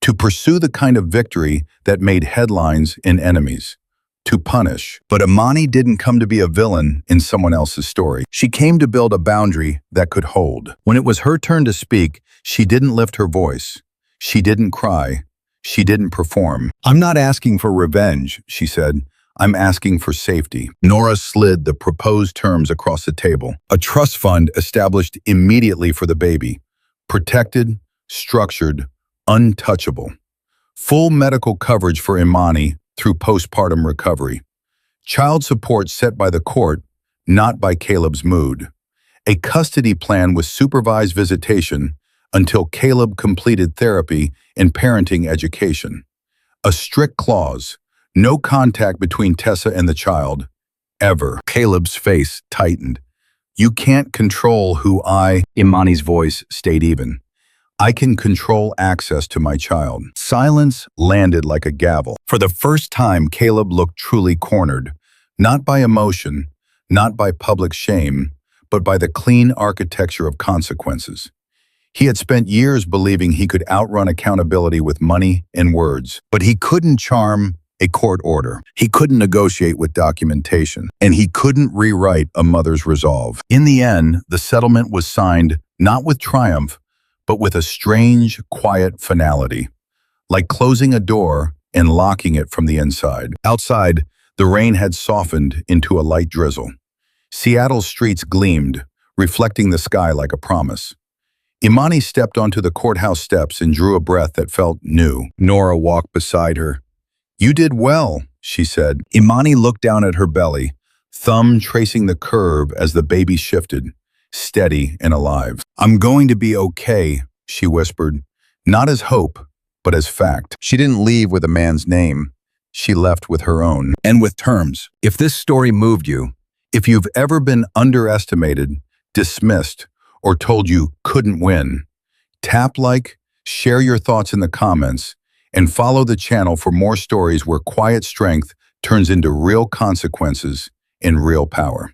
To pursue the kind of victory that made headlines in enemies. To punish. But Imani didn't come to be a villain in someone else's story. She came to build a boundary that could hold. When it was her turn to speak, she didn't lift her voice. She didn't cry. She didn't perform. "I'm not asking for revenge," she said. "I'm asking for safety." Nora slid the proposed terms across the table. A trust fund established immediately for the baby. Protected, structured, untouchable. Full medical coverage for Imani through postpartum recovery. Child support set by the court, not by Caleb's mood. A custody plan with supervised visitation until Caleb completed therapy and parenting education. A strict clause, no contact between Tessa and the child, ever. Caleb's face tightened. "You can't control who Imani's voice stayed even. "I can control access to my child." Silence landed like a gavel. For the first time, Caleb looked truly cornered, not by emotion, not by public shame, but by the clean architecture of consequences. He had spent years believing he could outrun accountability with money and words, but he couldn't charm a court order. He couldn't negotiate with documentation, and he couldn't rewrite a mother's resolve. In the end, the settlement was signed not with triumph, but with a strange, quiet finality, like closing a door and locking it from the inside. Outside, the rain had softened into a light drizzle. Seattle's streets gleamed, reflecting the sky like a promise. Imani stepped onto the courthouse steps and drew a breath that felt new. Nora walked beside her. "You did well," she said. Imani looked down at her belly, thumb tracing the curve as the baby shifted, steady and alive. "I'm going to be okay," she whispered, not as hope, but as fact. She didn't leave with a man's name. She left with her own, and with terms. If this story moved you, if you've ever been underestimated, dismissed, or told you couldn't win, tap like, share your thoughts in the comments, and follow the channel for more stories where quiet strength turns into real consequences and real power.